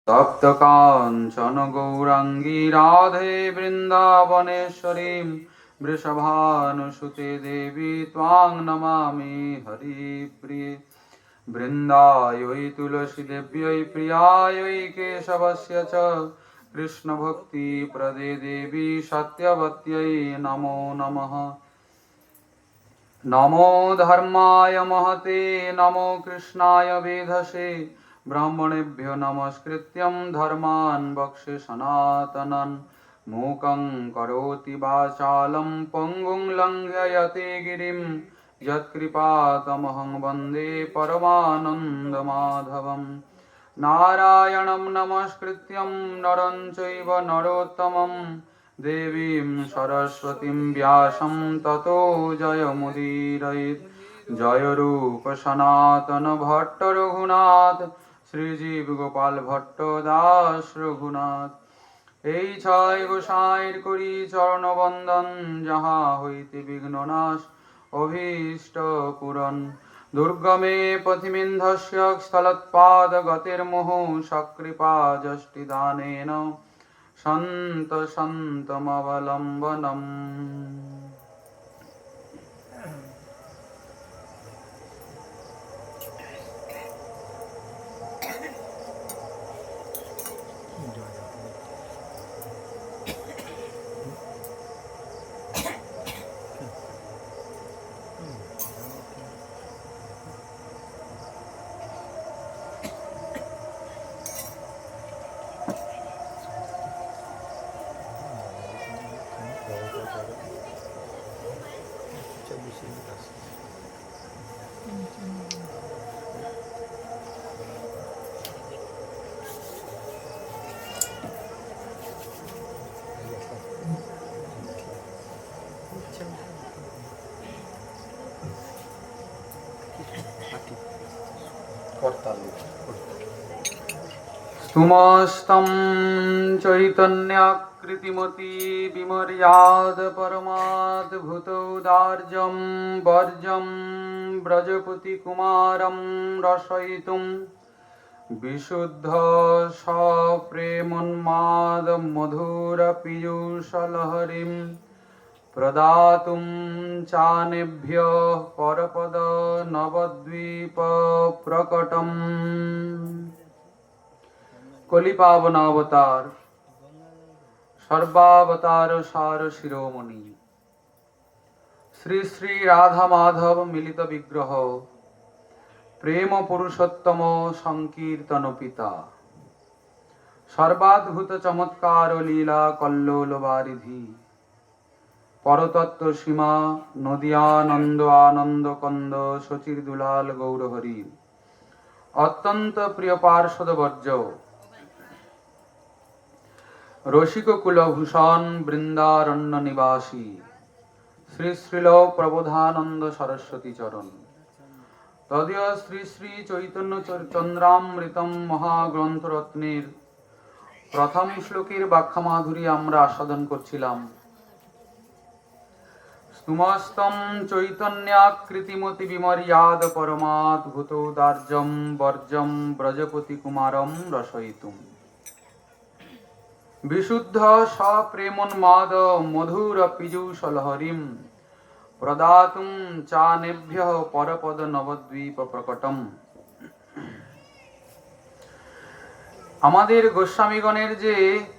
তপ্ত কাঞ্চন গৌরাঙ্গী রাধে বৃন্দাবনেশ্বরীম বৃষভানুসুতে দেবী ত্বাং নমামি হরিপ্রিয়ে। বৃন্দায়ৈ তুলসী দেব্যৈ প্রিয়াयै কেশবস্য চ কৃষ্ণ ভক্তি প্রদে দেবী সত্যবত্যৈ নমো নমঃ। নমো ধর্মায় মহতে নমো কৃষ্ণায় বেধসে ব্রাহ্মণেভ্यो নমস্কৃত্যং ধর্মাन् বক্ষ্যে সনাতনং। মূকং করোতি বাচালং পঙ্গুং লঙ্ঘয়তে গিরিং যৎকৃপাতমহং বন্দে পরমানন্দমাধবং। নারায়ণং নমস্কৃত্যং নরং চৈব নরোত্তমং দেবীং সরস্বতীং ব্যাসং ততো জয়মুদীরয়েৎ। জয় রূপ সনাতন ভট্ট রঘুনাথ শ্রীজীব গোপাল ভট্ট দাস রঘুনাথ। এই ছয় গোসাইর করি চরণ বন্দন যাহা হইতে বিঘ্ন নাশ অভীষ্ট পূরণ। দুর্গমে পথিমিন্ধস্য স্থলৎপাদ গতির্মুহ সকৃপা যষ্টিদানেন সন্ত সন্তমবলম্বনম। स्तुमस्तं चैतन्याकृतिमति विमर्याद परमाद्भुतौदार्यं वर्जं व्रजपतिकुमारं रसयितुं विशुद्ध सप्रेमोन्माद मधुरपीयूषलहरीं प्रदातुं चानेभ्यः परपद नवद्वीप प्रकटम्। কলিপাবনাবতার সর্বাবতার সার শিরোমণি শ্রী শ্রী রাধা মাধব মিলিত বিগ্রহ প্রেম পুরুষোত্তম সংকীর্তন পিতা সর্বাদ্ভুত চমৎকার লীলা কল্লোল বারিধি পরতত্ত্ব সীমা নদিয়ানন্দ আনন্দ কন্দ শচীর দুলাল গৌরহরি অত্যন্ত প্রিয় পার্ষদ বর্জ্য রসিক কুলভূষণ বৃন্দারণ্য নিবাসী শ্রী শ্রীল প্রবোধানন্দ সরস্বতী চরণ তদীয় শ্রী শ্রী চৈতন্য চন্দ্রামৃতম মহাগ্রন্থরত্নের প্রথম শ্লোকের ব্যাখ্যা মাধুরী আমরা আস্বাদন করছিলাম। स्तुमस्तं चैतन्याकृतिमति विमर्याद परमाद्भुतौदार्यं वर्जं व्रजपतिकुमारं रसयितुं विशुद्ध सप्रेमोन्माद मधुरपीयूषलहरीं प्रदातुं चानेभ्यः परपद नवद्वीप प्रकटम्। আমাদের গোস্বামীগণের যে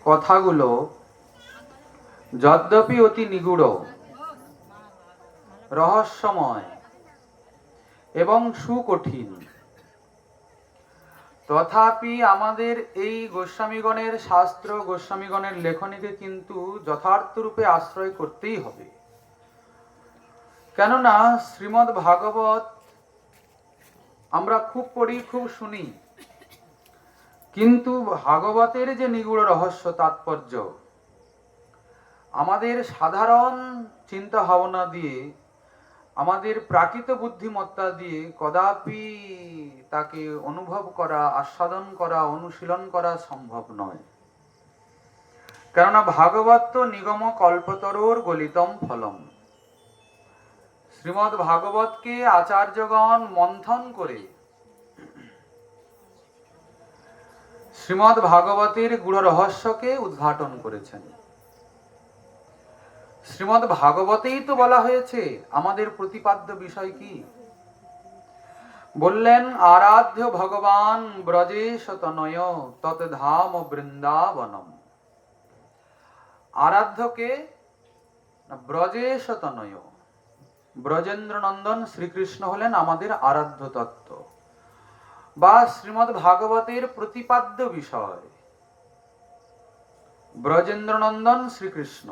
কথাগুলো যদ্যপি অতি নিগূঢ় রহস্যময় এবং সুকঠিন, তথাপি আমাদের এই গোস্বামীগণের শাস্ত্র গোস্বামীগণের লেখনীকে কিন্তু যথার্থ রূপে আশ্রয় করতেই হবে। কেননা শ্রীমদ্ ভাগবত আমরা খুব পড়ি, খুব শুনি, কিন্তু ভাগবতের যে নিগূঢ় রহস্য তাৎপর্য আমাদের সাধারণ চিন্তা ভাবনা দিয়ে, আমাদের প্রাকৃত বুদ্ধিমত্তা দিয়ে কদাপি তাকে অনুভব করা, আস্বাদন করা, অনুশীলন করা সম্ভব নয়। কেননা ভাগবত তো নিগম কল্পতরুর গলিতম ফলম। শ্রীমদ্ ভাগবতকে আচার্যগণ মন্থন করে শ্রীমদ্ ভাগবতের গূঢ় রহস্যকে উদ্ঘাটন করেছেন। শ্রীমদ্ ভাগবতেই তো বলা হয়েছে আমাদের প্রতিপাদ্য বিষয় কি। বললেন আরাধ্য ভগবান ব্রজেশ তনয় তত ধাম বৃন্দাবনম। আরাধ্যকে ব্রজেশ তনয়, ব্রজেন্দ্র নন্দন শ্রীকৃষ্ণ হলেন আমাদের আরাধ্য তত্ত্ব বা শ্রীমদ্ ভাগবতের প্রতিপাদ্য বিষয় ব্রজেন্দ্র নন্দন শ্রীকৃষ্ণ।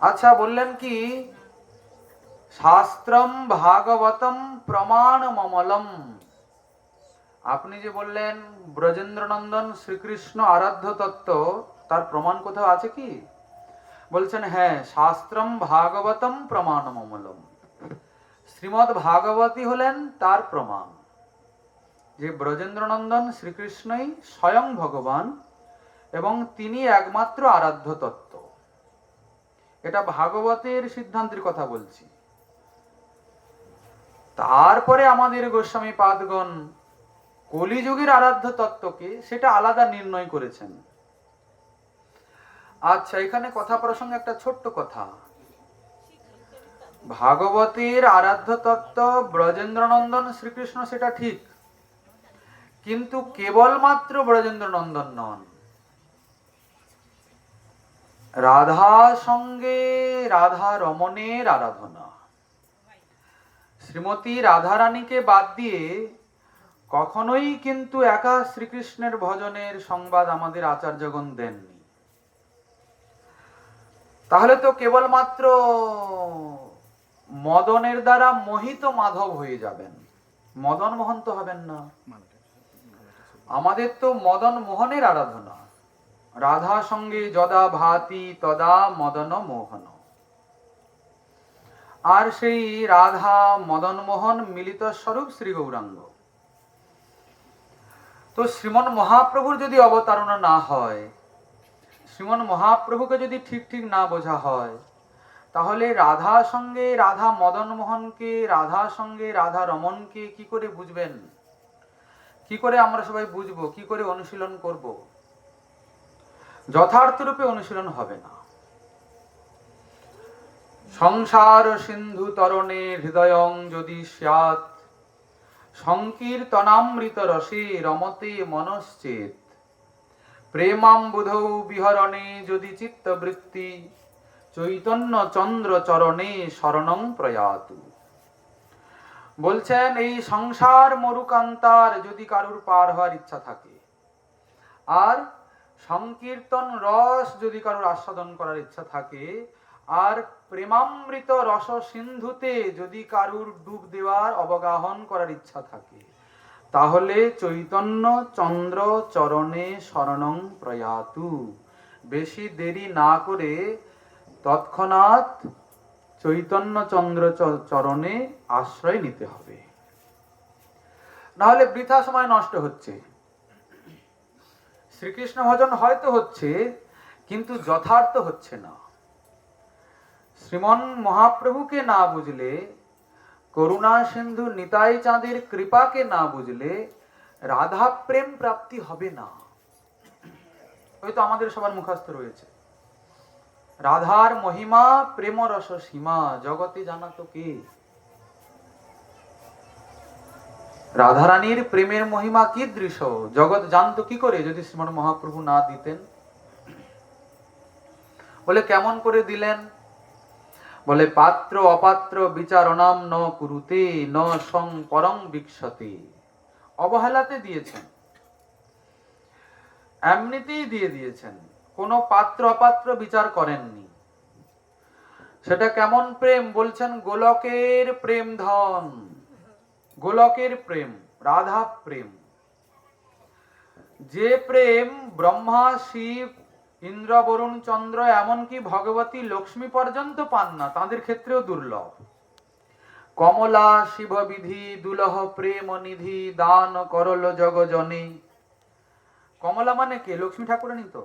আচ্ছা, বললেন কি শাস্ত্রম ভাগবতম প্রমাণ মমলম। আপনি যে বললেন ব্রজেন্দ্র নন্দন শ্রীকৃষ্ণ আরাধ্য তত্ত্ব, তার প্রমাণ কোথাও আছে কি? বলছেন হ্যাঁ, শাস্ত্রম ভাগবতম প্রমাণ মমলম। শ্রীমদ্ ভাগবতী হলেন তার প্রমাণ যে ব্রজেন্দ্র নন্দন শ্রীকৃষ্ণই স্বয়ং ভগবান এবং তিনি একমাত্র আরাধ্য তত্ত্ব। এটা ভাগবতের সিদ্ধান্তের কথা বলছি। তারপরে আমাদের গোস্বামী পাদগণ কলিযুগের আরাধ্য তত্ত্বকে সেটা আলাদা নির্ণয় করেছেন। আচ্ছা, এখানে কথা প্রসঙ্গে একটা ছোট্ট কথা। ভাগবতের আরাধ্য তত্ত্ব ব্রজেন্দ্র নন্দন শ্রীকৃষ্ণ, সেটা ঠিক, কিন্তু কেবলমাত্র ব্রজেন্দ্র নন্দন নন, রাধা সঙ্গে রাধা রমণের আরাধনা। শ্রীমতী রাধারানীকে বাদ দিয়ে কখনোই কিন্তু একা শ্রীকৃষ্ণের ভজনের সংবাদ আমাদের আচার্যগণ দেননি। তাহলে তো কেবলমাত্র মদনের দ্বারা মোহিত মাধব হয়ে যাবেন, মদন মোহন তো হবেন না। আমাদের তো মদন মোহনের আরাধনা। রাধা সঙ্গে যদা ভাতি তদা মদন মোহন। আর সেই রাধা মদন মোহন মিলিত স্বরূপ শ্রী গৌরাঙ্গ। তো শ্রীমন মহাপ্রভুর যদি অবতারণা না হয়, শ্রীমন মহাপ্রভুকে যদি ঠিক ঠিক না বোঝা হয়, তাহলে রাধা সঙ্গে রাধা মদন মোহনকে, রাধা সঙ্গে রাধা রমণকে কি করে বুঝবেন? কি করে আমরা সবাই বুঝবো? কি করে অনুশীলন করব? যথার্থ রূপে অনুশীলন হবে না। সংসার সিন্ধু তরণে হৃদয়ং যদি স্যাৎ সংকীর্তনামৃত রসে রমতে মনশ্চেত প্রেমাম্বুধৌ বিহরণে যদি চিত্তবৃত্তি চৈতন্য চন্দ্র চরণে শরণং প্রয়াতু। বলছেন এই সংসার মরুকান্তার যদি কারুর পার হওয়ার ইচ্ছা থাকে, আর সংকীর্তন রস যদি কারুর আস্বাদন করার ইচ্ছা থাকে, আর প্রেমামৃত রস সিন্ধুতে যদি কারুর ডুব দেওয়ার অবগাহন করার ইচ্ছা থাকে, তাহলে চৈতন্য চন্দ্র চরণে শরণং প্রয়াতু। বেশি দেরি না করে তৎক্ষণাৎ চৈতন্য চন্দ্র চরণে আশ্রয় নিতে হবে, নাহলে বৃথা সময় নষ্ট হচ্ছে। শ্রীকৃষ্ণ ভজন হয়তো হচ্ছে, কিন্তু যথার্থ হচ্ছে না। শ্রীমন মহাপ্রভুকে না বুঝলে, করুণা সিন্ধু নিতাই চাঁদের কৃপাকে না বুঝলে রাধা প্রেম প্রাপ্তি হবে না। হয়তো আমাদের সবার মুখস্থ রয়েছে, রাধার মহিমা প্রেম রস সীমা জগতে জানা তো কে। রাধারানীর প্রেমের মহিমা কি দৃশ্য জগৎ জানতো কি করে যদি শ্রীমন মহাপ্রভু না দিতেন? বলে কেমন করে দিলেন? বলে পাত্র অপাত্র বিচারণাম ন কুরুতে ন সং পরং বিক্ষতে। অবহেলাতে দিয়েছেন, এমনিতেই দিয়ে দিয়েছেন, কোন পাত্র অপাত্র বিচার করেননি। সেটা কেমন প্রেম? বলছেন গোলকের প্রেম ধন, গোলকের প্রেম, রাধা প্রেম। যে প্রেম ব্রহ্মা শিব ইন্দ্র বরুণ চন্দ্র এমনকি ভগবতী লক্ষ্মী পর্যন্ত পান না, তাদের ক্ষেত্রেও দুর্লভ। কমলা শিব বিধি দুলহ প্রেম নিধি দান করল জগজনে। কমলা মানে কে? লক্ষ্মী ঠাকুরানী তো।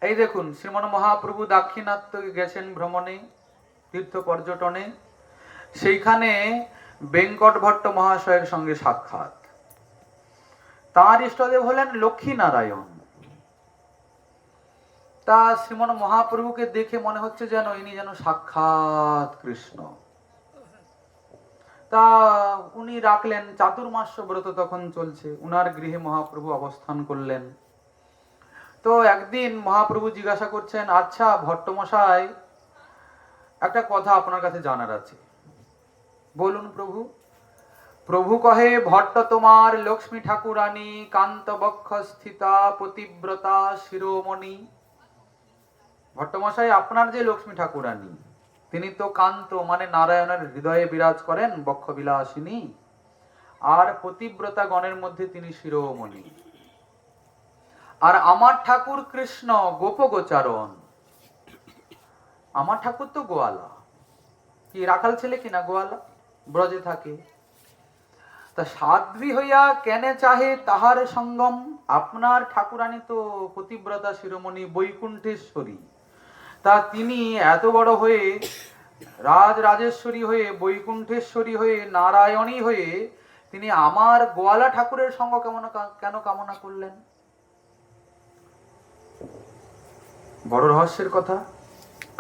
এই দেখুন, শ্রীমন মহাপ্রভু দাক্ষিণাত্য গেছেন ভ্রমণে, তীর্থ পর্যটনে। সেইখানে বেঙ্কট ভট্ট মহাশয়ের সঙ্গে সাক্ষাৎ। তাঁর ইষ্টদেব হলেন লক্ষ্মী নারায়ণ। তা শ্রীমন মহাপ্রভুকে দেখে মনে হচ্ছে যেন ইনি যেন সাক্ষাৎ কৃষ্ণ। তা উনি রাখলেন, চাতুর্মাস্য ব্রত তখন চলছে, উনার গৃহে মহাপ্রভু অবস্থান করলেন। তো একদিন মহাপ্রভু জিজ্ঞাসা করছেন, আচ্ছা ভট্টমশাই, একটা কথা আপনার কাছে জানার আছে। বলুন প্রভু। প্রভু কহে, ভট্ট তোমার লক্ষ্মী ঠাকুরানী কান্ত বক্ষ স্থিতা পতিব্রতা শিরোমণি। ভট্টমশাই, আপনার যে লক্ষ্মী ঠাকুরানী, তিনি তো কান্ত মানে নারায়ণের হৃদয়ে বিরাজ করেন, বক্ষ বিলাসিনী, আর পতিব্রতা গণের মধ্যে তিনি শিরোমণি। আর আমার ঠাকুর কৃষ্ণ গোপগোচারণ। আমার ঠাকুর তো গোয়ালা, কি রাখাল ছেলে কিনা, গোয়ালা, ব্রজে থাকে। তা সাধ্বী হইয়া কেনে চাহে তাহার সঙ্গম। আপনার ঠাকুরানী তো পতিব্রতা শিরোমণি, বৈকুণ্ঠেশ্বরী। তা তিনি এত বড় হয়ে, রাজরাজেশ্বরী হয়ে, বৈকুণ্ঠেশ্বরী হয়ে, নারায়ণী হয়ে, তিনি আমার গোয়ালা ঠাকুরের সঙ্গ কেন কামনা করলেন? বড় রহস্যের কথা।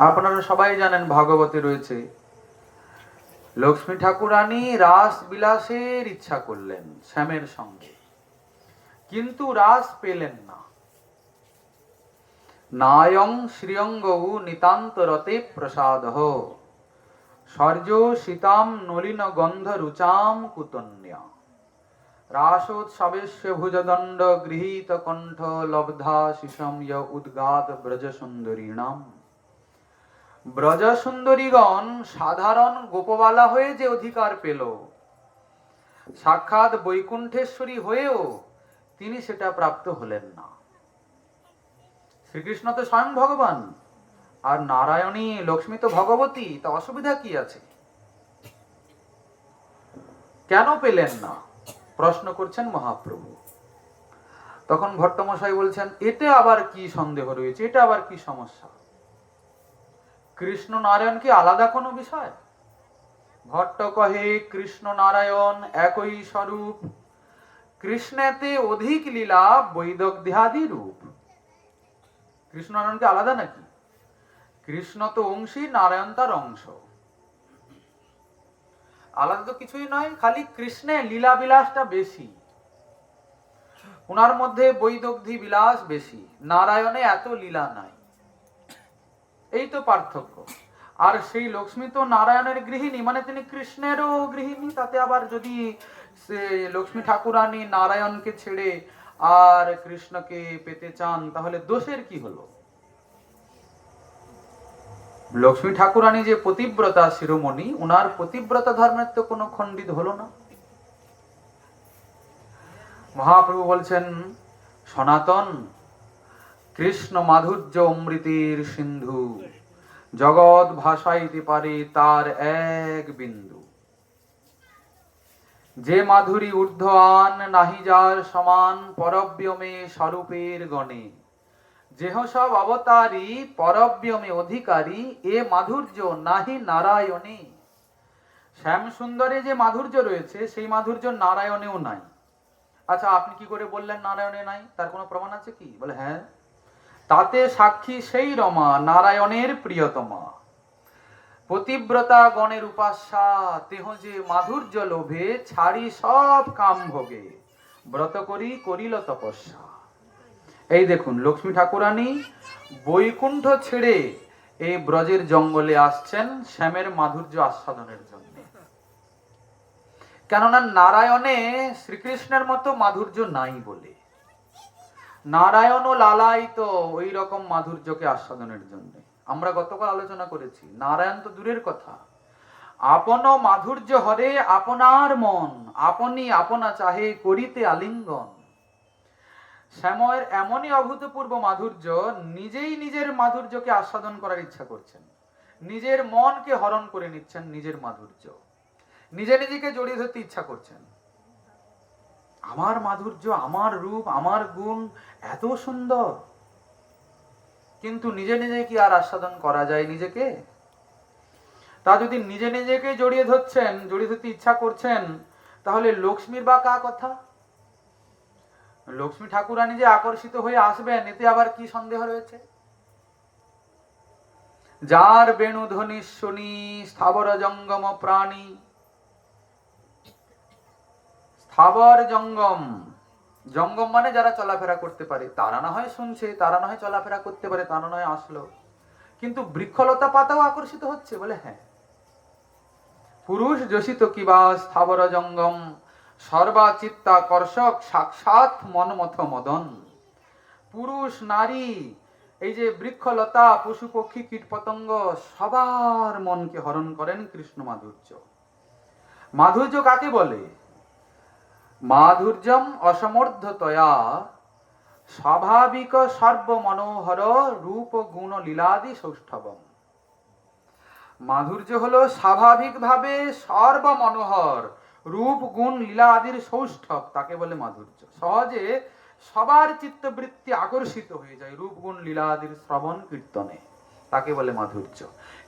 আপনারা সবাই জানেন, ভাগবতে রয়েছে, লক্ষ্মী ঠাকুরানী রাস বিলাসের ইচ্ছা করলেন শ্যামের সঙ্গে, কিন্তু রাস পেলেন না। নায়ং শ্রিয়ঙ্গৌ নিতান্ত রতে প্রসাদঃ সর্য সীতাম নলিন গন্ধ রুচাম কুতন্যা রাসোৎসবেস্য ভুজদণ্ড গৃহীত কণ্ঠ লব্ধা শিশম য় উদ্গাত ব্রজ সুন্দরীণাম। ব্রজ সুন্দরীগণ সাধারণ গোপবালা হয়ে যে অধিকার পেল, সাক্ষাৎ বৈকুণ্ঠেশ্বরী হয়েও তিনি সেটা প্রাপ্ত হলেন না। শ্রীকৃষ্ণ তো স্বয়ং ভগবান, আর নারায়ণী লক্ষ্মী তো ভগবতী, তা অসুবিধা কি আছে? কেন পেলেন না প্রশ্ন করছেন মহাপ্রভু। তখন ভট্টমশাই বলছেন, এতে আবার কি সন্দেহ রয়েছে, এটা আবার কি সমস্যা? কৃষ্ণ নারায়ণ কি আলাদা কোনো বিষয়? ভট্ট কহে, কৃষ্ণ নারায়ণ একই স্বরূপ, কৃষ্ণেতে অধিক লীলা বৈদগ্ধ্যাদি রূপ। কৃষ্ণ নারায়ণ কি আলাদা নাকি? কৃষ্ণ তো অংশী, নারায়ণ তার অংশ। আলাদা তো কিছুই নয়, খালি কৃষ্ণে লীলা বিলাসটা বেশি, ওনার মধ্যে বৈদগ্ধি বিলাস বেশি, নারায়ণে এত লীলা নাই, এই তো পার্থক্য। আর সেই লক্ষ্মী তো নারায়ণের গৃহিণী, মানে তিনি কৃষ্ণেরও গৃহিণী। তাতে আবার যদি লক্ষ্মী ঠাকুরানী নারায়ণকে ছেড়ে আর কৃষ্ণকে পেতে চান, তাহলে দোষের কি হলো? লক্ষ্মী ঠাকুরানী যে পতিব্রতা শিরোমণি, উনার পতিব্রতা ধর্মের তো কোনো খণ্ডিত হলো না। মহাপ্রভু বলছেন, সনাতন কৃষ্ণ মাধুর্য অমৃতের সিন্ধু, জগৎ ভাসাইতে পারে তার এক বিন্দু। যে মাধুরী ঊর্ধ্বান নাহি যার সমান, পরব্যমে স্বরূপের গণে। যেহ সব অবতারী পরব্যমে অধিকারী, এ মাধুর্য নাহি নারায়ণে। শ্যাম সুন্দরে যে মাধুর্য রয়েছে, সেই মাধুর্য নারায়ণেও নাই। আচ্ছা, আপনি কি করে বললেন নারায়ণে নাই? তার কোনো প্রমাণ আছে কি? বলে হ্যাঁ, তাতে সাক্ষী সেই রমা নারায়ণের প্রিয়তমা। পতিব্রতা গণের উপাস্যা, তেহ যে মাধুর্য লোভে ছাড়ি সব কাম ভোগে, ব্রত করিল তপস্যা। এই দেখুন, লক্ষ্মী ঠাকুরানী বৈকুণ্ঠ ছেড়ে এই ব্রজের জঙ্গলে আসছেন শ্যামের মাধুর্য আস্বাদনের জন্য। কেননা নারায়ণে শ্রীকৃষ্ণের মতো মাধুর্য নাই বলে। নারায়ণ ও লালায়িত ওই রকম মাধুর্যকে আস্বাদনের জন্য। আমরা গতকাল আলোচনা করেছি, নারায়ণ তো দূরের কথা, আপন মাধুর্য হরে আপনার মন, আপনি আপনা চাহে করিতে আলিঙ্গন। শ্যাময়ের এমনই অভূতপূর্ব মাধুর্য, নিজেই নিজের মাধুর্যকে আস্বাদন করার ইচ্ছা করছেন, নিজের মনকে হরণ করে নিচ্ছেন নিজের মাধুর্য, নিজে নিজেকে জড়িয়ে ধরতে ইচ্ছা করছেন। আমার মাধুর্য, আমার রূপ, আমার গুণ এত সুন্দর, কিন্তু নিজে নিজে কি আর আস্বাদন করা যায় নিজেকে? তা যদি নিজে নিজেকে জড়িয়ে ধরতে ইচ্ছা করছেন, তাহলে লক্ষ্মীর বা কা কথা? লক্ষ্মী ঠাকুরানী যে আকর্ষিত হয়ে আসবেন এতে আবার কি সন্দেহ রয়েছে? যার বেণু ধ্বনি শুনি স্থাবর জঙ্গম প্রাণী, স্থাবর জঙ্গম, জঙ্গম মানে যারা চলাফেরা করতে পারে, তারা না হয় শুনছে, তারা না হয় চলাফেরা করতে পারে, তারা নয় আসলো, কিন্তু বৃক্ষলতা পাতাও আকর্ষিত হচ্ছে। বলে হ্যাঁ, পুরুষ যোষিত কিবা স্থাবর জঙ্গম সর্বাচিত্তাকর্ষক সাক্ষাৎ মনমথ মদন। পুরুষ নারী, এই যে বৃক্ষলতা, পশু পক্ষী কীট পতঙ্গ, সবার মনকে হরণ করেন কৃষ্ণ মাধুর্য। মাধুর্য কাকে বলে? মাধুর্যম অসমর্ধতয়া স্বাভাবিক সর্বমনোহর রূপ গুণ লীলাদি সৌষ্ঠবম। মাধুর্য হলো স্বাভাবিকভাবে সর্বমনোহর রূপ গুণ লীলা আদির সৌষ্ঠব, তাকে বলে মাধুর্য। সহজে সবার চিত্তবৃত্তি আকর্ষিত হয়ে যায় রূপ গুণ লীলা আদির শ্রবণ কীর্তনে, তাকে বলে মাধুর্য।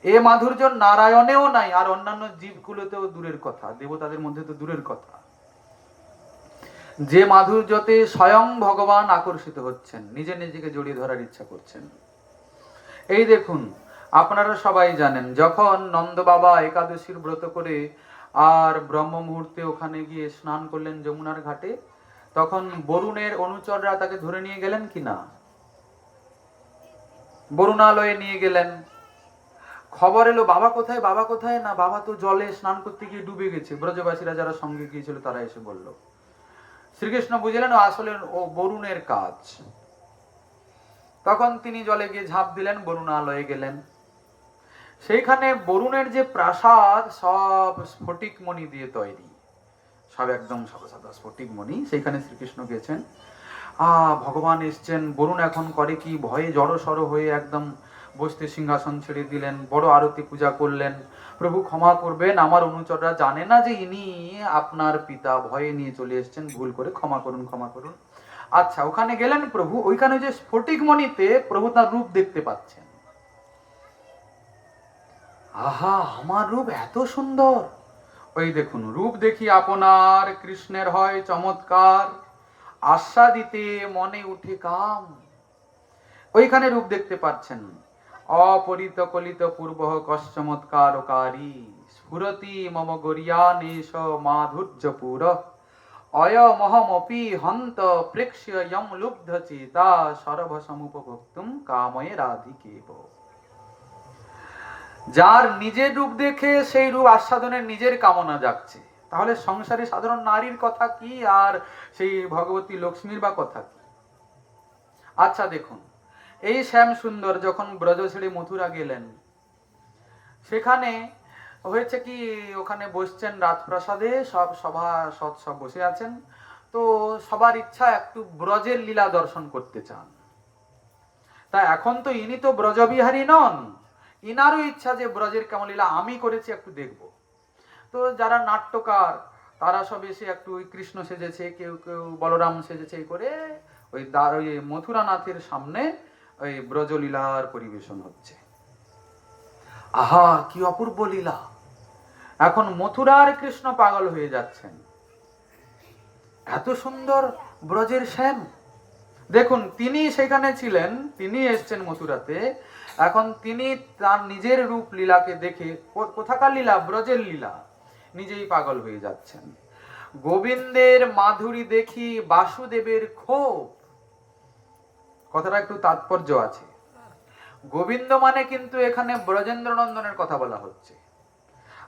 এ মাধুর্য নারায়ণেও নাই, আর অন্যান্য জীবগুলোতেও দূরের কথা, দেবতাদের মধ্যে তো দূরের কথা। যে মাধুর্যতে স্বয়ং ভগবান আকর্ষিত হচ্ছেন, নিজে নিজেকে জড়িয়ে ধরার ইচ্ছা করছেন। এই দেখুন, আপনারা সবাই জানেন, যখন নন্দ বাবা একাদশীর ব্রত করে আর ব্রহ্ম মুহূর্তে ওখানে গিয়ে স্নান করলেন যমুনার ঘাটে, তখন বরুণের অনুচররা তাকে ধরে নিয়ে গেলেন কিনা? বরুণালয়ে নিয়ে গেলেন। খবর এলো বাবা কোথায়, বাবা কোথায়? না, বাবা তো জলে স্নান করতে গিয়ে ডুবে গেছে। ব্রজবাসীরা যারা সঙ্গে গিয়েছিল তারা এসে বলল। শ্রীকৃষ্ণ বুঝলেন আসলে ও বরুণের কাজ। তখন তিনি জলে গিয়ে ঝাঁপ দিলেন, বরুণালয়ে গেলেন। সেইখানে বরুণের যে প্রাসাদ সব স্ফটিক মণি দিয়ে তৈরি, সব একদম সাদা সাদা স্ফটিক মণি। সেইখানে শ্রীকৃষ্ণ গেছেন, ভগবান এসছেন। বরুণ এখন করে কি, ভয়ে জড়সড় হয়ে একদম বসতে সিংহাসন ছেড়ে দিলেন, বড় আরতি পূজা করলেন। প্রভু ক্ষমা করবেন, আমার অনুচররা জানে না যে ইনি আপনার পিতা, ভয়ে নিয়ে চলে এসছেন, ভুল করে ক্ষমা করুন, ক্ষমা করুন। আচ্ছা, ওখানে গেলেন প্রভু, ওইখানে যে স্ফটিক মণিতে প্রভু তার রূপ দেখতে পাচ্ছেন। আহা, আমার রূপ এত সুন্দর! ওই দেখুন, রূপ দেখি আপনার কৃষ্ণের হয় চমৎকার, আস্বাদিতে মনে উঠে কাম। ওইখানে রূপ দেখতে পাচ্ছেন। অপরিত কলিত পূর্ব কশ্চমৎকারকারী স্ফুরতি মম গরিয়ানেশ মাধুর্য পুর অয়মহমপি হন্ত প্রেক্ষ্য ইয়ম লুব্ধ চেতা সর্বসমুপভোক্তুম কাময়ে রাধিকেব। যার নিজের রূপ দেখে সেই রূপ আস্বাদনের নিজের কামনা জাগছে, তাহলে সংসারে সাধারণ নারীর কথা কি, আর সেই ভগবতী লক্ষ্মীর বা কথা কি? আচ্ছা দেখুন, এই শ্যাম সুন্দর যখন ব্রজ ছেড়ে মথুরা গেলেন, সেখানে হয়েছে কি, ওখানে বসছেন রাজপ্রাসাদে, সব সভা সব বসে আছেন। তো সবার ইচ্ছা একটু ব্রজের লীলা দর্শন করতে চান। তা এখন তো ইনি তো ব্রজবিহারী নন, ইনারও ইচ্ছা যে ব্রজের কেমন লীলা আমি করেছি একটু দেখব। তো যারা নাট্যকার তারা সব এসে একটু ওই কৃষ্ণ সেজেছে, কেউ কেউ বলরাম সেজেছে, করে ওই মথুরানাথের সামনে ওই ব্রজলীলার পরিবেশন হচ্ছে। আহা, কি অপূর্ব লীলা! এখন মথুরার কৃষ্ণ পাগল হয়ে যাচ্ছেন, এত সুন্দর ব্রজের শ্যাম। দেখুন, তিনি সেখানে ছিলেন, তিনি এসছেন মথুরাতে, এখন তিনি তার নিজের রূপ লীলাকে দেখে, কোথাকার লীলা? ব্রজের লীলা, নিজেই পাগল হয়ে যাচ্ছেন। গোবিন্দের মাধুরী দেখি বাসুদেবের ক্ষোভ। কথাটা একটু তাৎপর্য আছে। গোবিন্দ মানে কিন্তু এখানে ব্রজেন্দ্র নন্দনের কথা বলা হচ্ছে।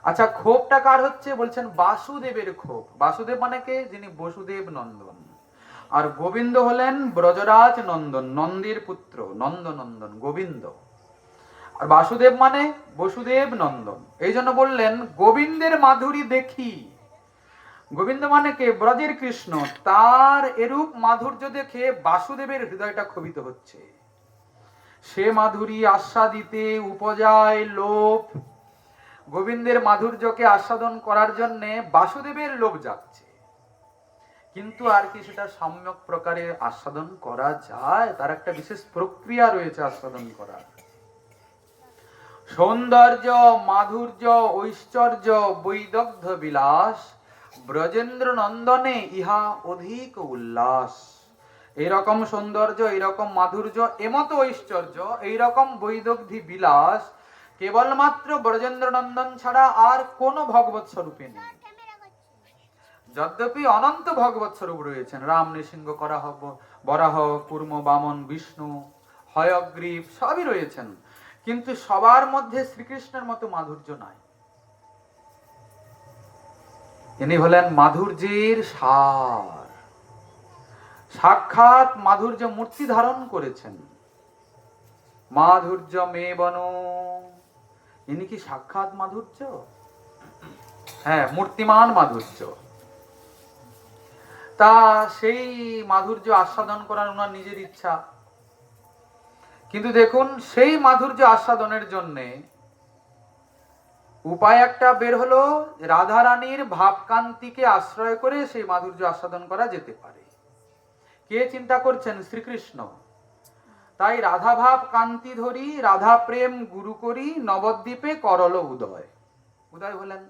আচ্ছা, ক্ষোভটা কার হচ্ছে? বলছেন বাসুদেবের ক্ষোভ। বাসুদেব মানে কে? যিনি বসুদেব নন্দন। আর গোবিন্দ হলেন ব্রজরাজ নন্দন, নন্দের পুত্র, নন্দনন্দন গোবিন্দ। আর বাসুদেব মানে বসুদেব নন্দন। এই জন্য বললেন গোবিন্দের মাধুরী দেখি। গোবিন্দ মানে কে? ব্রজের কৃষ্ণ। তার এরূপ মাধুর্য দেখে বাসুদেবের হৃদয়টা ক্ষোভিত হচ্ছে। সে মাধুরী আস্বাদিতে উপজায় লোভ। গোবিন্দের মাধুর্যকে আস্বাদন করার জন্য বাসুদেবের লোভ জাগছে, কিন্তু আর কি সেটা সম্যক প্রকারে আস্বাদন করা যায়? তার একটা বিশেষ প্রক্রিয়া রয়েছে আস্বাদন করার। সৌন্দর্য, মাধুর্য, ঐশ্বর্য, বৈদগ্ধ বিলাস, ব্রজেন্দ্র নন্দনে ইহা অধিক উল্লাস। এইরকম সৌন্দর্য, এইরকম মাধুর্য, এমতো ঐশ্বর্য, এইরকম বৈদগ্ধি বিলাস কেবলমাত্র ব্রজেন্দ্র নন্দন ছাড়া আর কোন ভগবৎ স্বরূপে নেই। যদ্যপি অনন্ত ভগবৎ স্বরূপ রয়েছেন, রাম, নৃসিংহ, বরাহ, কুর্ম, বামন, বিষ্ণু, হয়গ্রীব সবই রয়েছেন, কিন্তু সবার মধ্যে শ্রীকৃষ্ণের মতো মাধুর্য নাই। ইনি হলেন মাধুর্যের সার, সাক্ষাৎ মাধুর্য মূর্তি ধারণ করেছেন। মাধুর্য মে বন, ইনি কি সাক্ষাৎ মাধুর্য? হ্যাঁ, মূর্তিমান মাধুর্য। তা সেই মাধুর্য আস্বাদন করার ওনার নিজের ইচ্ছা, কিন্তু দেখুন সেই মাধুর্য আস্বাদনের জন্য উপায় একটা বের হলো, রাধারানীর ভাবকান্তিকে আশ্রয় করে সেই মাধুর্য আস্বাদন করা যেতে পারে। কে চিন্তা করছেন? শ্রীকৃষ্ণ। তাই রাধা ভাব কান্তি ধরি, রাধা প্রেম গুরু করি, নবদ্বীপে করল উদয়। উদয় হলেন।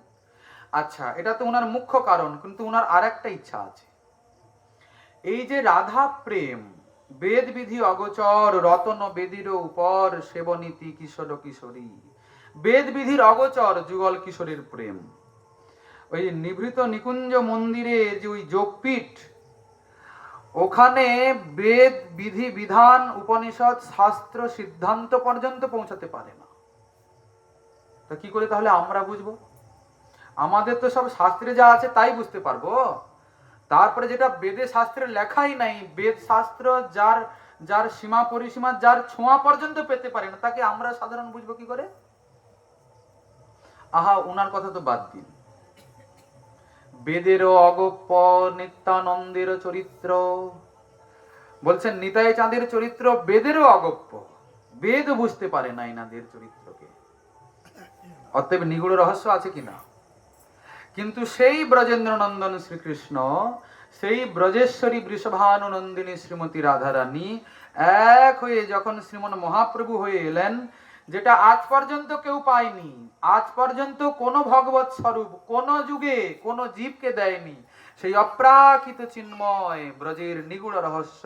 আচ্ছা, এটা তো ওনার মুখ্য কারণ, কিন্তু ওনার আর একটা ইচ্ছা আছে। এই যে রাধা প্রেম, বেদ বিধি অগোচর, রতন বেদির উপর, সেবনীতি কিশোর কিশোরী, বেদ বিধির অগোচর যুগল কিশোরীর প্রেম। ওই নিভৃত নিকুঞ্জ মন্দিরে যে ওই যোগপীঠ, ওখানে বেদ বিধি বিধান উপনিষদ শাস্ত্র সিদ্ধান্ত পর্যন্ত পৌঁছাতে পারে না। তা কি করে তাহলে আমরা বুঝবো? আমাদের তো সব শাস্ত্রে যা আছে তাই বুঝতে পারবো। তারপরে যেটা বেদে শাস্ত্রে লেখাই নাই, বেদ শাস্ত্র যার যার সীমা পরিসীমা, যার ছোঁয়া পর্যন্ত পেতে পারে না, তাকে আমরা সাধারণ বুঝবো কি করে? আহা, উনার কথা তো বাদ দিন। বেদেরও অগপ্য নিত্যানন্দের চরিত্র, বলছেন নিতাই চাঁদের চরিত্র বেদেরও অগপ্য, বেদ বুঝতে পারে না এনাদের চরিত্রকে। অতএব নিগুড় রহস্য আছে কিনা? কিন্তু সেই ব্রজেন্দ্র নন্দন শ্রীকৃষ্ণ, সেই ব্রজেশ্বরী বৃষভানুনন্দিনী শ্রীমতী রাধারানী এক হয়ে যখন শ্রীমন মহাপ্রভু হয়ে এলেন, যেটা আজ পর্যন্ত কেউ পায়নি, আজ পর্যন্ত কোন ভগবৎ স্বরূপ কোন যুগে কোন জীবকে দেয়নি, সেই অপ্রাকৃত চিন্ময় ব্রজের নিগুড় রহস্য,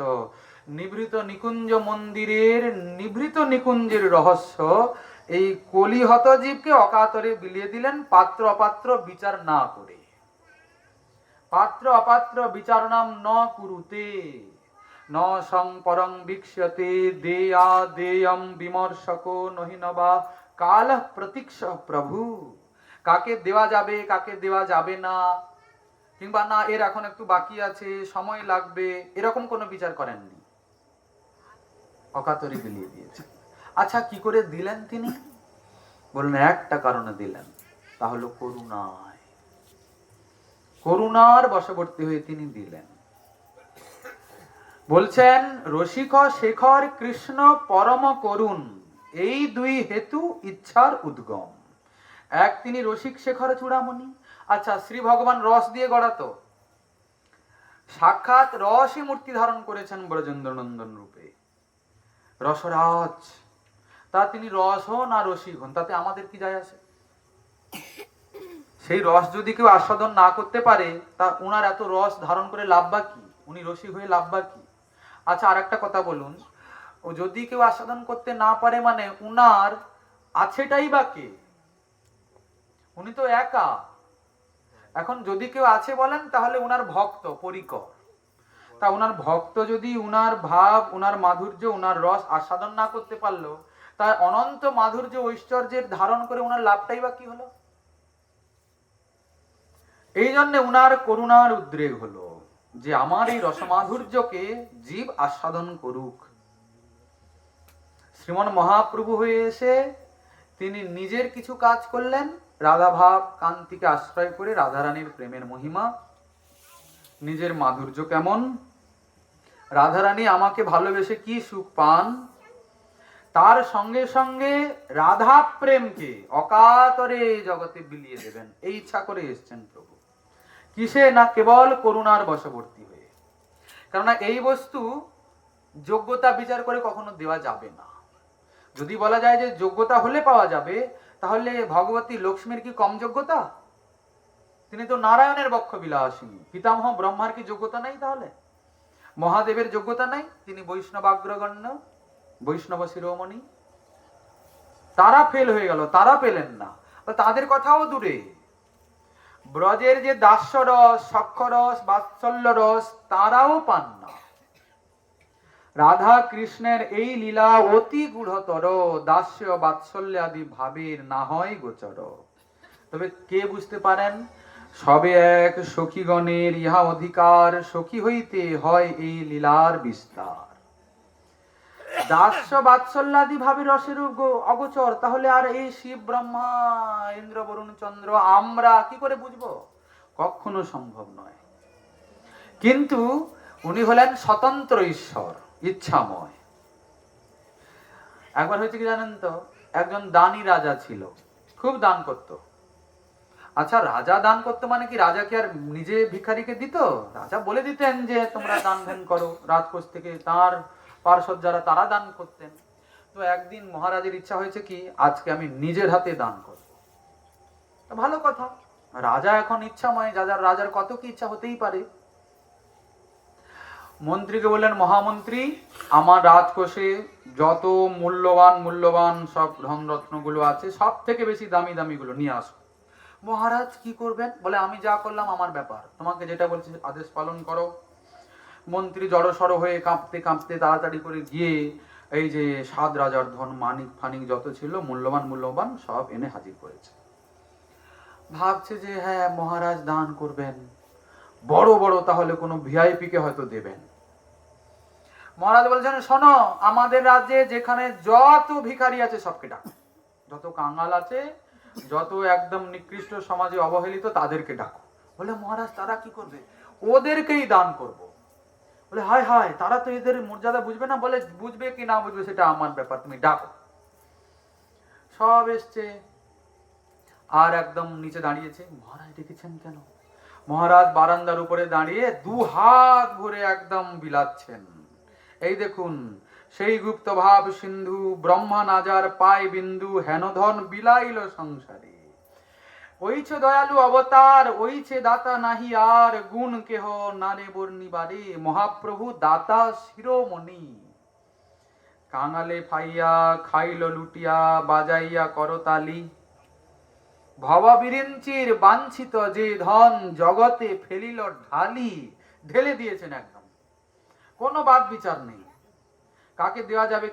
নিভৃত নিকুঞ্জ মন্দিরের নিভৃত নিকুঞ্জের রহস্য এই কলিহত জীবকে অকাতরে বিলিয়ে দিলেন, পাত্র অপাত্র বিচার না করে। পাত্র অপাত্র বিচারণাম ন কুরুতে, ন সং পরং বিক্ষ্যতে, দেয়া দেয়ম বিমর্শকো নহিনবা কাল প্রতীক্ষ প্রভু। কাকে দেওয়া যাবে, কাকে দেওয়া যাবে না, কিংবা না এর এখন একটু বাকি আছে, সময় লাগবে, এরকম কোনো বিচার করেননি, অকাতরে বিলিয়ে দিয়েছেন। আচ্ছা, কি করে দিলেন তিনি? বললেন একটা কারণে দিলেন, তা হলো করুণায়। করুণার বশবর্তী হয়ে তিনি দিলেন। বলছেন রসিক শেখর কৃষ্ণ পরম করুণ, এই দুই হেতু ইচ্ছার উদ্গম। এক, তিনি রসিক শেখর চূড়ামণি। আচ্ছা, শ্রী ভগবান রস দিয়ে গড়া, তো সাক্ষাৎ রসই মূর্তি ধারণ করেছেন ব্রজেন্দ্র নন্দন রূপে, রসরাজ। তা তিনি রস হন আর রসিক হন, তাতে আমাদের কি যায় আসে? সেই রস যদি কেউ আস্বাদন না করতে পারে, তা উনার এত রস ধারণ করে লাভ বা কি? উনি রসিক হয়ে লাভ বা কি? আচ্ছা, আর একটা কথা বলুন, ও যদি কেউ আস্বাদন করতে না পারে, মানে উনার আছেটাই বা কে? উনি তো একা। এখন যদি কেউ আছে বলেন, তাহলে উনার ভক্ত পরিকর। তা উনার ভক্ত যদি উনার ভাব, উনার মাধুর্য, উনার রস আস্বাদন না করতে পারলো, তার অনন্ত মাধুর্য ঐশ্বর্যের ধারণ করে উনার লাভটাই বা কি হলো? এই জন্য উনার করুণার উদ্রেক হলো যে আমার এই রসমাধুর্যকে জীব আস্বাদন করুক। শ্রীমন মহাপ্রভু হয়ে এসে তিনি নিজের কিছু কাজ করলেন, রাধা ভাব কান্তিকে আশ্রয় করে, রাধারানীর প্রেমের মহিমা, নিজের মাধুর্য কেমন, রাধারানী আমাকে ভালোবেসে কি সুখ পান, তার সঙ্গে সঙ্গে রাধা প্রেমকে অকাতরে জগতে বিলিয়ে দেবেন, এই ইচ্ছা করে এসছেন প্রভু। কিসে? না কেবল করুণার বশবর্তী হয়ে। কেননা এই বস্তু যোগ্যতা বিচার করে কখনো দেওয়া যাবে না। যদি বলা যায় যে যোগ্যতা হলে পাওয়া যাবে, তাহলে ভগবতী লক্ষ্মীর কি কম যোগ্যতা? তিনি তো নারায়ণের বক্ষ বিলাসিনী, পিতামহ ব্রহ্মার কি যোগ্যতা নেই? তাহলে মহাদেবের যোগ্যতা নাই, তিনি বৈষ্ণবাগ্রগণ্য, বৈষ্ণব শিরোমণি, তারা ফেল হয়ে গেল, তারা পেলেন না। তাদের কথাও দূরে, ব্রজের যে দাস্যরস, সক্ষরস, বাৎসল্য রস তারাও পান না। রাধা কৃষ্ণের এই লীলা অতি গূঢ়তর, দাস্য বাৎসল্য আদি ভাবের না হয় গোচর। তবে কে বুঝতে পারেন? সবে এক সখীগণের ইহা অধিকার, সখী হইতে হয় এই লীলার বিস্তার। দাস্য বাৎসল্যাদি ভাবে রসের অগোচর, তাহলে আর এই শিব ব্রহ্মা ইন্দ্র বরুণ চন্দ্র আমরা কি করে বুঝবো? কখনো সম্ভব নয়। কিন্তু উনি হলেন স্বতন্ত্র ঈশ্বর, ইচ্ছাময়। একবার হয়েছে কি জানেন তো, একজন দানী রাজা ছিল, খুব দান করত। আচ্ছা, রাজা দান করতো মানে কি রাজা কি আর নিজে ভিখারিকে দিত? রাজা বলে দিতেন যে তোমরা দান ধ্যান করো, রাজকোষ থেকে তার পার্ষদ যারা তারা দান করতেন। তো একদিন মহারাজের ইচ্ছা হয়েছে কি আজকে আমি নিজের হাতে দান করব। ভালো কথা, রাজা এখন ইচ্ছাময়, রাজার কত কি ইচ্ছা হতেই পারে। মন্ত্রীকে বললেন, মহামন্ত্রী আমার রাজকোষে যত মূল্যবান সব ধনরত্নগুলো আছে সব থেকে বেশি দামি দামিগুলো নিয়ে আসো। মহারাজ কি করবেন? বলে আমি যা করলাম আমার ব্যাপার, তোমাকে যেটা বলছি আদেশ পালন করো। মন্ত্রী জড়সড় হয়ে কাঁপতে কাঁপতে তাড়াতাড়ি করে গিয়ে এই যে 7 রাজার ধন মানিক ফানিক যত ছিল মূল্যবান সব এনে হাজির করেছে। ভাবছে যে হ্যাঁ মহারাজ দান করবেন, বড় বড় তাহলে কোনো ভিআইপি কে হয়তো দেবেন। মহারাজ বলছেন, শোনো, আমাদের রাজ্যে যেখানে যত ভিখারি আছে সবকে ডাকো, যত কাঙ্গাল আছে, যত একদম নিকৃষ্ট সমাজে অবহেলিত তাদেরকে ডাকো। বলে মহারাজ তারা কি করবে? ওদেরকেই দান করব। বলে হায় হায়, তারা তো এদের মর্যাদা বুঝবে না। বলে বুঝবে কি না বুঝবে সেটা আমার ব্যাপার, তুমি ডাকো। সব এসছে আর একদম নিচে দাঁড়িয়েছে। মহারাজ ডেকেছেন কেন? মহারাজ বারান্দার উপরে দাঁড়িয়ে 2 হাত ভরে একদম বিলাচ্ছেন। এই দেখুন, সেই গুপ্ত ভাব সিন্ধু, ব্রহ্মা নাজার পায় বিন্দু, হেনধন বিলাইল সংসারে। ওইছে দয়ালু অবতার, ওইছে দাতা নাহি আর, গুণ কেহ নারে বর্ণিবারে, মহাপ্রভু দাতা শিরোমণি। কাঙালে ফাইয়া খাইল লুটিয়া, বাজাইয়া করতালি, ভববিরিঞ্চির বাঞ্ছিত যে ধন, জগতে ফেলিল ঢালি। ঢেলে দিয়েছেন একদম, কোনো বাদ বিচার নেই। কাকে দেওয়া যাবে,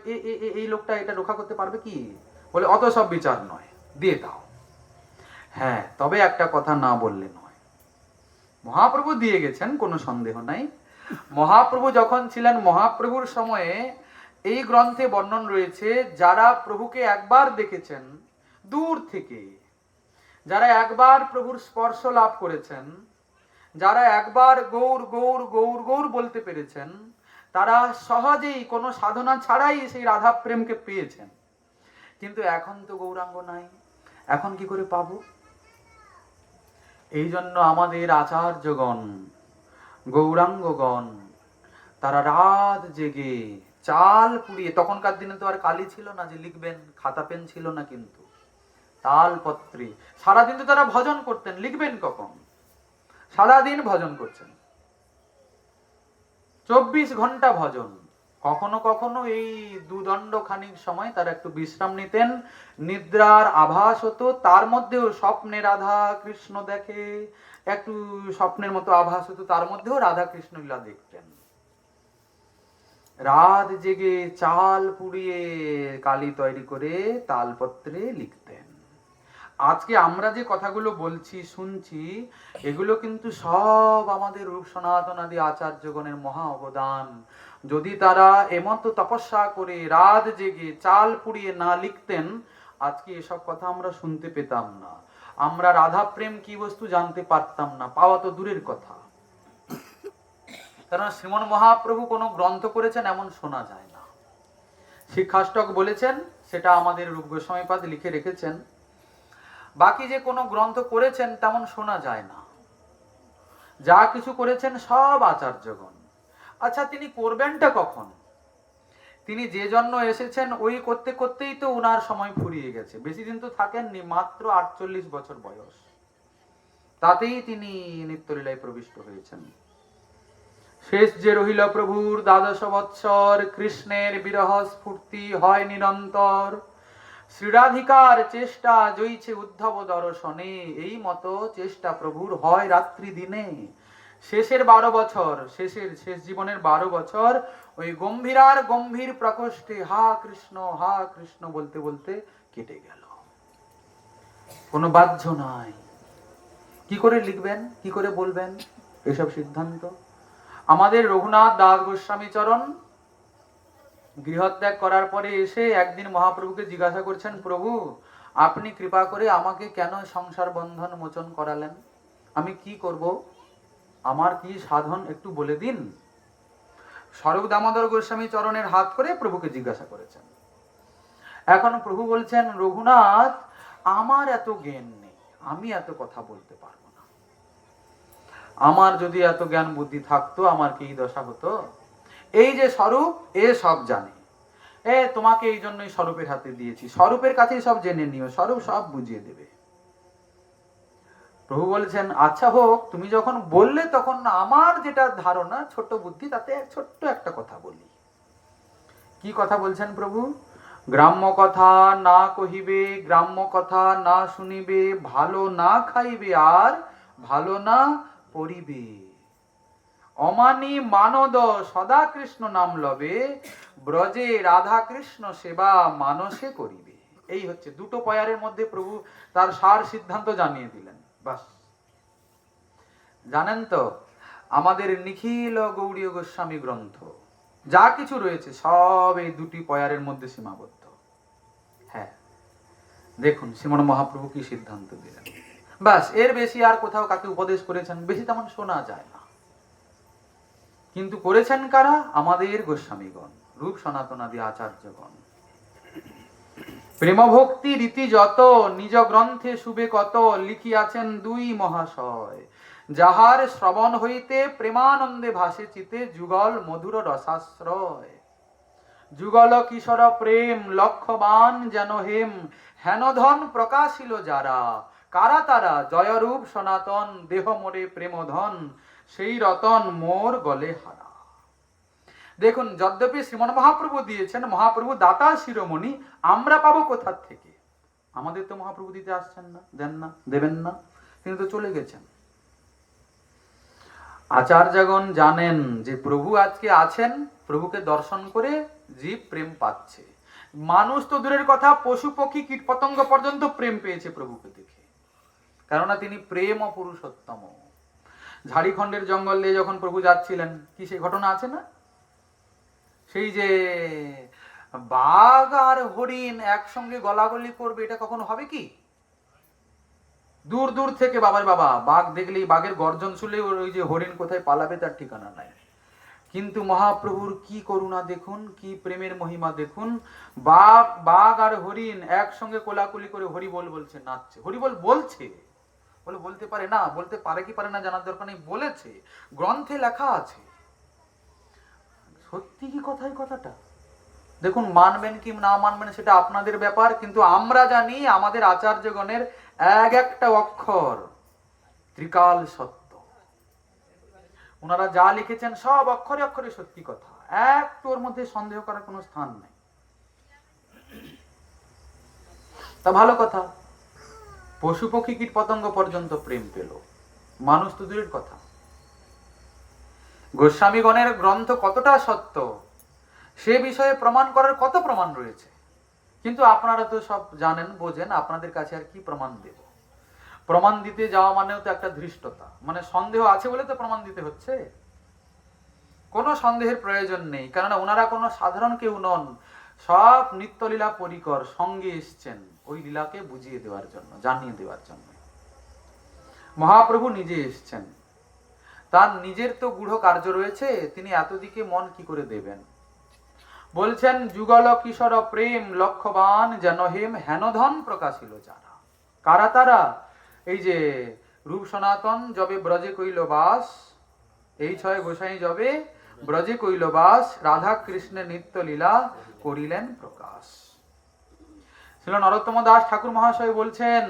এই লোকটা এটা রক্ষা করতে পারবে কি? বলে অত সব বিচার নয়, দিয়ে দাও। হ্যাঁ, তবে একটা কথা না বললে নয়, মহাপ্রভু দিয়ে গেছেন, কোনো সন্দেহ নাই। মহাপ্রভু যখন ছিলেন, মহাপ্রভুর সময়ে এই গ্রন্থে বর্ণন রয়েছে, যারা প্রভুকে একবার দেখেছেন দূর থেকে, যারা একবার প্রভুর স্পর্শ লাভ করেছেন, যারা একবার গৌর গৌর গৌর গৌর বলতে পেরেছেন, তারা সহজেই কোনো সাধনা ছাড়াই সেই রাধা প্রেমকে পেয়েছেন। কিন্তু এখন তো গৌরাঙ্গ নাই, এখন কি করে পাবো? এই জন্য আমাদের আচার্যগণ, গৌরাঙ্গগণ, তারা রাত জেগে চাল পুড়িয়ে, তখনকার দিনে তো আর কালি ছিল না যে লিখবেন, খাতা পেন ছিল না, কিন্তু তালপত্রে সারাদিন তো তারা ভজন করতেন। লিখবেন কখন? সারাদিন ভজন করছেন, 24 ঘন্টা ভজন। কখনো কখনো এই 2 দণ্ড খানিক সময় তারা একটু বিশ্রাম নিতেন, নিদ্রার আভাস হতো, তার মধ্যেও স্বপ্নে রাধা কৃষ্ণ দেখে, একটু স্বপ্নের মতো আভাস হতো, তার মধ্যেও রাধা কৃষ্ণ লীলা দেখতেন। রাত জেগে চাল পুড়িয়ে কালি তৈরি করে তালপত্রে লিখতেন। আজকে আমরা যে কথাগুলো বলছি শুনছি, এগুলো কিন্তু সব আমাদের রূপ সনাতন আদি আচার্যগণের মহা অবদান। যদি তারা এমতো তপস্যা করে রাত জেগে চাল পুড়িয়ে না লিখতেন, আজকে এসব কথা আমরা শুনতে পেতাম না, আমরা রাধা প্রেম কি বস্তু জানতে পারতাম না, পাওয়া তো দূরের কথা। কারণ শ্রীমন মহাপ্রভু কোনো গ্রন্থ করেছেন এমন শোনা যায় না। শিক্ষাষ্টক বলেছেন, সেটা আমাদের রূপ গোস্বামীপাদ লিখে রেখেছেন। বাকি যে কোনো গ্রন্থ করেছেন তেমন শোনা যায় না। যা কিছু করেছেন সব আচার্যগণ। আচ্ছা, তিনি করবেনটা কখন? তিনি যে জন্য এসেছেন ওই করতে করতেই তো উনার সময় ফুরিয়ে গেছে। বেশি দিন তো থাকেননি, মাত্র 48 বছর বয়স, তাতেই তিনি নিত্যলীলায় প্রবিষ্ট হয়েছেন। শেষ যে রহিল প্রভুর ১২ বৎসর, কৃষ্ণের বিরহ স্ফূর্তি হয় নিরন্তর। শ্রীরাধিকার চেষ্টা জইছে উদ্ধব দর্শনে, এই মতো চেষ্টা প্রভুর হয় রাত্রি দিনে। শেষের ১২ বছর, শেষ জীবনের ১২ বছর ওই গম্ভীরার গম্ভীর প্রকোষ্ঠে হা কৃষ্ণ বলতে বলতে কেটে গেল। কোনো বাধ্য নাই। কি করে লিখবেন, কি করে বলবেন এসব সিদ্ধান্ত? আমাদের রঘুনাথ দাস গোস্বামী চরণ গৃহত্যাগ করার পরে এসে একদিন মহাপ্রভুকে জিজ্ঞাসা করছেন, প্রভু আপনি কৃপা করে আমাকে কেন সংসার বন্ধন মোচন করালেন? আমি কি করব, আমার কি সাধন একটু বলে দিন। স্বরূপ দামোদর গোস্বামী চরণের হাত করে প্রভুকে জিজ্ঞাসা করেছেন। এখন প্রভু বলছেন, রঘুনাথ আমার এত জ্ঞান নেই, আমি এত কথা বলতে পারবো না। আমার যদি এত জ্ঞান বুদ্ধি থাকতো আমার কি দশা হতো? এই যে স্বরূপ, এ সব জানে, তোমাকে এই জন্যই স্বরূপের হাতে দিয়েছি, স্বরূপের কাছেই সব জেনে নিও, স্বরূপ সব বুঝিয়ে দেবে। প্রভু বলছেন, আচ্ছা হোক, তুমি যখন বললে তখন আমার যেটা ধারণা ছোট বুদ্ধি, তাতে ছোট্ট একটা কথা বলি। কি কথা বলছেন প্রভু? গ্রাম্য কথা না কহিবে, গ্রাম্য কথা না শুনিবে, ভালো না খাইবে আর ভালো না পড়িবে, অমানি মানদ সদা কৃষ্ণ নাম লবে, ব্রজে রাধা কৃষ্ণ সেবা মানসে করিবে। এই হচ্ছে দুটো পয়ারের মধ্যে প্রভু তার সার সিদ্ধান্ত জানিয়ে দিলেন। বাস, জানেন তো আমাদের নিখিল গৌড়ীয় গোস্বামী গ্রন্থ যা কিছু রয়েছে সব এই দুটি পয়ারের মধ্যে সীমাবদ্ধ। হ্যাঁ, দেখুন শ্রীমন মহাপ্রভু কি সিদ্ধান্ত দিলেন। বাস, এর বেশি আর কোথাও কাকে উপদেশ করেছেন বেশি তেমন শোনা যায় না, কিন্তু করেছেন কারা? আমাদের গোস্বামীগণ, রূপ সনাতনাদি আচার্যগণ। প্রেম ভক্তি রীতি যত নিজ গ্রন্থে শুবে কত, লিখিয়াছেন দুই মহাশয়, যাহার শ্রবণ হইতে প্রেমানন্দে ভাসে চিতে, যুগল মধুর রসাশ্রয়। যুগল কিশোর প্রেম লক্ষ্যবান যেন হেম, হেনধন প্রকাশিল যারা, কারা তারা? জয়রূপ সনাতন, দেহ মোরে প্রেমধন, সেই রতন মোর গলে হারা। দেখুন, যদ্যপি শ্রীমন মহাপ্রভু দিয়েছেন, মহাপ্রভু দাতা শিরোমণি, আমরা পাবো কোথার থেকে? আমাদের তো মহাপ্রভু দিতে আসছেন না, দেন না, দেবেন না, তিনি তো চলে গেছেন। আচার্যগণ জানেন যে প্রভু আজকে আছেন, প্রভুকে দর্শন করে জীব প্রেম পাচ্ছে। মানুষ তো দূরের কথা, পশু পক্ষী কীট পতঙ্গ পর্যন্ত প্রেম পেয়েছে প্রভুকে দেখে, কেননা তিনি প্রেম ও পুরুষোত্তম। ঝাড়িখণ্ডের জঙ্গল দিয়ে যখন প্রভু যাচ্ছিলেন, কি সেই ঘটনা আছে না? সেই যে বাঘ আর হরিণ একসঙ্গে গলাগলি করবে, এটা কখনো হবে কি? দূর দূর থেকে বাবার বাবা বাঘ দেখলেই, বাঘের গর্জন শুনলেই ওই যে হরিণ কোথায় পালাবে তার ঠিকানা নাই। কিন্তু মহাপ্রভুর কি করুণা দেখুন, কি প্রেমের মহিমা দেখুন। বাঘ আর হরিণ একসঙ্গে কোলাকুলি করে হরিবোল বলছে, নাচছে। হরিবোল বলছে, বলে বলতে পারে না, বলতে পারে কি পারে না জানার দরকার নেই, বলেছে, গ্রন্থে লেখা আছে। সত্যি কি কথাই কথাটা? দেখুন, মানবেন কি না মানবেন সেটা আপনাদের ব্যাপার, কিন্তু আমরা জানি আমাদের আচার্যগণের এক একটা অক্ষর ত্রিকাল সত্য। ওনারা যা লিখেছেন সব অক্ষরে অক্ষরে সত্যি কথা, একটুর মধ্যে সন্দেহ করার কোনো স্থান নেই। তা ভালো কথা, পশু পক্ষী কীট পতঙ্গ পর্যন্ত প্রেম পেল, মানুষ তো দূরের কথা। গোস্বামীগণের গ্রন্থ কতটা সত্য সে বিষয়ে প্রমাণ করার কত প্রমাণ রয়েছে, কিন্তু আপনারা তো সব জানেন বোঝেন, আপনাদের কাছে আর কি প্রমাণ দেব? প্রমাণ দিতে যাওয়া মানেও তো একটা ধৃষ্টতা, মানে সন্দেহ আছে বলে তো প্রমাণ দিতে হচ্ছে। কোনো সন্দেহের প্রয়োজন নেই, কেননা ওনারা কোনো সাধারণ কেউ নন, সব নিত্যলীলা পরিকর, সঙ্গে এসছেন ওই লীলাকে বুঝিয়ে দেওয়ার জন্য, জানিয়ে দেওয়ার জন্য। মহাপ্রভু নিজে এসছেন, তার নিজের তো গূঢ় কার্য রয়েছে, তিনি এত দিকে মন কি করে দেবেন? বলছেন, যুগল কিশোর প্রেম লক্ষ্যবান যেন হেম, হেনধন প্রকাশিল যারা। কারা তারা? এই যে রূপ সনাতন যবে ব্রজে কইল বাস, এই 6 গোসাই যবে ব্রজে কইল বাস, রাধা কৃষ্ণের নিত্য লীলা করিলেন প্রকাশ। ছিল নরোত্তম দাস ঠাকুর মহাশয় বলছেন,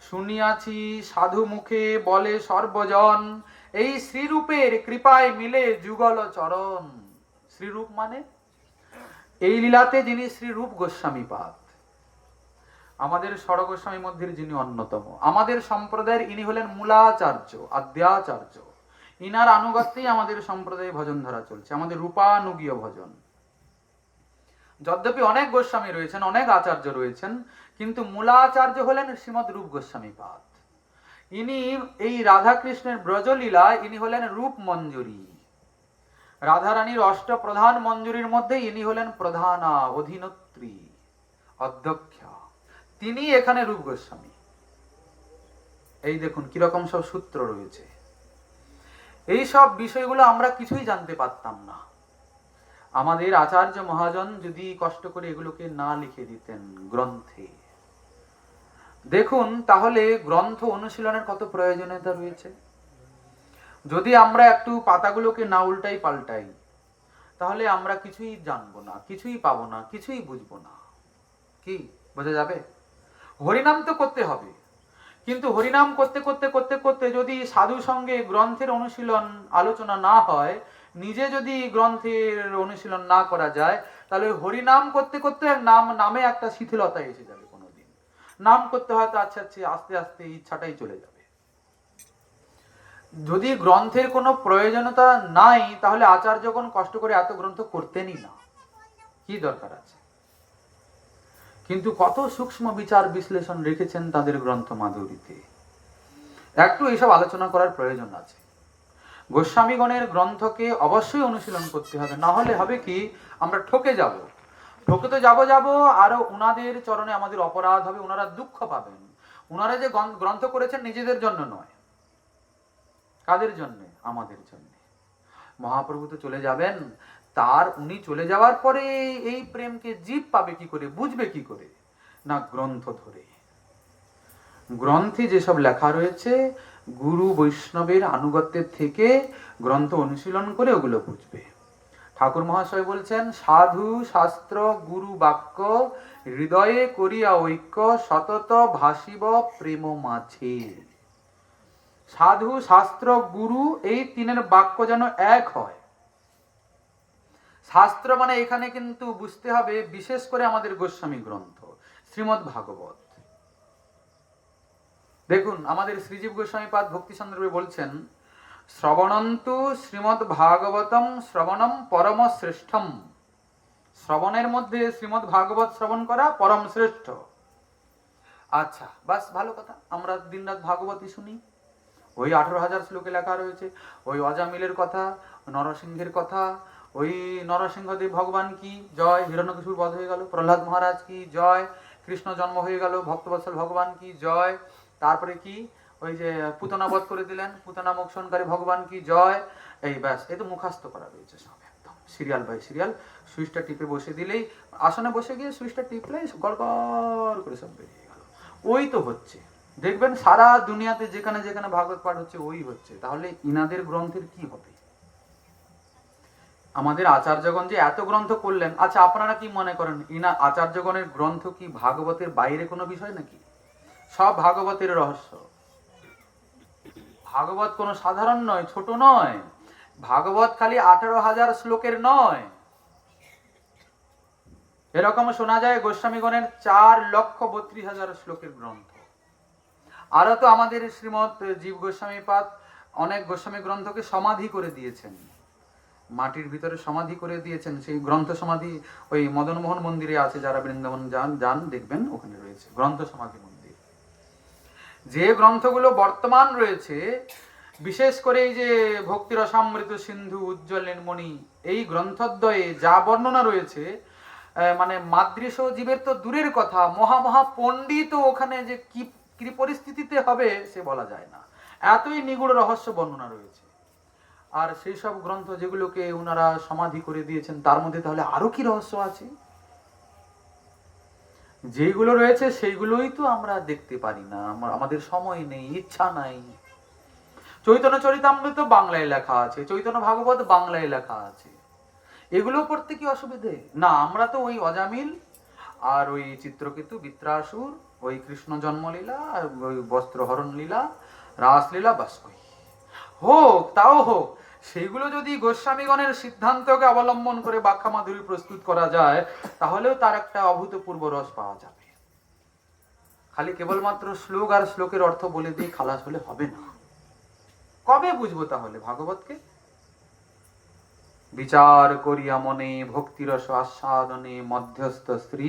শুনিয়াছি সাধু মুখে বলে সর্বজন, এই শ্রীরূপের কৃপায় মিলে যুগল চরণ। শ্রীরূপ মানে এই লীলাতে যিনি শ্রীরূপ গোস্বামী পাদ, আমাদের ষড় গোস্বামী মধ্যে যিনি অন্যতম, আমাদের সম্প্রদায়ের ইনি হলেন মূলাচার্য, আদ্যাচার্য। ইনার আনুগত্যেই আমাদের সম্প্রদায়ে ভজন ধরা চলছে, আমাদের রূপানুগীয় ভজন। যদ্যপি অনেক গোস্বামী রয়েছেন, অনেক আচার্য রয়েছেন, কিন্তু মূলাচার্য হলেন শ্রীমৎ রূপ গোস্বামী পাদ। ইনি এই রাধাকৃষ্ণের ব্রজলীলা, ইনি হলেন রূপ মঞ্জুরি। রাধারানীর অষ্ট প্রধান মঞ্জুরির মধ্যে ইনি হলেন প্রধানা, অধীনত্রী, অধ্যক্ষা। তিনি এখানে রূপ গোস্বামী। এই দেখুন কিরকম সব সূত্র রয়েছে। এই সব বিষয়গুলো আমরা কিছুই জানতে পারতাম না আমাদের আচার্য মহাজন যদি কষ্ট করে এগুলোকে না লিখে দিতেন গ্রন্থে। দেখুন তাহলে গ্রন্থ অনুশীলনের কত প্রয়োজনীয়তা রয়েছে। যদি আমরা একটু পাতাগুলোকে না উল্টাই পাল্টাই, তাহলে আমরা কিছুই জানবো না, কিছুই পাবো না, কিছুই বুঝবো না। কি বোঝা যাবে? হরিনাম তো করতে হবে, কিন্তু হরিনাম করতে করতে করতে করতে যদি সাধু সঙ্গে গ্রন্থের অনুশীলন আলোচনা না হয়, নিজে যদি গ্রন্থের অনুশীলন না করা যায়, তাহলে হরিনাম করতে করতে নামে একটা শিথিলতা এসে যাবে। কোনোদিন নাম করতে হয়তো আচ্ছা আস্তে আস্তে ইচ্ছাটাই চলে যাবে। যদি গ্রন্থের কোনো প্রয়োজনীয়তা নাই, তাহলে আচার্যগণ কষ্ট করে এত গ্রন্থ করতেনই না, কি দরকার আছে? কিন্তু কত সূক্ষ্ম বিচার বিশ্লেষণ রেখেছেন তাদের গ্রন্থ মাধুরীতে। একটু এইসব আলোচনা করার প্রয়োজন আছে। গোস্বামীগণের গ্রন্থকে অবশ্যই অনুশীলন করতে হবে, না হলে হবে কি আমরা ঠকে যাব। ঠকে তো যাব আরো উনাদের চরণে আমাদের অপরাধ হবে, উনারা দুঃখ পাবেন। উনারা যে গ্রন্থ করেছেন নিজেদের জন্য নয়, কাদের জন্য? আমাদের জন্য। মহাপ্রভু তো চলে যাবেন, তার উনি চলে যাওয়ার পরে এই প্রেমকে জীব পাবে কি করে, বুঝবে কি করে? না গ্রন্থ ধরে। গ্রন্থে যেসব লেখা রয়েছে, গুরু বৈষ্ণবের আনুগত্যের থেকে গ্রন্থ অনুশীলন করে ওগুলো বুঝবে। ঠাকুর মহাশয় বলছেন, সাধু শাস্ত্র গুরু বাক্য হৃদয়ে করিয়া ঐক্য সতত ভাসিব প্রেম মাঝে। সাধু শাস্ত্র গুরু এই তিনের বাক্য যেন এক হয়। শাস্ত্র মানে এখানে কিন্তু বুঝতে হবে বিশেষ করে আমাদের গোস্বামী গ্রন্থ শ্রীমদ্ ভাগবত। দেখুন আমাদের শ্রীজীব গোস্বামী পাদ ভক্তি সন্দর্ভে বলছেন, শ্রবণন্তু শ্রীমদ্ ভাগবতম শ্রবণম পরম শ্রেষ্ঠম। শ্রবণের মধ্যে শ্রীমদ্ ভাগবত শ্রবণ করা পরম শ্রেষ্ঠ। আচ্ছা বাস ভালো কথা, আমরা দিনরাত ভাগবতই শুনি। ওই 18,000 শ্লোকে লেখা রয়েছে, ওই অজামিলের কথা, নরসিংহের কথা, ওই নরসিংহদেব ভগবান কি জয়, হিরণ্যকশিপুর বধ হয়ে গেল, প্রহ্লাদ মহারাজ কি জয়, কৃষ্ণ জন্ম হয়ে গেল, ভক্তবৎসল ভগবান কি জয়, তারপরে কি ওই যে পুতনা বধ করে দিলেন, পুতনা মোক্ষণকারী ভগবান কি জয়। এই ব্যাস, এই তো মুখাস্ত করা রয়েছে সব একদম সিরিয়াল বাই সিরিয়াল। সুইচটা টিপে বসে দিলেই, আসনে বসে গিয়ে সুইচটা টিপলেই গড়গড় করে সব বেরিয়ে গেল। ওই তো হচ্ছে, দেখবেন সারা দুনিয়াতে যেখানে যেখানে ভাগবত পাঠ হচ্ছে ওই হচ্ছে। তাহলে ইনাদের গ্রন্থের কি হবে? আমাদের আচার্যগণ যে এত গ্রন্থ করলেন, আচ্ছা আপনারা কি মনে করেন ইনা আচার্যগণের গ্রন্থ কি ভাগবতের বাইরে কোনো বিষয় নাকি? সব ভাগবতের রহস্য। ভাগবত কোনো সাধারণ নয়, ছোট নয়। ভাগবত খালি 18,000 শ্লোকের নয়। এরকম শোনা যায় গোস্বামীগণের 4,32,000 শ্লোকের গ্রন্থ। আরো তো আমাদের শ্রীমৎ জীব গোস্বামী পাদ অনেক গোস্বামী গ্রন্থকে সমাধি করে দিয়েছেন, মাটির ভিতরে সমাধি করে দিয়েছেন। সেই গ্রন্থ সমাধি ওই মদনমোহন মন্দিরে আছে, যারা বৃন্দাবন যান দেখবেন ওখানে রয়েছে গ্রন্থ সমাধি মন্দির। যে গ্রন্থগুলো বর্তমান রয়েছে, বিশেষ করে এই যে ভক্তি রসামৃত সিন্ধু, উজ্জ্বল নির্মণি, এই গ্রন্থদ্বয়ে যা বর্ণনা রয়েছে, মানে মাদৃশ জীবের তো দূরের কথা, মহা পণ্ডিত ওখানে যে কি পরিস্থিতিতে হবে সে বলা যায় না, এতই নিগুড় রহস্য বর্ণনা রয়েছে। আর সেই সব গ্রন্থ যেগুলোকে ওনারা সমাধি করে দিয়েছেন, তার মধ্যে তাহলে আরো কি রহস্য আছে? যেগুলো রয়েছে সেইগুলোই তো আমরা দেখতে পারি না, আমাদের সময় নেই, ইচ্ছা নাই। চৈতন্য চরিতামৃত বাংলায় লেখা আছে, চৈতন্য ভাগবত বাংলায় লেখা আছে, এগুলো পড়তে কি অসুবিধে? না, আমরা তো ওই অজামিল আর ওই চিত্রকেতু বৃত্রাসুর, ওই কৃষ্ণ জন্মলীলা, ওই বস্ত্রহরণ লীলা, রাসলীলা, বাস হোক, তাও হোক, সেগুলো যদি গোস্বামীগণের সিদ্ধান্তকে অবলম্বন করে ব্যাখ্যা মাধুরী প্রস্তুত করা যায়, তাহলেও তার একটা অভূতপূর্ব রস পাওয়া যাবে। খালি কেবলমাত্র শ্লোক আর শ্লোকের অর্থ বলে দিয়ে খালাস হলে হবে না। কবে বুঝবো তাহলে ভাগবতকে? বিচার করিয়া মনে ভক্তিরস আস্বাদনে মধ্যস্থ স্ত্রী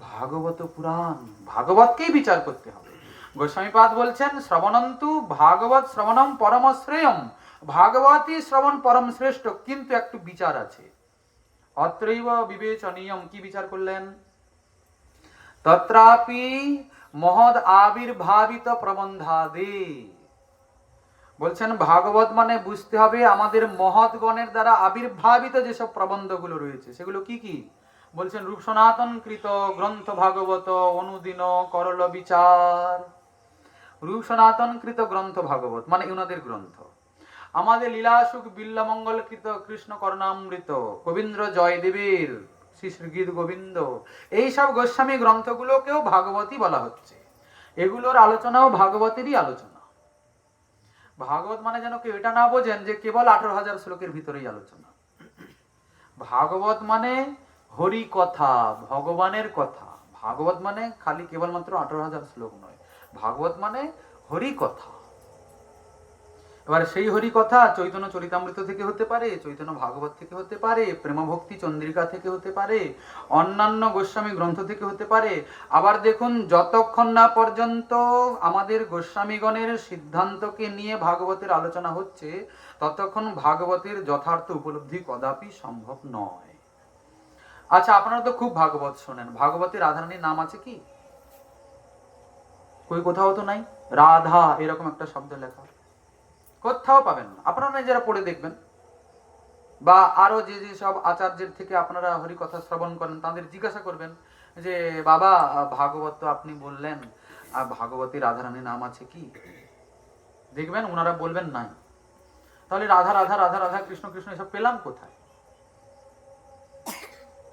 ভাগবত পুরাণ। ভাগবতকেই বিচার করতে হবে। গোস্বামীপাদ বলছেন শ্রবণন্তু ভাগবত শ্রবণম পরম শ্রেয়ম, ভাগবতী শ্রবণ পরম শ্রেষ্ঠ, কিন্তু একটু বিচার আছে। অত্রৈব বিবেচনীয়ম, কি বিচার করলেন? তত্রাপি মহৎ আবির্ভাবিত প্রবন্ধাদে, বলছেন ভাগবত মানে বুঝতে হবে আমাদের মহৎগণের দ্বারা আবির্ভাবিত যেসব প্রবন্ধগুলো রয়েছে সেগুলো কি কি? বলছেন রূপ সনাতন কৃত গ্রন্থ ভাগবত অনুদিন করল বিচার। রূপ সনাতন কৃত গ্রন্থ ভাগবত মানে উনাদের গ্রন্থ। আমাদের লীলাসুখ বিল্লমঙ্গল কৃত কৃষ্ণ করণামৃত গোবিন্দ্র জয়দেবের শ্রী শ্রী গীত গোবিন্দ, এইসব গোস্বামী গ্রন্থগুলোকেও ভাগবতী বলা হচ্ছে। এগুলোর আলোচনাও ভাগবতেরই আলোচনা। ভাগবত মানে যেন কেউ এটা না বোঝেন যে কেবল 18,000 শ্লোকের ভিতরেই আলোচনা। ভাগবত মানে হরি কথা, ভগবানের কথা। ভাগবত মানে খালি কেবলমাত্র 18,000 শ্লোক নয়, ভাগবত মানে হরি কথা। এবার সেই হরি কথা চৈতন্য চরিতামৃত থেকে হতে পারে, চৈতন্য ভাগবত থেকে হতে পারে, প্রেমভক্তি চন্দ্রিকা থেকে হতে পারে, অন্যান্য গোস্বামী গ্রন্থ থেকে হতে পারে। আবার দেখুন, যতক্ষণ না পর্যন্ত আমাদের গোস্বামীগণের সিদ্ধান্তকে নিয়ে ভাগবতের আলোচনা হচ্ছে ততক্ষণ ভাগবতের যথার্থ উপলব্ধি কদাপি সম্ভব নয়। আচ্ছা, আপনারা তো খুব ভাগবত শোনেন, ভাগবতের রাধারানীর নাম আছে কি? কই কোথাও তো নাই। রাধা এরকম একটা শব্দ লেখা কোথাও পাবেন না। আপনারা নিজেরা পড়ে দেখবেন, বা আরো যে যে সব আচার্যের থেকে আপনারা হরি কথা শ্রবণ করেন তাদের জিজ্ঞাসা করবেন যে বাবা ভাগবত তো আপনি বললেন, ভাগবতী রাধারানীর নাম আছে কি? দেখবেন ওনারা বলবেন নাই। তাহলে রাধা রাধা রাধা রাধা কৃষ্ণ কৃষ্ণ এসব পেলাম কোথায়?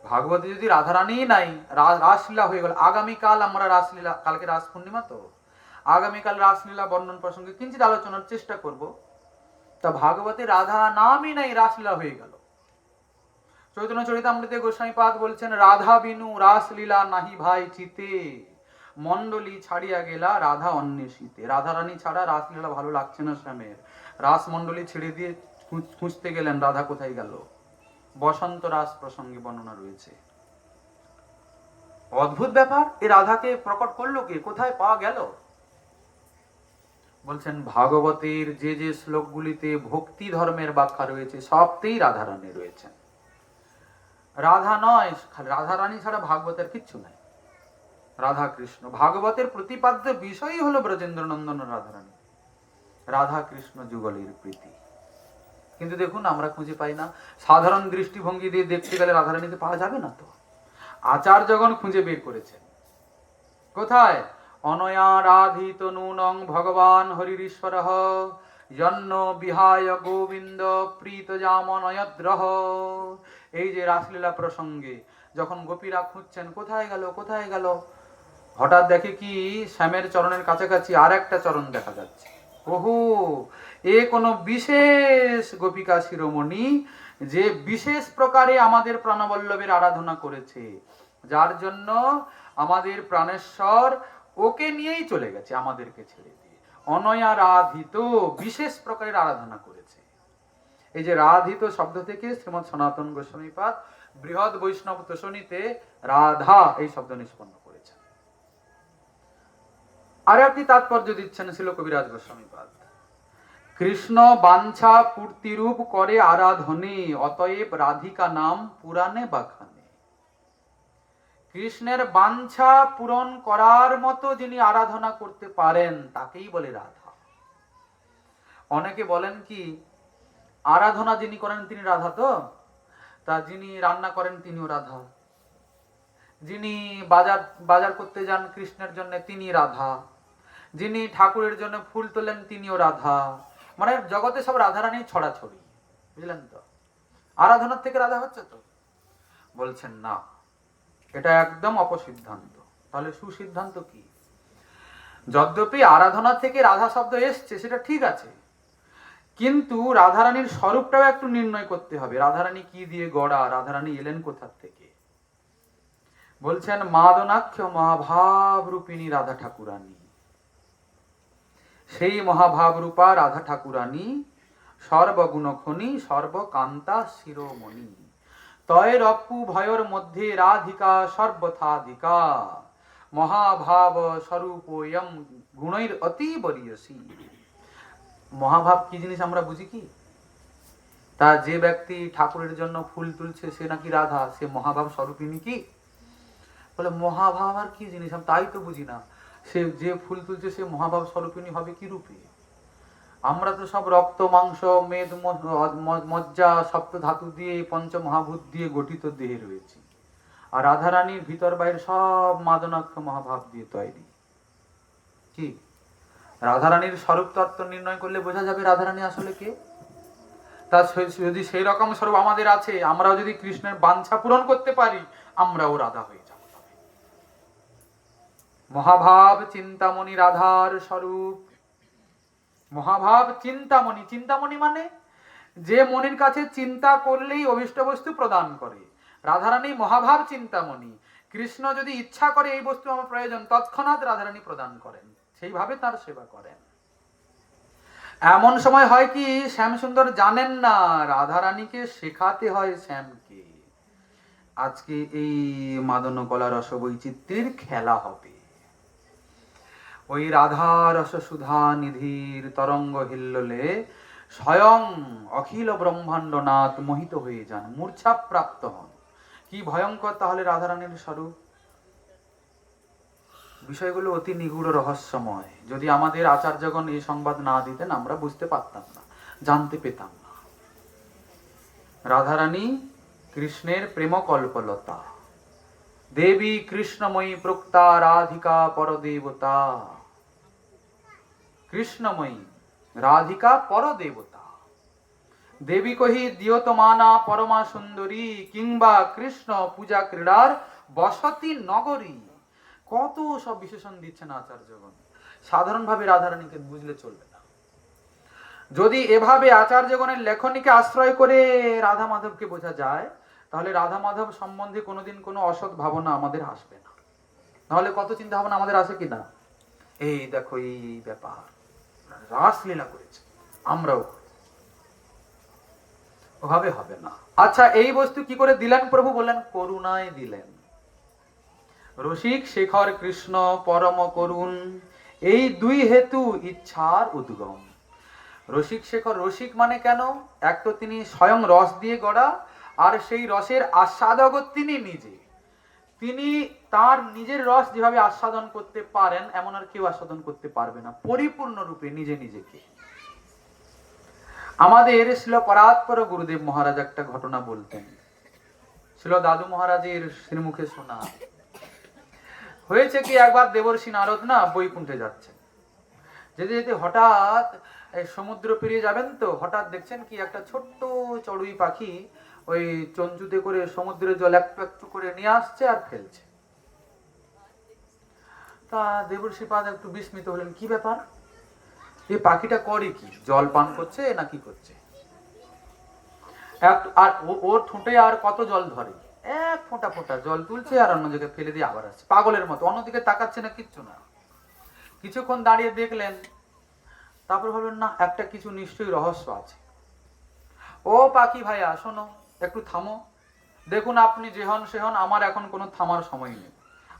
ভাগবতী যদি রাধারানী নাই, রাসলীলা হয়ে গেল। আগামীকাল আমরা রাসলীলা, কালকে রাস পূর্ণিমা, তো আগামীকাল রাসলীলা বর্ণন প্রসঙ্গে কিঞ্চিত আলোচনার চেষ্টা করব। তা ভাগবতী রাধা নামই নাই, রাসলীলা হয়ে গেল। চৈতন্য চরিতামৃতে গোস্বামীপাদ বলছেন রাধা বিনু রাসলীলা নাহি ভাই চিতে, মন্ডলী ছাড়িয়া গেলা রাধা অন্বেষিতে। রাধা রানী ছাড়া রাসলীলা ভালো লাগছে না শ্যামের, রাস মন্ডলী ছেড়ে দিয়ে খুঁজতে গেলেন রাধা কোথায় গেল। বসন্ত রাস প্রসঙ্গে বর্ণনা রয়েছে। অদ্ভুত ব্যাপার, এই রাধাকে প্রকট করলো কে? কোথায় পাওয়া গেল? বলছেন ভাগবতের যে যে শ্লোকগুলিতে ভক্তি ধর্মের ব্যাখ্যা রয়েছে সবতেই রাধারানী রয়েছেন। রাধা নয়, খালি রাধারানী ছাড়া ভাগবতের কিচ্ছু নাই। রাধা কৃষ্ণ, ভাগবতের প্রতিপাদ্য বিষয়ই হলো ব্রজেন্দ্র নন্দন রাধারানী, রাধা কৃষ্ণ যুগলের প্রীতি। কিন্তু দেখুন আমরা খুঁজে পাই না। সাধারণ দৃষ্টিভঙ্গি দিয়ে দেখতে গেলে রাধারানীকে পাওয়া যাবে না। তো আচার্যগণ খুঁজে বের করেছেন। কোথায়? অনয়া রাধিত নূনং ভগবান হরিশ্বরঃ জন্য বিহায় গোবিন্দ প্রীত জামনয়দ্রহ। এই যে রাসলীলা প্রসঙ্গে যখন গোপীরা খুঁজছেন কোথায় গেল কোথায় গেল, হঠাৎ দেখে কি শ্যামের চরণের কাছাকাছি আর একটা চরণ দেখা যাচ্ছে। ওহো, এ কোনো বিশেষ গোপিকা শিরোমণি যে বিশেষ প্রকারে আমাদের প্রাণবল্লভের আরাধনা করেছে, যার জন্য আমাদের প্রাণেশ্বর ওকে নিয়েই চলে গেছে আমাদেরকে ছেড়ে দিয়ে। অনয়া রাধিত, বিশেষ প্রকারের আরাধনা করেছে। এই যে রাধিত শব্দ থেকে শ্রীমৎ সনাতন গোস্বামীপাদ বৃহৎ বৈষ্ণব তোষণীতে রাধা এই শব্দ নিষ্পন্ন করেছেন। আর একটি তাৎপর্য দিচ্ছেন ছিল কবিরাজ গোস্বামীপাদ। কৃষ্ণ বাঞ্ছা পূর্তিরূপ করে আরাধনে, অতএব রাধিকা নাম পুরাণে বাখানে। কৃষ্ণের বাঞ্ছা পূরণ করার মতো যিনি আরাধনা করতে পারেন তাকেই বলে রাধা। অনেকে বলেন কি আরাধনা যিনি করেন তিনি রাধা, তো তা যিনি রান্না করেন তিনিও রাধা, যিনি বাজার বাজার করতে যান কৃষ্ণের জন্য তিনি রাধা, যিনি ঠাকুরের জন্য ফুল তোলেন তিনিও রাধা। মানে জগতে সব রাধারানী ছড়াছড়ি, বুঝলেন তো? আরাধনার থেকে রাধা হচ্ছে তো? বলছেন না, এটা একদম অপসিদ্ধান্ত। তাহলে সুসিদ্ধান্ত কি? যদ্যপি আরাধনা থেকে রাধা শব্দ এসছে সেটা ঠিক আছে, কিন্তু রাধারানীর স্বরূপটাও একটু নির্ণয় করতে হবে। রাধারানী কি দিয়ে গড়া, রাধারানী এলেন কোথা থেকে? বলছেন মাদনাক্ষ মহাভাব রূপিণী রাধা ঠাকুরানী। সেই মহাভাব রূপা রাধা ঠাকুরানী সর্বগুণখনি সর্বকান্তা শিরোমণি। তয়ের অপু ভয়র মধ্যে রাধিকা সর্বথাধিকা, মহাভাব স্বরূপয়ম গুণৈর অতি বরিয়সী। মহাভাব কি জিনিস আমরা বুঝি কি? তা যে ব্যক্তি ঠাকুরের জন্য ফুল তুলছে সে নাকি রাধা, সে মহাভাব স্বরূপিনী কি? বলে মহাভাব আর কি জিনিস, আমি তাই তো বুঝি না। সে যে ফুল তুলছে সে মহাভাব স্বরূপিনী হবে কি রূপে? আমরা তো সব রক্ত মাংস মেদ মজ্জা সপ্ত ধাতু দিয়ে পঞ্চ মহাভূত দিয়ে গঠিত দেহে রয়েছে, আর রাধারানীর ভিতর বাইরে সব মাদনাক্ষ মহাভাব দিয়ে তৈরি। কি রাধারানীর স্বরূপ তত্ত্ব নির্ণয় করলে বোঝা যাবে রাধারানী আসলে কে। তা যদি সেই রকম স্বরূপ আমাদের আছে, আমরাও যদি কৃষ্ণের বাঞ্ছা পূরণ করতে পারি, আমরাও রাধা হয়ে যাব। মহাভাব চিন্তামণি রাধার স্বরূপ। মহাভাব চিন্তামণি, চিন্তামণি মানে যে মনির কাছে চিন্তা করলেই অভিষ্ট বস্তু প্রদান করে। রাধারানী মহাভাব চিন্তামণি। কৃষ্ণ যদি ইচ্ছা করে এই বস্তু আমার প্রয়োজন, তৎক্ষণাৎ রাধারানী প্রদান করেন, সেইভাবে তার সেবা করেন। এমন সময় হয় কি শ্যামসুন্দর জানেন না রাধারানীকে শেখাতে হয় শ্যামকে। আজকে এই মাদনকলা রসবৈচিত্র্যের খেলা হবে। ওই রাধা রস সুধা নিধির তরঙ্গ হিল্লোলে স্বয়ং অখিল ব্রহ্মাণ্ডনাথ মোহিত হয়ে যান, মূর্ছা প্রাপ্ত হন। কি ভয়ঙ্কর তাহলে রাধারানীর স্বরূপ! বিষয়গুলো অতি নিগূঢ় রহস্যময়। যদি আমাদের আচার্যগণ এই সংবাদ না দিতেন আমরা বুঝতে পারতাম না, জানতে পেতাম না। রাধারানী কৃষ্ণের প্রেম কল্পলতা, দেবী কৃষ্ণময়ী প্রক্তা রাধিকা পরদেবতা। কৃষ্ণময়ী রাধিকা পরদেবতা। দেবী কহি দিয়তমানা পরমা সুন্দরী, কিংবা কৃষ্ণ পূজা ক্রীড়ার বসতি নগরী। কত সব বিশেষণ দিচ্ছেন আচার্যগণ। সাধারণভাবে রাধারানীকে বুঝলে চলবে না। যদি এভাবে আচার্যগণের লেখনীকে আশ্রয় করে রাধা মাধবকে বোঝা যায়, তাহলে রাধা মাধব সম্বন্ধে কোনোদিন কোনো অসৎ ভাবনা আমাদের আসবে না। নাহলে কত চিন্তা ভাবনা আমাদের আসে কিনা, এই দেখো এই ব্যাপার, রাসলীলা করেছে, আমরাও ওভাবে হবে না। আচ্ছা এই বস্তু কি করে দিলেন প্রভু? বললেন করুণায় দিলেন। রসিক শেখর কৃষ্ণ পরম করুণ, এই দুই হেতু ইচ্ছার উদ্গম। রসিক শেখর, রসিক মানে কেন? এক তো তিনি স্বয়ং রস দিয়ে গড়া, আর সেই রসের আস্বাদক তিনি নিজে। তিনি তার নিজের রস যেভাবে আস্বাদন করতে পারেন এমন আর কেউ আস্বাদন করতে পারবে না পরিপূর্ণ রূপে নিজে নিজেকে। আমাদের শিল পরাৎপর গুরুদেব মহারাজ একটা ঘটনা বলতেন, শিল দাদু মহারাজের শ্রীমুখে শোনা। হয়েছে কি একবার দেবর্ষি নারদ না বৈকুণ্ঠে যাচ্ছেন, যেতে যেতে হঠাৎ সমুদ্র পেরিয়ে যাবেন, তো হঠাৎ দেখছেন কি একটা ছোট্ট চড়ুই পাখি ওই চঞ্চুতে করে সমুদ্রের জল একটু একটু করে নিয়ে আসছে আর ফেলছে। তা দেবর্ষি পাদ একটু বিস্মিত হলেন, কি ব্যাপার, এই পাখিটা করে কি, জল পান করছে না কি করছে? আর ওর ঠোঁটে আর কত জল ধরে, এক ফোঁটা ফোঁটা জল তুলছে আর অন্য জায়গায় ফেলে দিয়ে আবার আসছে, পাগলের মতো, অন্যদিকে তাকাচ্ছে না, কিচ্ছু না। কিছুক্ষণ দাঁড়িয়ে দেখলেন, তারপর ভাবলেন না একটা কিছু নিশ্চয়ই রহস্য আছে। ও পাখি ভাইয়া শোনো, একটু থামো, দেখুন আপনি যে হন সে হন, আমার এখন কোনো থামার সময় নেই,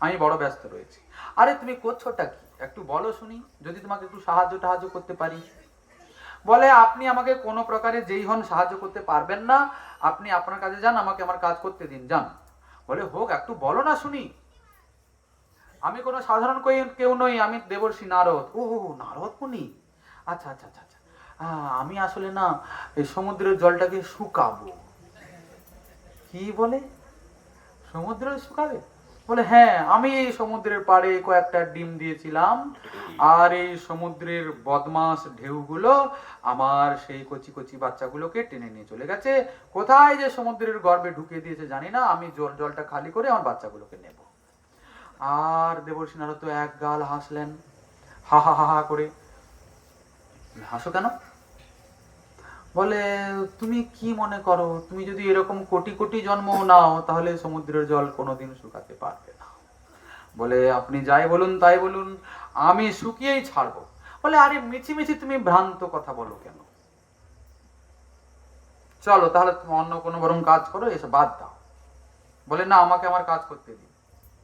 আমি বড় ব্যস্ত রয়েছি। আরে তুমি করছোটা কি, একটু বলো শুনি, যদি তোমাকে একটু সাহায্য করতে পারি। বলে আপনি আমাকে কোনো প্রকারে যেই হন সাহায্য করতে পারবেন না, আপনি আপনার কাজে যান, আমাকে আমার কাজ করতে দিন, যান। বলে হোক, একটু বলো না শুনি। আমি কোনো সাধারণ কেউ নই, আমি দেবর্ষি নারদ। ও নারদ মুনি, আচ্ছা আচ্ছা আচ্ছা আচ্ছা, আমি আসলে না এই সমুদ্রের জলটাকে শুকাবো। কি বলে, সমুদ্র শুকাবে? বলে হ্যাঁ, আমি এই সমুদ্রের পাড়ে কয়েকটা ডিম দিয়েছিলাম, আর এই সমুদ্রের বদমাস ঢেউগুলো আমার সেই কচি কচি বাচ্চাগুলোকে টেনে নিয়ে চলে গেছে, কোথায় যে সমুদ্রের গর্ভে ঢুকিয়ে দিয়েছে জানি না, আমি জলটা খালি করে আমার বাচ্চাগুলোকে নেব। আর দেবর্ষি নারদ তো এক গাল হাসলেন, হা হা হা হা করে। হাসো কেন? বলে তুমি কি মনে করো, তুমি যদি এরকম কোটি কোটি জন্ম নাও তাহলে সমুদ্রের জল কোনোদিন শুকাতে পারবে না। বলে আপনি যাই বলুন তাই বলুন, আমি শুকিয়েই ছাড়বো। বলে আরে মিছিমিছি তুমি ভ্রান্ত কথা বলো কেন, চলো তাহলে তুমি অন্য কোনো বরং কাজ করো, এসব বাদ দাও। বলে না, আমাকে আমার কাজ করতে দিন।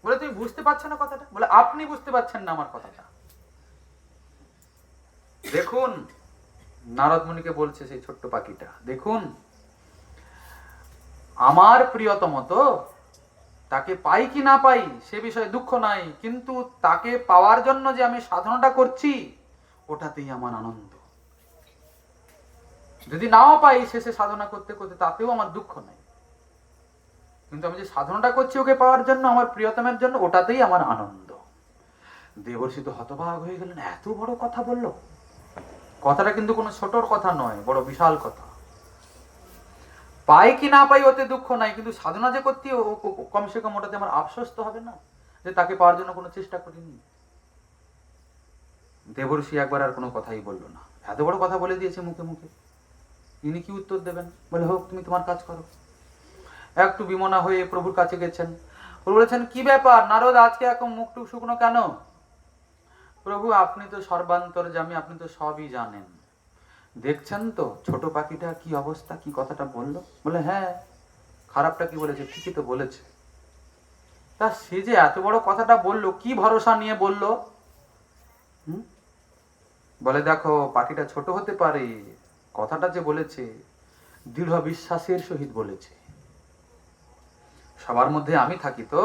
বলে তুমি বুঝতে পারছো না কথাটা? বলে আপনি বুঝতে পারছেন না আমার কথাটা। দেখুন, নারদ মুনিকে বলছে সেই ছোট্ট পাখিটা, দেখুন আমার প্রিয়তম তো, তাকে পাই কি না পাই সে বিষয়ে দুঃখ নাই, কিন্তু তাকে পাওয়ার জন্য যে আমি সাধনাটা করছি ওটাতেই আমার আনন্দ। যদি নাও পাই শেষে সাধনা করতে করতে তাতেও আমার দুঃখ নাই, কিন্তু আমি যে সাধনাটা করছি ওকে পাওয়ার জন্য, আমার প্রিয়তমের জন্য, ওটাতেই আমার আনন্দ। দেবর্ষি তো হতবাক হয়ে গেলেন, এত বড় কথা বললো। কথাটা কিন্তু কোনো ছোটর কথা নয়, বড় বিশাল কথা। পাই কি না পাই ওতে দুঃখ নাই, কিন্তু সাধনা যে করতে কমসে কম ওটাতে আমার আফসোস তো হবে না যে তাকে পাওয়ার জন্য কোনো চেষ্টা করিনি। দেবর্ষি একবার আর কোনো কথাই বললো না, এত বড় কথা বলে দিয়েছে মুখে মুখে, ইনি কি উত্তর দেবেন? বলে হোক, তুমি তোমার কাজ করো। একটু বিমনা হয়ে প্রভুর কাছে গেছেন। প্রভু বলেছেন, কি ব্যাপার নারদ, আজকে এখন মুখটুক শুকনো কেন? প্রভু আপনি তো সর্বান্তর্যামী, আপনি তো সবই জানেন, দেখছেন তো ছোট পাখিটা কি অবস্থা, কি কথাটা বললো। বলে হ্যাঁ, খারাপটা কি বলেছে? ঠিকই তো বলেছে। তা সে যে এত বড় কথাটা বললো, কি ভরসা নিয়ে বললো? বলে দেখো, পাখিটা ছোট হতে পারে, কথাটা যে বলেছে দৃঢ় বিশ্বাসের সহিত বলেছে। সবার মধ্যে আমি থাকি তো,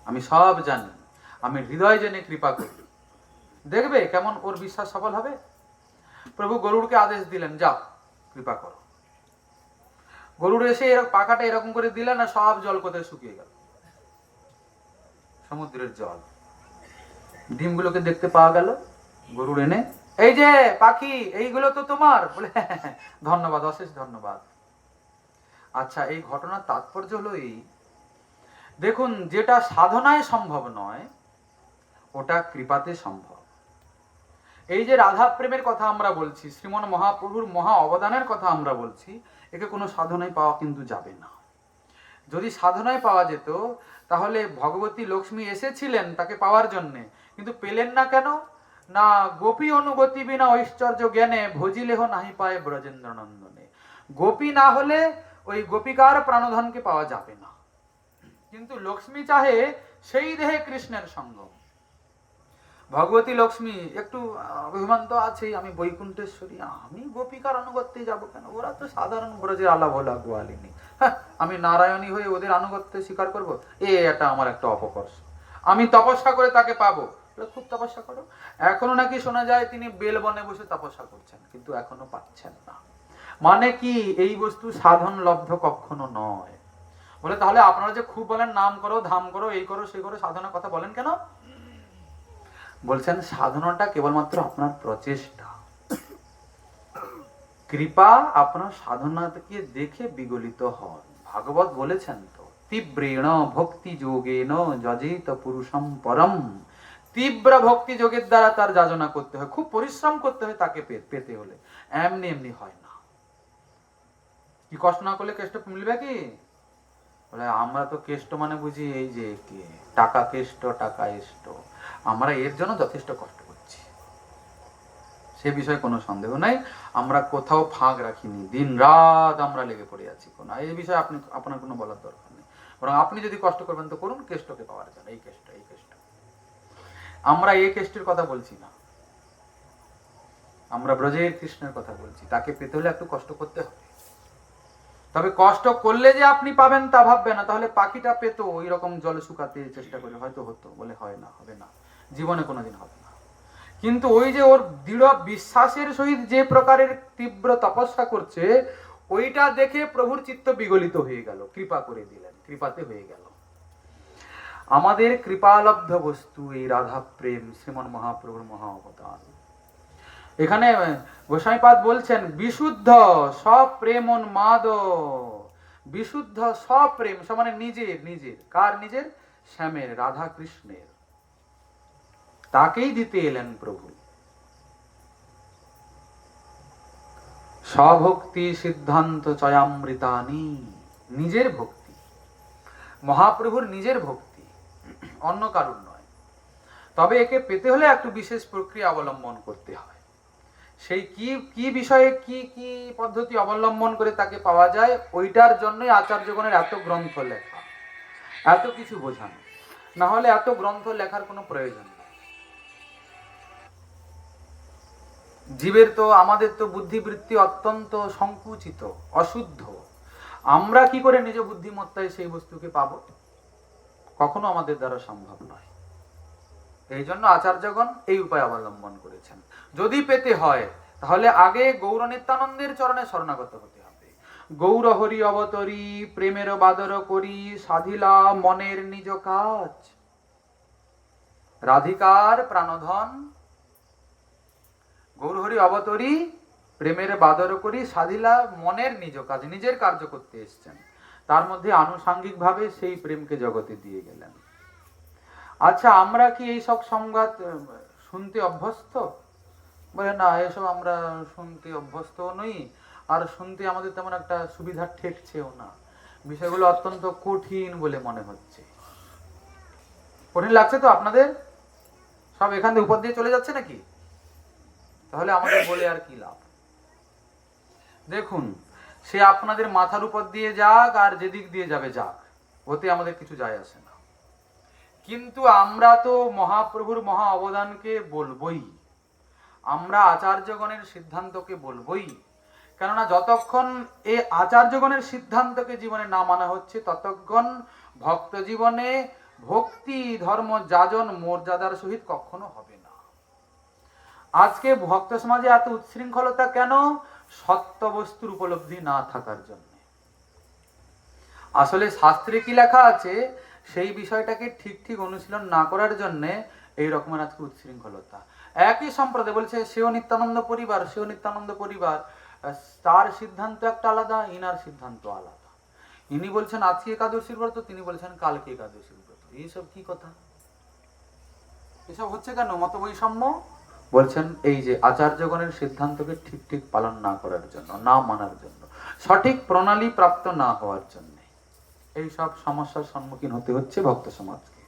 আমি সব জানি, আমি হৃদয় জেনে কৃপা করি, দেখবে কেমন ওর বিশ্বাস সফল হবে। প্রভু গরুড়কে আদেশ দিলেন, যাও কৃপা করো। গরুড় এসে এরকম পাখাটা এরকম করে দিলেন, আর সব জল কোথায় শুকিয়ে গেল, সমুদ্রের জল। ডিমগুলোকে দেখতে পাওয়া গেল। গরুড় এনে, এই যে পাখি, এইগুলো তো তোমার। বলে ধন্যবাদ, অশেষ ধন্যবাদ। আচ্ছা, এই ঘটনার তাৎপর্য হলো এই, দেখুন যেটা সাধনায় সম্ভব নয় ওটা কৃপাতে সম্ভব। এই যে রাধা প্রেমের কথা আমরা বলছি, শ্রীমন মহাপ্রভুর মহা অবদানের কথা আমরা বলছি, একে কোনো সাধনায় পাওয়া কিন্তু যাবে না। যদি সাধনায় পাওয়া যেত তাহলে ভগবতী লক্ষ্মী এসেছিলেন তাকে পাওয়ার জন্যে, কিন্তু পেলেন না কেন? না গোপী অনুগতি বিনা ঐশ্বর্য জ্ঞানে ভজিলেহ নাহি পায় ব্রজেন্দ্র নন্দনে। গোপী না হলে ওই গোপিকার প্রাণধনকে পাওয়া যাবে না, কিন্তু লক্ষ্মী চাহে সেই দেহে কৃষ্ণের সঙ্গ। ভগবতী লক্ষ্মী একটু অভিমান তো আছেই, আমি বৈকুণ্ঠেশ্বরী, আমি গোপিকার আনুগত্যে যাব কেন, ওরা তো সাধারণ ব্রজের আলা ভোলা গোয়ালিনী, হ্যাঁ আমি নারায়ণী হয়ে ওদের আনুগত্যে স্বীকার করবো, এটা আমার একটা অপকর্ষ। আমি তপস্যা করে তাকে পাবো। খুব তপস্যা করো। এখনো নাকি শোনা যায় তিনি বেলবনে বসে তপস্যা করছেন, কিন্তু এখনো পাচ্ছেন না। মানে কি, এই বস্তু সাধন লব্ধ কখনো নয়। বলে তাহলে আপনারা যে খুব বলেন নাম করো, ধাম করো, এই করো সেই করো, সাধনার কথা বলেন কেন? বলছেন সাধনাটা কেবলমাত্র আপনার প্রচেষ্টা, কৃপা আপনার সাধনাকে দেখে বিগলিত হন। ভাগবত বলেছেন তো, তীব্রেণ ভক্তি যোগেন যজেত পুরুষম পরম। তীব্র ভক্তি যোগের দ্বারা তার যাচনা করতে হয়, খুব পরিশ্রম করতে হয় তাকে পেতে হলে, এমনি এমনি হয় না। কি কষ্ট না করলে কেষ্ট মিলবে কি? বলে আমরা তো কেষ্ট মানে বুঝি এই যে টাকা কেষ্ট, টাকা এষ্ট, আমরা এর জন্য যথেষ্ট কষ্ট করছি, সে বিষয়ে কোনো সন্দেহ নাই। আমরা কোথাও ফাঁক রাখিনি, দিন রাত আমরা লেগে পড়ে আছি, কোনো এই বিষয়ে আপনার কোনো বলার দরকার নেই। বরং আপনি যদি কষ্ট করবেন তো করুন কেষ্টকে পাওয়ার জন্য। এই কেষ্ট, এই কেষ্ট, আমরা এই কেষ্টের কথা বলছি না, আমরা ব্রজের কৃষ্ণের কথা বলছি। তাকে পেতে হলে একটু কষ্ট করতে হবে, তবে কষ্ট করলে যে আপনি পাবেন তা ভাববে না। তাহলে পাখিটা পেতো ওই রকম জল শুকাতে চেষ্টা করে, হয়তো হতো। বলে হয় না, হবে না, জীবনে কোনোদিন হবে না। কিন্তু ওই যে ওর দৃঢ় বিশ্বাসের সহিত যে প্রকারের তীব্র তপস্যা করছে, ওইটা দেখে প্রভুর চিত্ত বিগলিত হয়ে গেল, কৃপা করে দিলেন, কৃপাতে হয়ে গেল। আমাদের কৃপালব্ধ বস্তু এই রাধা প্রেম, শ্রীমন মহাপ্রভুর মহা অবদান। এখানে গোসাইপাদ বলছেন, বিশুদ্ধ সপ্রেমোন্মাদ, বিশুদ্ধ সপ্রেম সমানে নিজের, নিজের কার? নিজের, শ্যামের, রাধা কৃষ্ণের, তাকেই দিতে এলেন প্রভু। স্বভক্তি সিদ্ধান্ত চয়ামৃতানি, নিজের ভক্তি, মহাপ্রভুর নিজের ভক্তি, অন্য কারুর নয়। তবে একে পেতে হলে একটু বিশেষ প্রক্রিয়া অবলম্বন করতে হয়। সেই কি কি বিষয়ে কি কি পদ্ধতি অবলম্বন করে তাকে পাওয়া যায়, ওইটার জন্যই আচার্যগণের এত গ্রন্থ লেখা, এত কিছু বোঝানো। না হলে এত গ্রন্থ লেখার কোনো প্রয়োজন নেই। জীবের তো, আমাদের তো বুদ্ধিবৃত্তি অত্যন্ত সংকুচিত, অশুদ্ধ। আমরা কি করে নিজ বুদ্ধিমত্তায় সেই বস্তুকে পাবো? কখনো আমাদের দ্বারা সম্ভব নয়। এই জন্য আচার্যগণ এই উপায় অবলম্বন করেছেন। যদি পেতে হয় তাহলে আগে গৌর নিত্যানন্দের চরণে শরণাগত হতে হবে। গৌর হরি অবতরী প্রেমের বাদর করি, সাধিলা মনের নিজ কাজ, রাধিকার প্রাণধন। গৌর হরি অবতরী প্রেমের বাদর করি, সাধিলা মনের নিজ কাজ, নিজের কার্য করতে এসছেন। তার মধ্যে আনুষাঙ্গিক ভাবে সেই প্রেমকে জগতে দিয়ে গেলেন। আচ্ছা, আমরা কি এই সব সংবাদ শুনতে অভ্যস্ত? বলে না, এসব আমরা শুনতে অভ্যস্ত নই, আর শুনতে আমাদের তেমন একটা সুবিধা ঠেকছেও না। বিষয়গুলো অত্যন্ত কঠিন বলে মনে হচ্ছে। কঠিন লাগছে তো আপনাদের? সব এখান থেকে উপর দিয়ে চলে যাচ্ছে নাকি? তাহলে আমাদের বলে আর কি লাভ? দেখুন, সে আপনাদের মাথার উপর দিয়ে যাক আর যেদিক দিয়ে যাবে যাক, ওতে আমাদের কিছু যায় আসে না। কিন্তু আমরা তো মহাপ্রভুর মহা অবদানকে বলবই, আমরা আচার্যগণের সিদ্ধান্তকে বলবই। কেননা যতক্ষণ এই আচার্যগণের সিদ্ধান্তকে জীবনে না মানা হচ্ছে, ততক্ষণ ভক্ত জীবনে ভক্তি ধর্ম যাজন মর্যাদার সহিত কখনো হবে না। আজকে ভক্ত সমাজে এত উচ্ছৃঙ্খলতা কেন? সত্য বস্তুর উপলব্ধি না থাকার জন্য। আসলে শাস্ত্রে কি লেখা আছে সেই বিষয়টাকে ঠিক ঠিক অনুশীলন না করার জন্য এই রকমের আজকে উচ্ছৃঙ্খলতা। একই সম্প্রদায় বলছে সেও নিত্যানন্দ পরিবার, সেও নিত্যানন্দ পরিবার, তার সিদ্ধান্ত একটা আলাদা, ইনার সিদ্ধান্ত আলাদা। ইনি বলছেন আজকে একাদশীর ব্রত, তিনি বলছেন কালকে একাদশীর ব্রত। এইসব কি কথা? এসব হচ্ছে কেন? মত বৈষম্য। বলছেন এই যে আচার্যগণের সিদ্ধান্তকে ঠিক ঠিক পালন না করার জন্য, না মানার জন্য, সঠিক প্রণালী প্রাপ্ত না হওয়ার জন্য এই সব সমস্যার সম্মুখীন হতে হচ্ছে ভক্ত সমাজকে।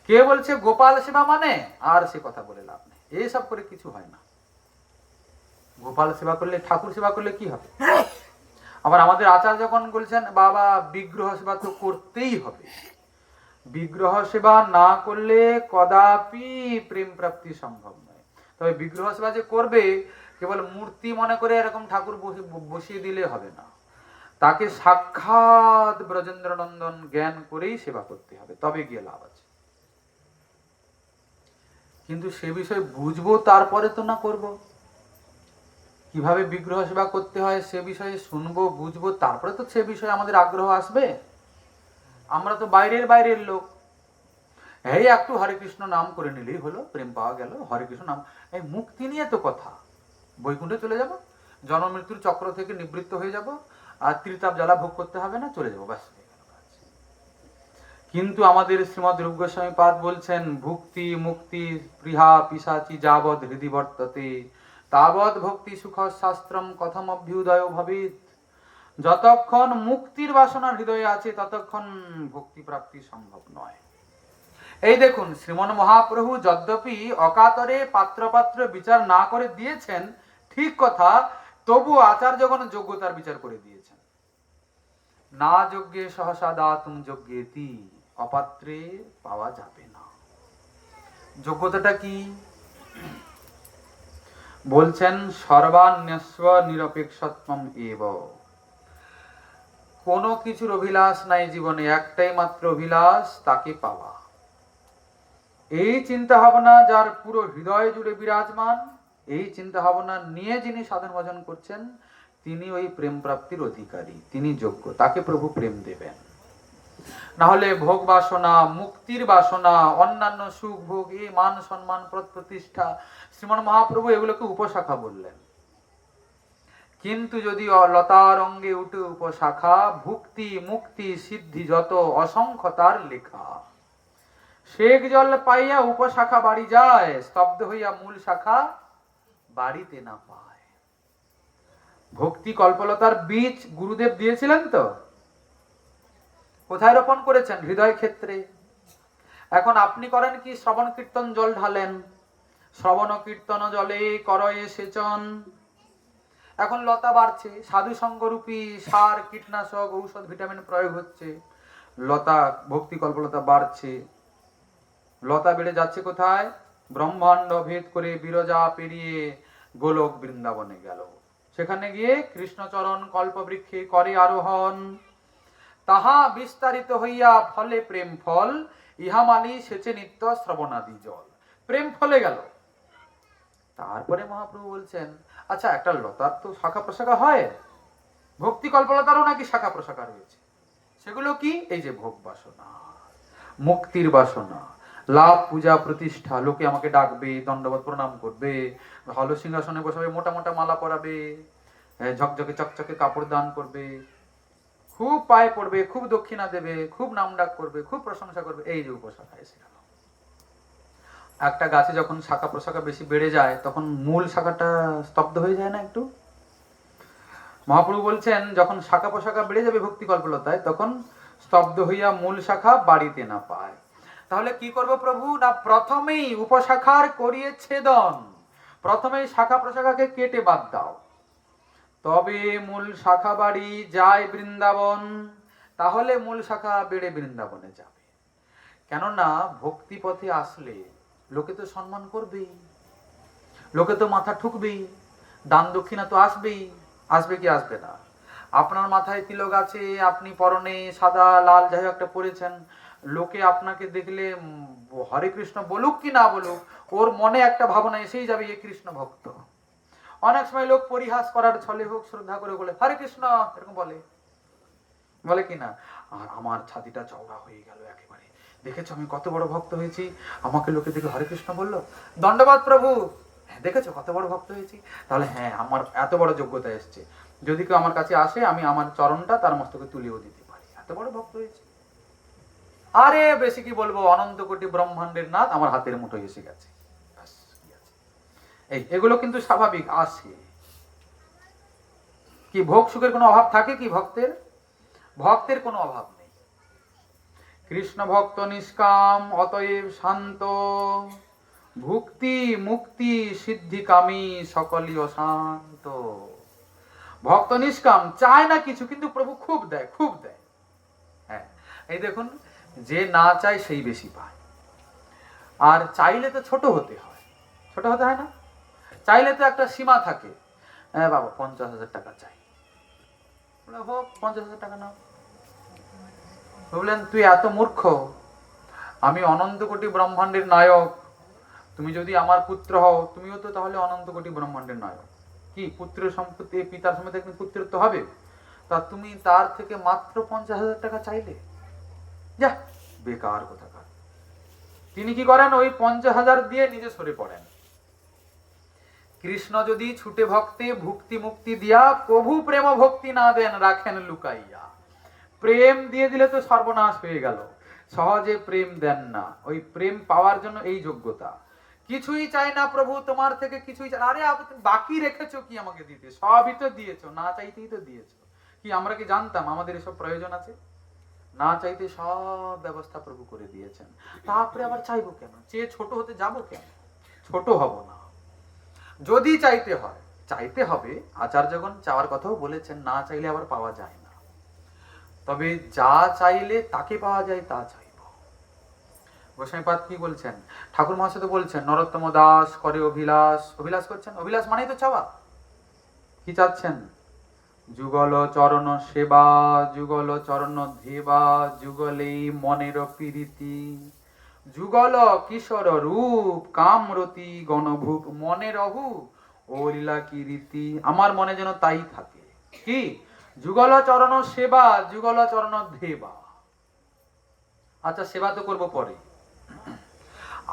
কে বলছে গোপাল সেবা মানে? আর সে কথা বলে লাভ নেই, এইসব করে কিছু হয় না। গোপাল সেবা করলে, ঠাকুর সেবা করলে কি হবে? আবার আমাদের আচার্যগণ বলছেন বাবা বিগ্রহ সেবা তো করতেই হবে। বিগ্রহ সেবা না করলে কদাপি প্রেম প্রাপ্তি সম্ভব নয়। তবে বিগ্রহ সেবা যে করবে, কেবল মূর্তি মনে করে এরকম ঠাকুর বসিয়ে দিলে হবে না, তাকে সাক্ষাৎ ব্রজেন্দ্র নন্দন জ্ঞান করেই সেবা করতে হবে, তবে গিয়ে লাভ আছে। কিন্তু সে বিষয় বুঝবো তারপরে তো না করব। কিভাবে বিগ্রহ সেবা করতে হয় সে বিষয়ে শুনবো বুঝবো, তারপরে তো সে বিষয়ে আমাদের আগ্রহ আসবে। আমরা তো বাইরের বাইরের লোক। এই একটু হরে কৃষ্ণ নাম করে নিলেই হলো, প্রেম পাওয়া গেল, হরে কৃষ্ণ নাম। এই মুক্তি নিয়ে তো কথা, বৈকুণ্ঠে চলে যাব, জন্ম মৃত্যুর চক্র থেকে নিবৃত্ত হয়ে যাব, আর ত্রিতাপ জ্বালা ভোগ করতে হবে না, চলে যাবো, ব্যাস। কিন্তু আমাদের শ্রীমদ রূপ গোস্বামী পাদ বলছেন ভুক্তি মুক্তি প্রিহা পিশাচি যাবৎ হৃদি বর্ততে তাবৎ ভক্তি সুখ শাস্ত্রম কথম অভ্যুদয় ভবেৎ। যতক্ষণ মুক্তির বাসনা হৃদয়ে আছে ততক্ষণ ভক্তি প্রাপ্তি সম্ভব নয়। এই দেখুন, শ্রীমন মহাপ্রভু যদ্যপি অকাতরে পাত্র বিচার না করে দিয়েছেন, ঠিক কথা, তবু আচার্যগণ যোগ্যতার বিচার করে দিয়েছেন। না যোগ্যে সহসা দাতুম যোগ্যেতি, অপাত্রে পাওয়া যাবে না। যোগ্যতাটা কি? বলছেন সর্বান্যস্ব নিরপেক্ষত্বম এব। কোনো কিছুর অভিলাষ নাই জীবনে, একটাই মাত্র অভিলাষ, তাকে পাওয়া। এই চিন্তা ভাবনা যার পুরো হৃদয় জুড়ে বিরাজমান, এই চিন্তা ভাবনা নিয়ে যিনি সাধন ভজন করছেন, তিনি ওই প্রেম প্রাপ্তির অধিকারী, তিনি যোগ্য, তাকে প্রভু প্রেম দেবেন। না হলে ভোগ বাসনা, মুক্তির বাসনা, অন্যান্য সুখ ভোগ, এই মান সম্মান প্রতিষ্ঠা, শ্রীমন মহাপ্রভু এগুলোকে উপশাখা বললেন। কিন্তু যদি লতার অঙ্গে উঠে উপশাখা, ভুক্তি মুক্তি সিদ্ধি যত অসংখ্য তার লেখা। শেখ জল পাইয়া উপশাখা বাড়ি যায়, স্তব্ধ হইয়া মূল শাখা বাড়িতে না পায়। ভক্তি কল্পলতার বীজ গুরুদেব দিয়েছিলেন তো, কোথায় রোপণ করেছেন? হৃদয় ক্ষেত্রে। এখন আপনি করেন কি? শ্রবণ কীর্তন জল ঢালেন, শ্রবণ কীর্তন জলে করয়ে সেচন। এখন লতা বাড়ছে, সাধু সঙ্গরূপী সার, কীটনাশক, ঔষধ, ভিটামিন প্রয়োগ হচ্ছে, লতা ভক্তি কল্পলতা বাড়ছে। লতা বেড়ে যাচ্ছে কোথায়? ব্রহ্মাণ্ড ভেদ করে বিরজা পেরিয়ে গোলক বৃন্দাবনে গেল। সেখানে গিয়ে কৃষ্ণচরণ কল্পবৃক্ষে করে আরোহণ। তাহা বিস্তারিত হইয়া ফলে প্রেম ফল, ইহামালি সেচে নিত্য শ্রবণাদি জল। প্রেম ফলে গেল। তারপরে মহাপ্রভু বলছেন, আচ্ছা একটা লতার তো শাখা প্রশাখা হয়, ভক্তি কল্পলতারও নাকি শাখা প্রশাখা রয়েছে। সেগুলো কি? এই যে ভোগ বাসনা, মুক্তির বাসনা, লাভ, পূজা, প্রতিষ্ঠা, লোকে আমাকে ডাকবে, দণ্ডবত প্রণাম করবে, ভালো সিংহাসনে বসাবে, মোটা মোটা মালা পরাবে, ঝকঝকে চকচকে কাপড় দান করবে, খুব পায়ে পড়বে, খুব দক্ষিণা দেবে, খুব নাম ডাক করবে, খুব প্রশংসা করবে। এই যে উপশাখা এসে গেল। একটা গাছে যখন শাখা প্রশাখা বেশি বেড়ে যায় তখন মূল শাখাটা স্তব্ধ হয়ে যায় না একটু? মহাপ্রভু বলছেন যখন শাখা প্রশাখা বেড়ে যাবে ভক্তি কল্পলতায়, তখন স্তব্ধ হইয়া মূল শাখা বাড়িতে না পায়। তাহলে কি করব প্রভু? না প্রথমেই উপশাখার করিয়ে ছেদন, প্রথমেই শাখা প্রশাখাকে কেটে বাদ দাও, তবে মূল শাখা বাড়ি যায় বৃন্দাবন। তাহলে মূল শাখা বেড়ে বৃন্দাবনে যাবে। কেননা ভক্তি পথে আসলে লোকে তো সম্মান করবেই, লোকে তো মাথা ঠুকবেই, দান দক্ষিণা তো আসবেই। আসবে কি আসবে না? আপনার মাথায় তিলক আছে, আপনি পরনে সাদা লাল যাই হোক একটা পরেছেন, লোকে আপনাকে দেখলে হরে কৃষ্ণ বলুক কি না বলুক, ওর মনে একটা ভাবনা এসেই যাবে, এ কৃষ্ণ ভক্ত। অনেক সময় লোক পরিহাস করার ছলে হোক, শ্রদ্ধা করে বলে হরে কৃষ্ণ, এরকম বলে, বলে কিনা? আর আমার ছাতিটা চওড়া হয়ে গেল একেবারে, দেখেছো আমি কত বড় ভক্ত হয়েছি, আমাকে লোকে দেখে হরে কৃষ্ণ বললো, দণ্ডবাদ প্রভু, দেখেছো কত বড় ভক্ত হয়েছি। তাহলে হ্যাঁ, আমার এত বড় যোগ্যতা এসছে, যদি কেউ আমার কাছে আসে আমি আমার চরণটা তার মস্তকে তুলিও দিতে পারি, এত বড় ভক্ত হয়েছে। আরে বেশি কি বলবো, অনন্ত কোটি ব্রহ্মাণ্ডের নাথ আমার হাতের মুঠোয় এসে গেছে। এই এগুলো কিন্তু স্বাভাবিক আসে। কি ভোগ সুখের কোনো অভাব থাকে কি ভক্তের? ভক্তের কোনো অভাব নেই। কৃষ্ণ ভক্ত নিষ্কাম, অতএব শান্ত, ভুক্তি মুক্তি সিদ্ধিকামী, সকলই অশান্ত। ভক্ত নিষ্কাম, চায় না কিছু, কিন্তু প্রভু খুব দেয়, খুব দেয়। হ্যাঁ, এই দেখুন, যে না চায় সেই বেশি পায়। আর চাইলে তো ছোট হতে হয়, ছোট হতে হয় না? চাইলে তো একটা সীমা থাকে। হ্যাঁ বাবা 50,000 টাকা চাই, হোক 50,000 টাকা নাও। বললেন তুই এত মূর্খ, আমি অনন্ত কোটি ব্রহ্মাণ্ডের নায়ক, তুমি যদি আমার পুত্র হও তুমিও তো তাহলে অনন্ত কোটি ব্রহ্মাণ্ডের নায়ক। কি পুত্রের সম্পত্তি, পিতার সম্পত্তি একদিন পুত্রের তো হবে, তা তুমি তার থেকে মাত্র 50,000 টাকা চাইলে? যা, বেকার কোথাকার। তিনি কি করেন? ওই 50,000 দিয়ে নিজে সরে পড়েন। কৃষ্ণ যদি ছুটে ভক্তে ভুক্তি মুক্তি দিয়া কভু প্রেম ভক্তি না দেন, রাখেন লুকাইয়া। প্রেম দিয়ে দিলে তো সর্বনাশ হয়ে গেল, সহজে প্রেম দেন না। ওই প্রেম পাওয়ার জন্য এই যোগ্যতা। কিছুই চাই না প্রভু তোমার থেকে, কিছুই চাই। আরে বাকি রেখেছো কি আমাকে দিতে? সবই তো দিয়েছো, না চাইতেই তো দিয়েছো। কি আমরা কি জানতাম আমাদের এসব প্রয়োজন আছে? না চাইতে সব ব্যবস্থা প্রভু করে দিয়েছেন। তারপরে আবার চাইবো কেন? চেয়ে ছোট হতে যাবো কেন? ছোট হব না। যদি চাইতে হয়, চাইতে হবে। আচার্যগণ চাওয়ার কথাও বলেছেন, না চাইলে আবার পাওয়া যায় না। তবে যা চাইলে তাকে পাওয়া যায় তা চাইব। গোস্বামীপাদ কি বলছেন? ঠাকুর মহাশয় তো বলছেন, নরোত্তম দাস করে অভিলাষ। অভিলাষ করছেন, অভিলাষ মানেই তো চাওয়া। কি চাচ্ছেন? যুগল চরণ সেবা, যুগল চরণ ধেবা, যুগলেই মনের প্রীতি, যুগল কিশোর রূপ, কামরতি গণভূপ, মনে রহু ও লীলা কি রীতি। আমার মনে যেন তাই থাকে। কি? যুগল চরণ সেবা, যুগল চরণ ধেবা। আচ্ছা, সেবা তো করবো পরে,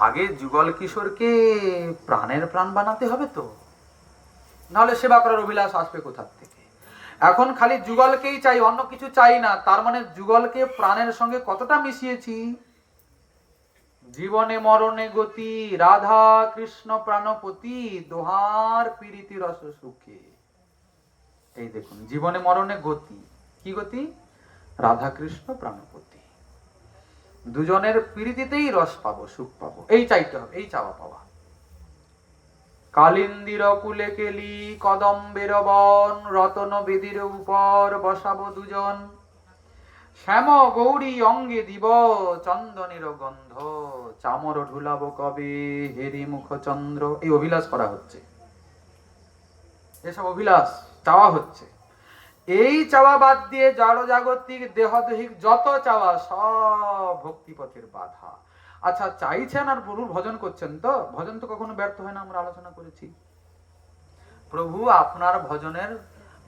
আগে যুগল কিশোরকে প্রাণের প্রাণ বানাতে হবে তো, নাহলে সেবা করার অভিলাষ আসবে কোথা থেকে? এখন খালি যুগলকেই চাই, অন্য কিছু চাই না। তার মানে যুগলকে প্রাণের সঙ্গে কতটা মিশিয়েছি। জীবনে মরণে গতি, রাধা কৃষ্ণ প্রাণপতি, দোহার পীড়িতি রস সুখে। এই দেখুন, জীবনে মরণে গতি, কি গতি? রাধা কৃষ্ণ প্রাণপতি, দুজনের প্রীতিতেই রস পাবো, সুখ পাবো, এই চাইতে হবে, এই চাওয়া পাওয়া। কালিন্দির কুলে কেলি কদম্বের বন, রতন বেদির উপর বসাবো দুজন, শ্যাম গৌরী অঙ্গে দিব চন্দনের গন্ধ, চামর ঢুলাবো কবে হেরি মুখ চন্দ্র। এই অভিলাষ করা হচ্ছে, এসব অভিলাষ চাওয়া হচ্ছে। এই চাওয়া বাদ দিয়ে জড় জাগতিক দেহদৈহিক যত চাওয়া সব ভক্তিপথের বাধা। আচ্ছা, চাইছেন আর প্রভুর ভজন করছেন তো? ভজন তো কখনো ব্যর্থ হয় না, আমরা আলোচনা করেছি। প্রভু আপনার ভজনের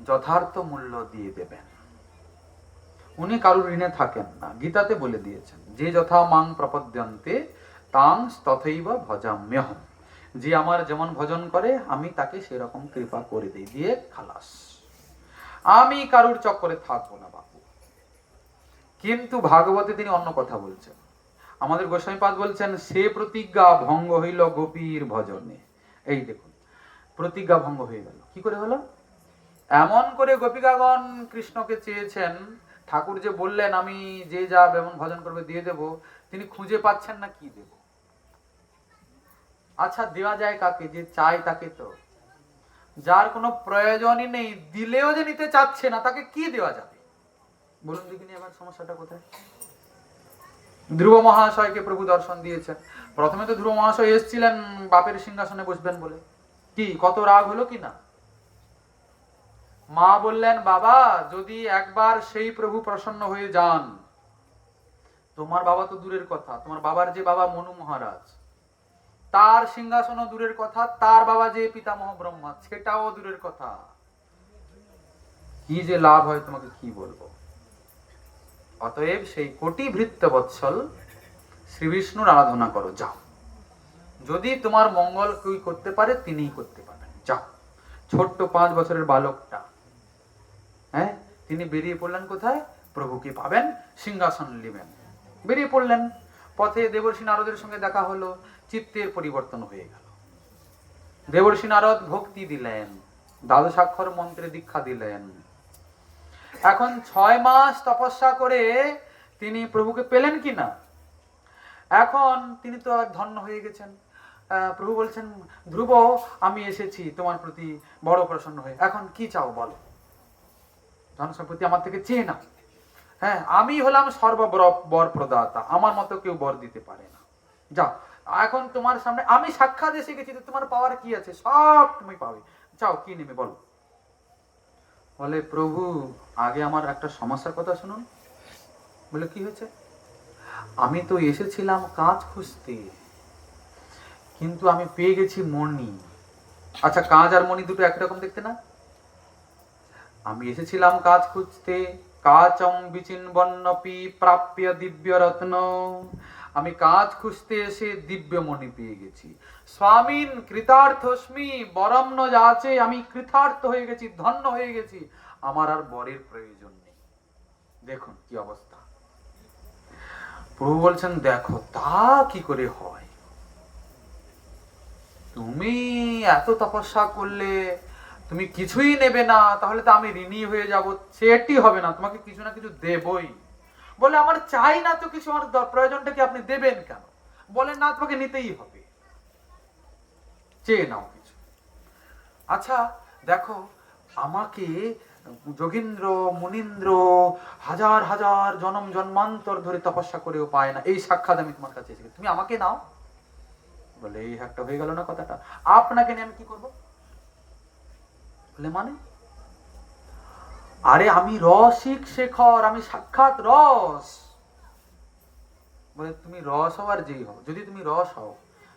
যথার্থ মূল্য দিয়ে দেবেন, উনি কারুর ঋণে থাকেন না। গীতাতে বলে দিয়েছেন, যে যথা মাং প্রপদ্যন্তে তাং তথৈব ভজাম্যহম, যে আমার যেমন ভজন করে আমি তাকে সেরকম কৃপা করে দিই, দিয়ে খালাস, আমি কারুর চক্করে থাকবো না বাবু। কিন্তু ভাগবতে তিনি অন্য কথা বলছেন। আমাদের গোস্বামীপাদ বলছেন, সে প্রতিজ্ঞা ভঙ্গ হইল গোপীর ভজনে। এই দেখুন, প্রতিজ্ঞা ভঙ্গ হয়ে গেল। কি করে হলো? এমন করে গোপিকাগণ কৃষ্ণকে চেয়েছেন, ঠাকুর যে বললেন আমি যে যা এমন ভজন করবে দিয়ে দেব, তিনি খুঁজে পাচ্ছেন না কি দেব। আচ্ছা, দেওয়া যায় কাকে? যে চাই তাকে তো। যার কোনো প্রয়োজনই নেই, দিলেও যে নিতে চাচ্ছে না, তাকে কি দেওয়া যাবে বলুন দেখিনি? এবার সমস্যাটা কোথায়? ধ্রুব মহাশয়কে প্রভু দর্শন দিয়েছেন। প্রথমে তো ধ্রুব মহাশয় এসেছিলেন বাপের সিংহাসনে বসবেন বলে, কি কত রাগ হলো কি না? মা বললেন, বাবা যদি একবার সেই প্রভু প্রসন্ন হয়ে যান, তোমার বাবা তো দূরের কথা, তোমার বাবার যে বাবা মনু মহারাজ, তার সিংহাসনও দূরের কথা, তার বাবা যে পিতামহ ব্রহ্মা, সেটাও দূরের কথা, কি যে লাভ হয় তোমাকে কি বলবো। অতএব সেই কোটি ভৃত্য বৎসল শ্রী বিষ্ণুর আরাধনা করো, যাও। যদি তোমার মঙ্গল কেউ করতে পারে, তিনিই করতে পারেন, যাও। ছোট্ট 5 বছরের বালকটা, হ্যাঁ, তিনি বেরিয়ে পড়লেন কোথায়? প্রভুকে পাবেন, সিংহাসন নেবেন, বেরিয়ে পড়লেন। পথে দেবর্ষি নারদের সঙ্গে দেখা হলো, চিত্তের পরিবর্তন হয়ে গেল। দেবর্ষি নারদ ভক্তি দিলেন, দ্বাদশাক্ষর মন্ত্রে দীক্ষা দিলেন। এখন 6 মাস তপস্যা করে তিনি প্রভুকে পেলেন কিনা? এখন তিনি তো আর ধন্য হয়ে গেছেন। প্রভু বলছেন, ধ্রুব আমি এসেছি তোমার প্রতি বড় প্রসন্ন হয়ে, এখন কি চাও বলো। ধন সম্পত্তি আমার থেকে চেয়ে না, হ্যাঁ, আমি হলাম সর্ববর প্রদাতা, আমার মতো কেউ বর দিতে পারে না, যাও। এখন তোমার সামনে আমি সাক্ষাৎ এসে গেছি, তো তোমার পাওয়ার কি আছে? সব তুমি পাবে, চাও কি নেবে বলো। বলে, প্রভু আগে আমার একটা সমস্যার কথা শুনুন। বলে, কি হয়েছে? আমি তো এসেছিলাম কাজ খুঁজতে, কিন্তু আমি পেয়ে গেছি মণি। আচ্ছা, কাজ আর মণি দুটো একরকম দেখতে না? আমি এসেছিলাম কাজ খুঁজতে, কাচম বিচিনবন্নপি প্রাপ্য দিব্য রত্ন, আমি কাজ খুঁজতে এসে দিব্য মণি পেয়ে গেছি। স্বামীন কৃতার্থস্মি বরম ন যাচে, আমি কৃতার্থ হয়ে গেছি, ধন্য হয়ে গেছি, আমার আর বরের প্রয়োজন নেই। দেখুন কি অবস্থা। প্রভু বলছেন, দেখো তা কি করে হয়? তুমি এত তপস্যা করলে, তুমি কিছুই নেবে না, তাহলে তো আমি ঋণী হয়ে যাব, সেটি হবে না, তোমাকে কিছু না কিছু দেবই। বলে, আমার চাই না তো কিছু, আমার প্রয়োজনটা কি আপনি দেবেন কেন? বলে, না তোমাকে নিতেই হবে, চেয়ে নাও কিছু। আচ্ছা দেখো, আমাকে যোগীন্দ্র মুনীন্দ্র হাজার হাজার জন্ম জন্মান্তর ধরে তপস্যা করেও পায় না, এই সাক্ষাৎ আমি তোমার কাছে এসেছি, তুমি আমাকে নাও। বলে, এই একটা হয়ে গেল না কথাটা, আপনাকে নিয়ে আমি কি করব? বলে, মানে? আরে আমি রসিক শেখর, আমি সাক্ষাৎ রস। বলে, তুমি রস হও আর যেই হও, যদি তুমি রস হও,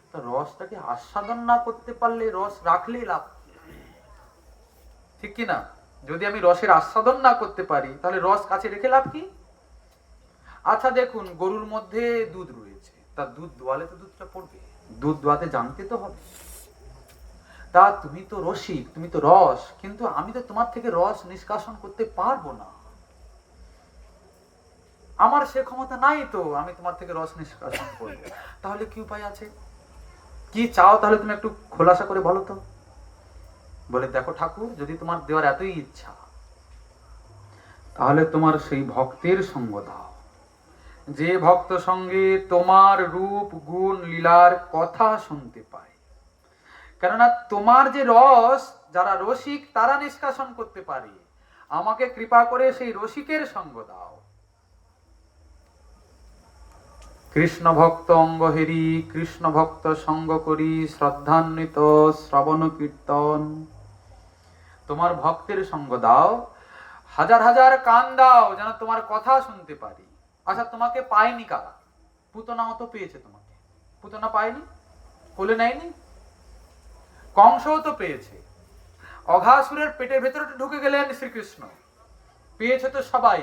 তা রসটাকে আস্বাদন না করতে পারলে রস রাখলেই লাভ, ঠিক কি না? যদি আমি রসের আস্বাদন না করতে পারি, তাহলে রস কাছে রেখে লাভ কি? আচ্ছা দেখুন, গরুর মধ্যে দুধ রয়েছে, তার দুধ দোয়ালে তো দুধটা পড়বে, দুধ দোয়াতে জানতে তো হবে। তা তুমি তো রসিক, তুমি তো রস, কিন্তু আমি তো তোমার থেকে রস নিষ্কাশন করতে পারবো না, আমার সে ক্ষমতা নাই তো আমি তোমার থেকে রস নিষ্কাশন করবো। তাহলে কি উপায় আছে? কি চাও তাহলে তুমি একটু খোলাসা করে বলো তো। বলে, দেখো ঠাকুর, যদি তোমার দেওয়ার এতই ইচ্ছা, তাহলে তোমার সেই ভক্তের সঙ্গ দাও, যে ভক্ত সঙ্গে তোমার রূপ গুণ লীলার কথা শুনতে পায়। কেননা তোমার যে রস, যারা রসিক তারা নিষ্কাশন করতে পারে, আমাকে কৃপা করে সেই রসিকের সঙ্গ দাও। কৃষ্ণ ভক্ত অঙ্গ হেরি, কৃষ্ণ ভক্ত সঙ্গ করি, শ্রদ্ধান্বিত শ্রবণ কীর্তন। তোমার ভক্তের সঙ্গ দাও, হাজার হাজার কান দাও, যেন তোমার কথা শুনতে পারি। আচ্ছা, তোমাকে পায়নি কারা? পুতনাও তো পেয়েছে তোমাকে। পুতনা পায়নি? কোলে নেয়নি? কংসও তো পেয়েছে। অঘাসুরের পেটের ভেতরে ঢুকে গেলেন শ্রীকৃষ্ণ, পেয়েছে তো সবাই।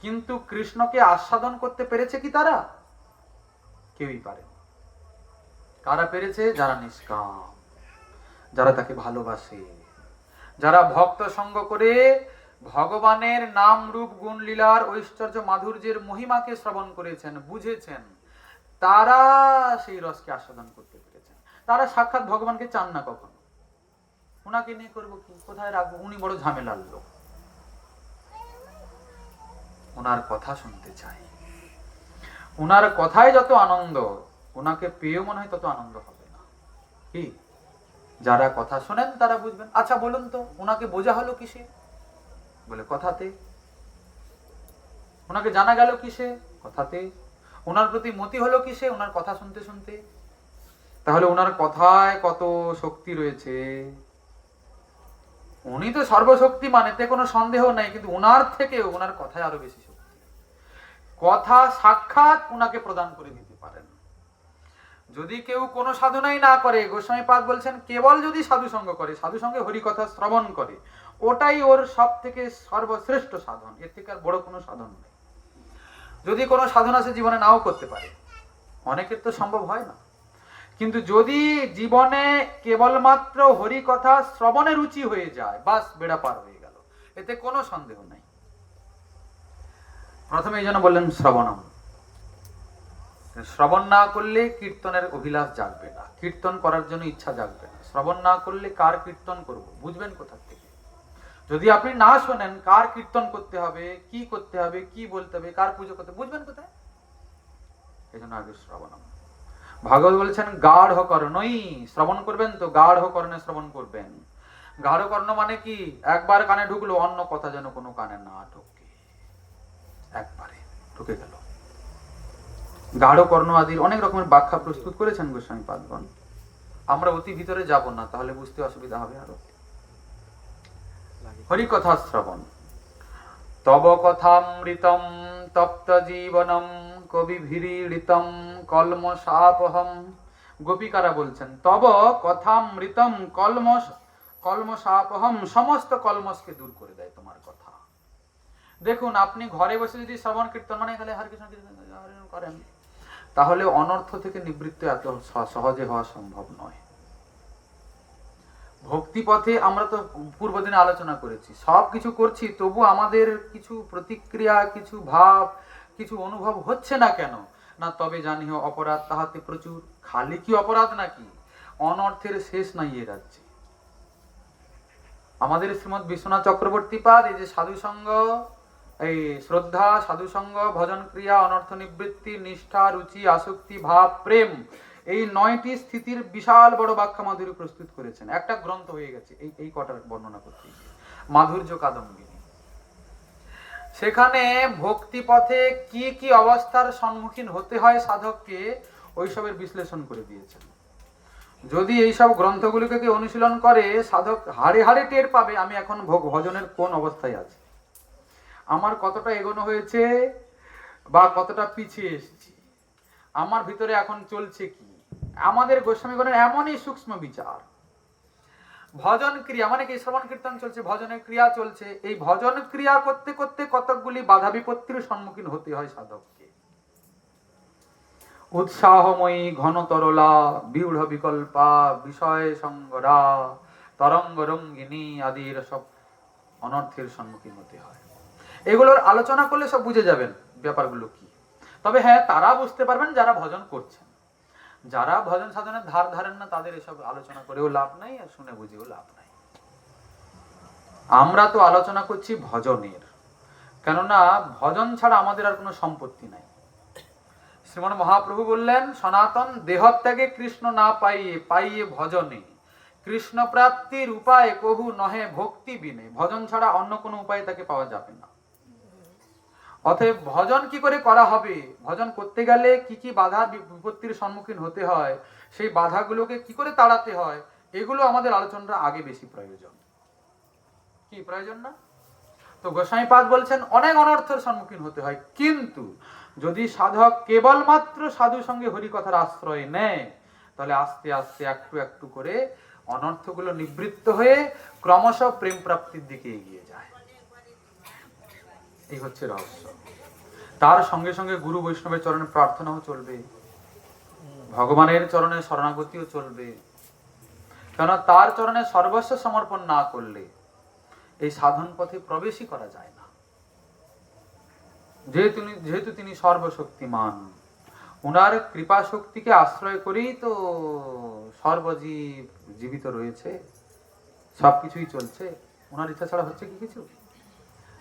কিন্তু কৃষ্ণকে আস্বাদন করতে পেরেছে কি তারা? কেউই পারে। কারা পেরেছে? যারা নিষ্কাম, যারা তাকে ভালোবাসে, যারা ভক্ত সঙ্গ করে ভগবানের নাম রূপ গুণ লীলার ঐশ্বর্য মাধুর্যের মহিমাকে শ্রবণ করেছেন, বুঝেছেন, তারা সেই রসকে আস্বাদন করতে পেরেছেন। তারা সাক্ষাৎ ভগবানকে চান না কখনো। ওনাকে নিয়ে করবো কি, কোথায় রাখবো, উনি বড় ঝামেলার লোক। ওনার কথা শুনতে চাই। ওনার কথায় যত আনন্দ, ওনাকে পেয়েও মনে হয় তত আনন্দ হবে না। কি? যারা কথা শোনেন তারা বুঝবেন। আচ্ছা বলুন তো, ওনাকে বোঝা হলো কিসে? বলে কথাতে। ওনাকে জানা গেল কিসে? কথাতে। ওনার প্রতি মতি হলো কিসে? ওনার কথা শুনতে শুনতে। তাহলে ওনার কথায় কত শক্তি রয়েছে। উনি তো সর্বশক্তিমান, এতে কোনো সন্দেহ নাই, কিন্তু ওনার থেকে ওনার কথায় আরো বেশি শক্তি। কথা সাক্ষাৎ ওনাকে প্রদান করে দিতে পারেন। যদি কেউ কোনো সাধনাই না করে, গোস্বামী পাদ বলছেন, কেবল যদি সাধু সঙ্গ করে, সাধু সঙ্গে হরি কথা শ্রবণ করে, ওটাই ওর সব থেকে সর্বশ্রেষ্ঠ সাধন। এর থেকে আর বড় কোনো সাধন নেই। যদি কোনো সাধনা সে জীবনে নাও করতে পারে, অনেকের তো সম্ভব হয় না, কিন্তু যদি জীবনে কেবলমাত্র হরি কথা শ্রবণে রুচি হয়ে যায়, বাস বেড়া পার হয়ে গেল, এতে কোনো সন্দেহ নাই। প্রথমে এই জন্য বললেন শ্রবণম। শ্রবণ না করলে কীর্তনের অভিলাষ জাগবে না, কীর্তন করার জন্য ইচ্ছা জাগবে না। শ্রবণ না করলে কার কীর্তন করব বুঝবেন কোথা থেকে? যদি আপনি না শোনেন কার কীর্তন করতে হবে, কি করতে হবে, কি বলতে হবে, কার পুজো করতে, বুঝবেন কোথায়? এই জন্য আগে শ্রবণম। ভাগবত বলছেন গাঢ় কর্ণই, শ্রবণ করবেন তো গাঢ় কর্ণে শ্রবণ করবেন। গাঢ় কর্ণ মানে কি? একবার কানে ঢুকলো, অন্য কথা যেন কোনো কানে না ঢোকে, একবারে ঢুকে গেল। গাঢ় কর্ণ আদির অনেক রকমের ব্যাখ্যা প্রস্তুত করেছেন গোস্বামী পাদগণ। আমরা অতি ভিতরে যাব না, তাহলে বুঝতে অসুবিধা হবে আরো। হরি কথা শ্রবণ। তব কথামৃতম তপ্ত জীবনম কবিভিরীড়িতম কলমশাপহম। গোপিকারা বলছেন, তব কথামৃতম কলমশাপহম, সমস্ত কলমশকে দূর করে দেয় তোমার কথা। দেখুন, আপনি ঘরে বসে যদি শ্রবণ কীর্তন মানে তাহলে হরে কৃষ্ণ করেন, তাহলে অনর্থ থেকে নিবৃত্ত এত সহজে হওয়া সম্ভব নয়। ভক্তি পথে আমরা তো পূর্বদিনে আলোচনা করেছি, সব কিছু করছি, তবু আমাদের কিছু প্রতিক্রিয়া, কিছু ভাব, কিছু অনুভব হচ্ছে না কেন? না, তবে জানি অপরাধ তাহাতে প্রচুর। খালি কি অপরাধ নাকি? অনর্থের শেষ নাই এ রাজ্যে। আমাদের শ্রীমৎ বিশ্বনাথ চক্রবর্তী পাদ এই যে সাধুসঙ্গ, এই শ্রদ্ধা, সাধুসঙ্গ, ভজন ক্রিয়া, অনর্থ নিবৃত্তি, নিষ্ঠা, রুচি, আসক্তি, ভাব, প্রেম, এই 9টি স্থিতির বিশাল বড় ব্যাখ্যা মাধুরী প্রস্তুত করেছেন। একটা গ্রন্থ হয়ে গেছে এই কটার বর্ণনা করতে গিয়ে, মাধুর্য কাদম্বিনী। সেখানে ভক্তি পথে কি কি অবস্থার সম্মুখীন হতে হয় সাধককে, ওইসবের বিশ্লেষণ করে দিয়েছেন। যদি এইসব গ্রন্থগুলিকে কি অনুশীলন করে, সাধক হাড়ে হাড়ে টের পাবে আমি এখন ভজনের কোন অবস্থায় আছি, আমার কতটা এগোনো হয়েছে বা কতটা পিছিয়ে এসেছি, আমার ভিতরে এখন চলছে কি। আমাদের গোস্বামীগণের এমনই সূক্ষ্ম বিচার। ভজন ক্রিয়া মানে কি? শ্রবণ কীর্তন চলছে, ভজনের ক্রিয়া চলছে, এই ভজন ক্রিয়া করতে করতে কতকগুলি বাধা বিপত্তির সম্মুখীন হতে হয় সাধককে। উৎসাহময়ী ঘন তরলা, বিউঢ় বিকল্পা, বিষয় সঙ্গরা, তরঙ্গ রঙ্গিনী আদির সব অনর্থের সম্মুখীন হতে হয়। এগুলোর আলোচনা করলে সব বুঝে যাবেন ব্যাপারগুলো কি। তবে হ্যাঁ, তারা বুঝতে পারবেন যারা ভজন করছেন। যারা ভজন সাধনের ধার ধারেন না, তাদের এসব আলোচনা করেও লাভ নাই, আর শুনে বুঝেও লাভ নাই। আমরা তো আলোচনা করছি ভজনের, কেননা ভজন ছাড়া আমাদের আর কোনো সম্পত্তি নাই। শ্রীমন মহাপ্রভু বললেন, সনাতন দেহত্যাগে কৃষ্ণ না পাইয়ে পাইয়ে ভজনে, কৃষ্ণ প্রাপ্তির উপায় কহু নহে ভক্তি বিনে। ভজন ছাড়া অন্য কোনো উপায় তাকে পাওয়া যাবে না। অতএব ভজন কি করে করা হবে, ভজন করতে গেলে কি কি বাধা বিপত্তির সম্মুখীন হতে হয়, সেই বাধাগুলোকে কি করে তাড়াতে হয়, এগুলো আমাদের আলোচনাটা আগে বেশি প্রয়োজন। কি প্রয়োজন না? তো গোস্বামীপাদ বলছেন অনেক অনর্থের সম্মুখীন হতে হয়, কিন্তু যদি সাধক কেবলমাত্র সাধু সঙ্গে হরিকথার আশ্রয় নেয়, তাহলে আস্তে আস্তে একটু একটু করে অনর্থগুলো নিবৃত্ত হয়ে ক্রমশ প্রেম প্রাপ্তির দিকে এগিয়ে যায়। এই হচ্ছে রহস্য। তার সঙ্গে সঙ্গে গুরু বৈষ্ণবের চরণে প্রার্থনাও চলবে, ভগবানের চরণে শরণাগতিও চলবে। কেন তার চরণে সর্বস্ব সমর্পণ না করলে এই সাধন পথে প্রবেশই করা যায় না। যেহেতু তিনি সর্বশক্তিমান, উনার কৃপা শক্তিকে আশ্রয় করেই তো সর্বজীব জীবিত রয়েছে, সবকিছুই চলছে। উনার ইচ্ছা ছাড়া হচ্ছে কি কিছু?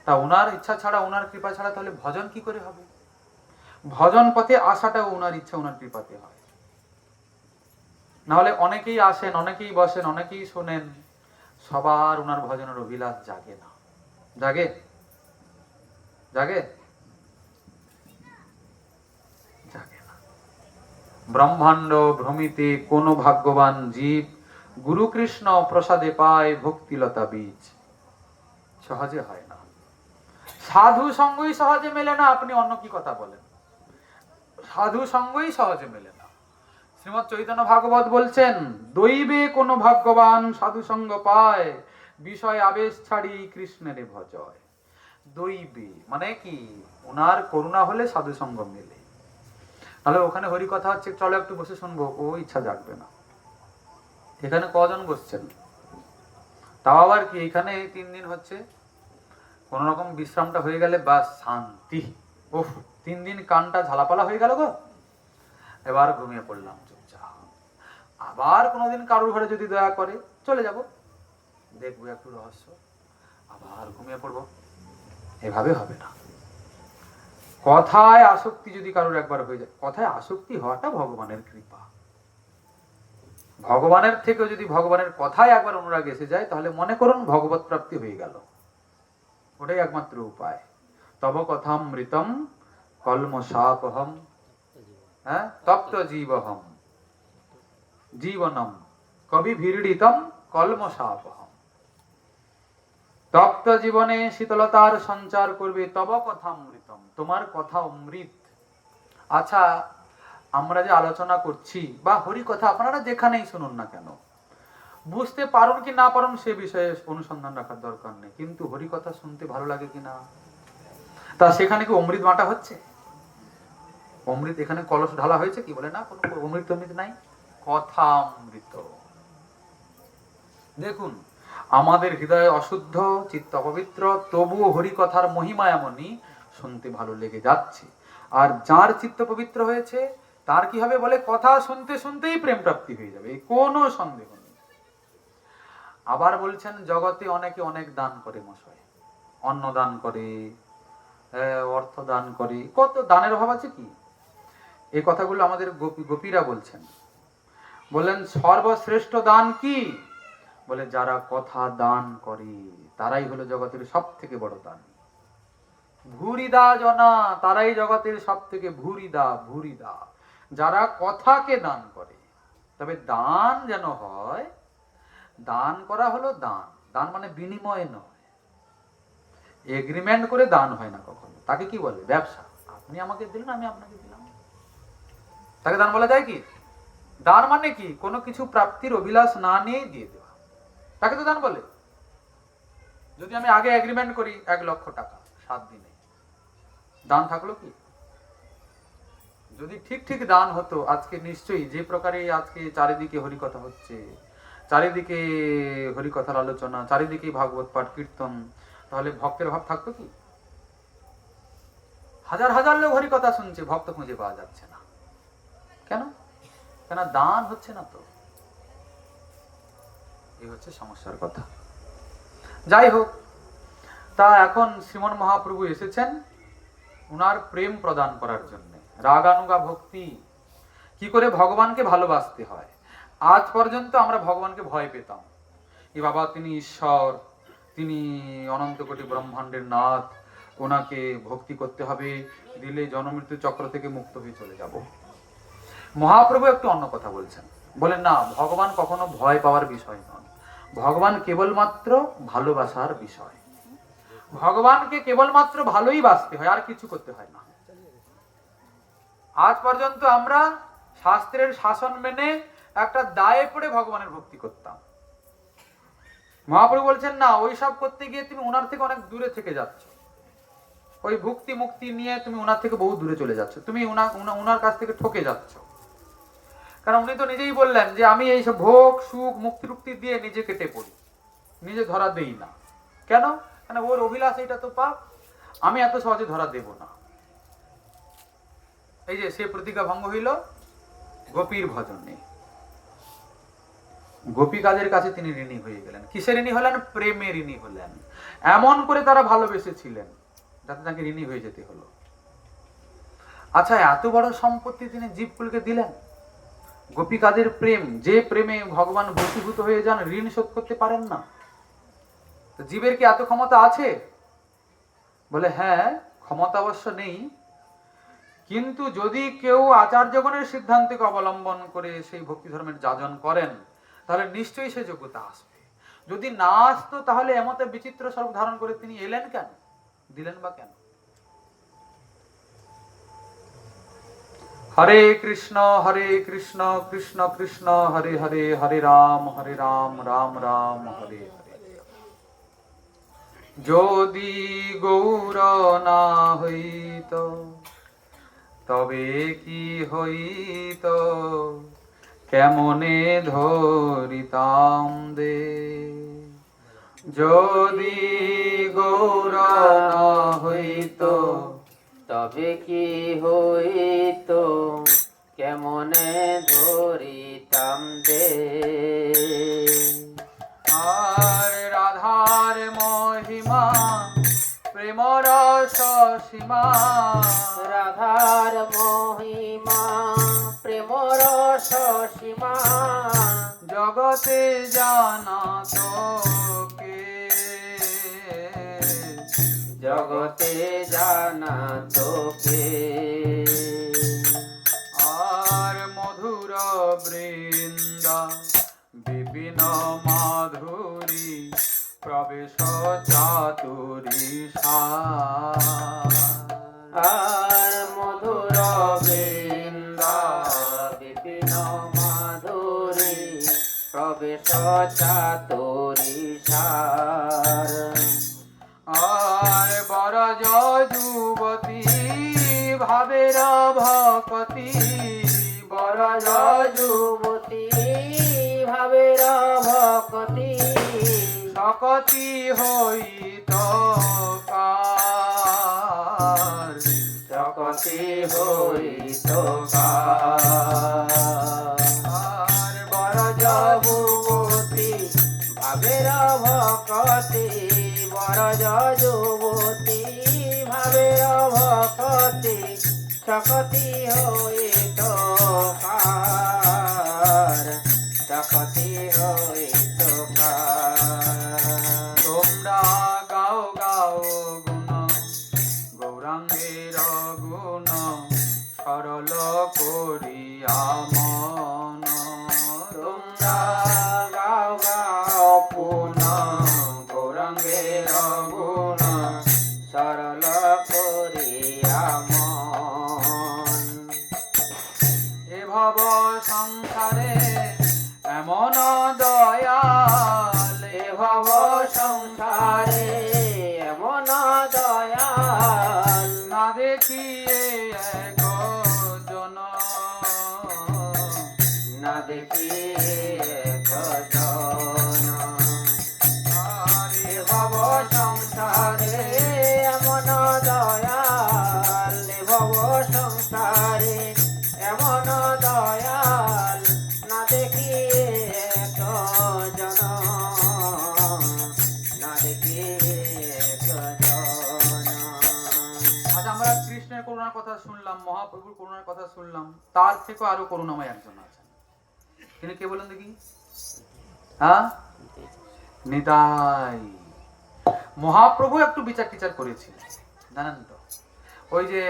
তা উনার ইচ্ছা ছাড়া, উনার কৃপা ছাড়া তাহলে ভজন কি করে হবে? ভজন পথে আসাটাও উনার ইচ্ছা, উনার কৃপাতে হয়। নাহলে অনেকেই আসেন, অনেকেই বসেন, অনেকেই শোনেন, সবার উনার ভজনের অভিলাষ জাগে না। জাগে? জাগে? জাগে না। ব্রহ্মাণ্ড ভ্রমিতে কোন ভাগ্যবান জীব গুরু কৃষ্ণ প্রসাদে পায় ভক্তিলতা বীজ। সহজে হয় না। সাধু সঙ্গই সহজে মেলে না, আপনি অন্য কি কথা বলেন? সাধু সঙ্গই সহজে মেলে না। শ্রীমৎ চৈতন্য ভাগবত বলছেন, দৈবে কোন ভাগ্যবান সাধু সঙ্গ পায়, বিষয় আবেশ ছাড়ি কৃষ্ণের ভজয়। দৈবে মানে কি? ওনার করুণা হলে সাধু সঙ্গ মেলে। তাহলে ওখানে হরি কথা হচ্ছে, চলো একটু বসে শুনবো, ও ইচ্ছা জাগবে না। এখানে কজন বসছেন? তাও আবার কি এখানে 3 দিন হচ্ছে, কোন রকম বিশ্রামটা হয়ে গেলে বাস শান্তি। ওহ, 3 দিন কানটা ঝালাপালা হয়ে গেল গো, এবার ঘুমিয়ে পড়লাম চুপচাপ। আবার কোনোদিন কারোর ঘরে যদি দয়া করে চলে যাব, দেখবো একটু রহস্য, আবার ঘুমিয়ে পড়বো। এভাবে হবে না। কথায় আসক্তি যদি কারোর একবার হয়ে যায়, কথায় আসক্তি হওয়াটা ভগবানের কৃপা। ভগবানের থেকেও যদি ভগবানের কথায় একবার অনুরাগ এসে যায়, তাহলে মনে করুন ভগবত প্রাপ্তি হয়ে গেল। ওটাই একমাত্র উপায়। তব কথামৃতম কলমশাপহম, হ্যাঁ, তপ্ত জীবহম জীবনম কবি ভিড়িতম কলমশাপহম। তপ্ত জীবনে শীতলতার সঞ্চার করবে তব কথামৃতম, তোমার কথা অমৃত। আচ্ছা, আমরা যে আলোচনা করছি বা হরি কথা আপনারা যেখানেই শুনুন না কেন, বুঝতে পারুন কি না পারুন সে বিষয়ে অনুসন্ধান রাখার দরকার নেই, কিন্তু হরি কথা শুনতে ভালো লাগে কিনা, তা সেখানে কি অমৃত বাঁটা হচ্ছে? অমৃত এখানে কলস ঢালা হয়েছে কি? বলে না, কোনো অমৃত অমৃত নাই, কথা অমৃত। দেখুন, আমাদের হৃদয়ে অশুদ্ধ, চিত্ত অপবিত্র, তবুও হরি কথার মহিমা এমনই শুনতে ভালো লেগে যাচ্ছে। আর যার চিত্ত পবিত্র হয়েছে তার কি হবে? বলে কথা শুনতে শুনতেই প্রেম প্রাপ্তি হয়ে যাবে, কোনো সন্দেহ নেই। আবার বলছেন, জগতে অনেকে অনেক দান করে মশাই, অন্ন দান করে, অর্থ দান করে, কত দানের অভাব আছে কি? এই কথাগুলো আমাদের গোপীরা বলছেন। বললেন সর্বশ্রেষ্ঠ দান কি? বলে যারা কথা দান করে তারাই হলো জগতের সব থেকে বড় দান। ভুরিদা জনা, তারাই জগতের সব থেকে ভুরিদা। ভুরিদা যারা কথাকে দান করে। তবে দান যেন হয়, দান করা হলো দান, দান মানে বিনিময় নয়, এগ্রিমেন্ট করে দান হয় না কখনো। তাকে কি বলে? ব্যবসা। আপনি আমাকে দিলেন, আমি আপনাকে দিলাম, তাকে দান বলা যায় কি? দান মানে কি? কোনো কিছু প্রাপ্তির অভিলাষ না নিয়ে দিয়ে দেওয়া, তাকে তো দান বলে। যদি আমি আগে এগ্রিমেন্ট করি 1 লক্ষ টাকা 7 দিনে, দান থাকলো কি? যদি ঠিক ঠিক দান হতো, আজকে নিশ্চয়ই যে প্রকারে আজকে চারিদিকে হরিকথা হচ্ছে, চারিদিকে হরিকথার আলোচনা, চারিদিকে ভাগবত পাঠ কীর্তন, তাহলে ভক্তের অভাব থাকতো কি? হাজার হাজার লোক হরিকথা শুনছে, ভক্ত খুঁজে পাওয়া যাচ্ছে না। কেন? কেন? দান হচ্ছে না তো। এই হচ্ছে সমস্যার কথা। যাই হোক, তা এখন শ্রীমন মহাপ্রভু এসেছেন উনার প্রেম প্রদান করার জন্য। রাগানুগা ভক্তি, কি করে ভগবানকে ভালোবাসতে হয়। আজ পর্যন্ত আমরা ভগবানকে ভয় পেতাম, এ বাবা তিনি ঈশ্বর, তিনি অনন্ত কোটি ব্রহ্মাণ্ডের নাথ, ওনাকে ভক্তি করতে হবে, দিলে জন্মমৃত্যু চক্র থেকে মুক্ত হয়ে চলে যাব। মহাপ্রভু একটু অন্য কথা বলছেন, বলেন না, ভগবান কখনো ভয় পাওয়ার বিষয় নন, ভগবান কেবলমাত্র ভালোবাসার বিষয়। ভগবানকে কেবলমাত্র ভালোই বাসতে হয়, আর কিছু করতে হয় না। আজ পর্যন্ত আমরা শাস্ত্রের শাসন মেনে একটা দায়ে পড়ে ভগবানের ভক্তি করতাম। মহাপ্রভু বলছেন না, ওই সব করতে গিয়ে তুমি ওনার থেকে অনেক দূরে থেকে যাচ্ছ, ওই ভক্তি মুক্তি নিয়ে তুমি ওনার থেকে বহু দূরে চলে যাচ্ছ, তুমি ওনার কাছ থেকে ঠকে যাচ্ছ। কারণ উনি তো নিজেই বললেন যে আমি এইসব ভোগ সুখ মুক্তি টুক্তি দিয়ে নিজে কেটে পড়ি, নিজে ধরা দেই না। কেন? কেন ওর অভিলাষ এটা তো পাপ, আমি এত সহজে ধরা দেব না। এই যে সে প্রতিজ্ঞা ভঙ্গ হইল গোপীর ভজনে, গোপিকাদের কাছে তিনি ঋণী হয়ে গেলেন। কিসের ঋণী হলেন? প্রেমে ঋণী হলেন। এমন করে তারা ভালোবেসেছিলেন যাতে তাকে ঋণী হয়ে যেতে হলো। আচ্ছা, এত বড় সম্পত্তি তিনি জীবকুলকে দিলেন, গোপিকাদের প্রেম, যে প্রেমে ভগবান বশীভূত হয়ে যান, ঋণ শোধ করতে পারেন না। তো জীবের কি এত ক্ষমতা আছে? বলে হ্যাঁ, ক্ষমতা অবশ্য নেই, কিন্তু যদি কেউ আচার্যগণের সিদ্ধান্তকে অবলম্বন করে সেই ভক্তি ধর্মের যাজন করেন, তাহলে নিশ্চয়ই সে যোগ্যতা আসবে। যদি না আসতো তাহলে এমত বিচিত্র স্বরূপ ধারণ করে তিনি এলেন কেন, দিলেন বা কেন? হরে কৃষ্ণ কৃষ্ণ কৃষ্ণ হরে হরে, হরে রাম রাম রাম হরে হরে। যদি গৌর না হইত তবে কি হইত, কেমনে ধরিতাম দে। যদি গৌর না হইত তবে কি হইত, কেমনে ধরিতাম দে। আর রাধার মহিমা প্রেম রস সীমা, রাধার মহিমা প্রেম রস সীমা, জগতে জানা তোকে, জগতে জানা তোকে। আর মধুর বৃন্দা বিপিন মাধুরী প্রবেশ চাতুরী আর মধুর বৃন্দা বিপিন মাধুরী প্রবেশ চাতুরী সার। আর বরজ যুবতী ভাবের ভকতি, বরজ যুবতী ভাবের ভকতি, সকতি হইত কার, সকতি হইত কার। আর বরজ যুবতী ভাবের ভকতি, বরজ যুবতী ভাবের ভকতি, সকতি হইত কার, সকতি হইত কার। তোমরা গাও গাও গুণ গৌরাঙ্গের গুণ, সরল করিয়া মন। তোমরা গাও গাও পুন গৌরাঙ্গের গুণ, সরল করিয়া মন। এ ভব সংসারে এমন দয়াল, এ ভব সংসারে এমন দয়াল, না দেখিয়ে একজন, না দেখিয়ে একজন। আরে এ ভব সংসারে এমন দয়াল, এ ভব সংসারে এমন দয়াল, না দেখিয়ে একজন, না দেখিয়ে মহাপ্রভুর করুণার কথা শুনলাম, তার থেকে আরো করুণাময় একজন আছেন। তিনি কে বলেন দেখি? হ্যাঁ, নিতাই। মহাপ্রভু একটু বিচার টিচার করেছিলেন, জানেন তো। ওই যে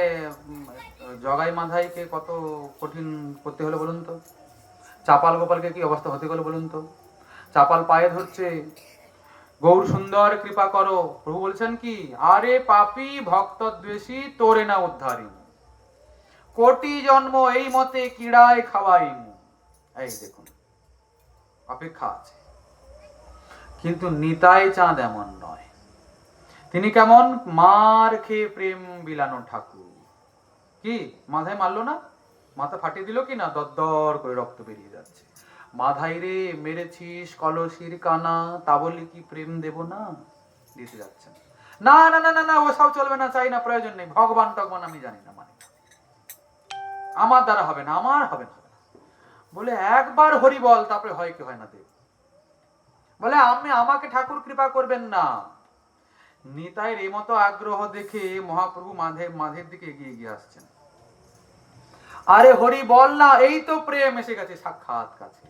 জগাই মাধাইকে কত কঠিন করতে হলো বলুন তো, চাপাল গোপালকে কি অবস্থা হতে গেল বলুন তো। চাপাল পায়ে ধরছে, গৌর সুন্দর কৃপা করো। প্রভু বলছেন কি, আরে পাপী ভক্ত দ্বেষী তোরে না উদ্ধারি, কোটি জন্ম এই মতে কিড়ায় খাওয়াই। এই দেখুন, অপেক্ষা আছে। কিন্তু নিতাই চাঁদ এমন নয়। তিনি কেমন? মার খেয়ে প্রেম বিলানো ঠাকুর। কি মাথায় মারলো না? মাথা ফাটিয়ে দিল কি না? দরদর করে রক্ত বেরিয়ে যাচ্ছে। মাধাই রে, মেরেছিস কলসির কানা, তা বলি কি প্রেম দেব না? দিতে যাচ্ছেন। না না না না না, ওসব চলবে না, চাই না, প্রয়োজন নেই। ভগবান টগবান আমি জানি না, মানে আমার দ্বারা হবে না, আমার হবে না বলে একবার হরি বল, তারপরে হয় কি হয় না দেব। বলে আমাকে ঠাকুর কৃপা করবেন না। নিতাইয়ের এই মতো আগ্রহ দেখে মহাপ্রভু মাধের দিকে এগিয়ে গিয়ে আসছেন। আরে হরি বল না, এই তো প্রেম এসে গেছে সাক্ষাৎ কাছে।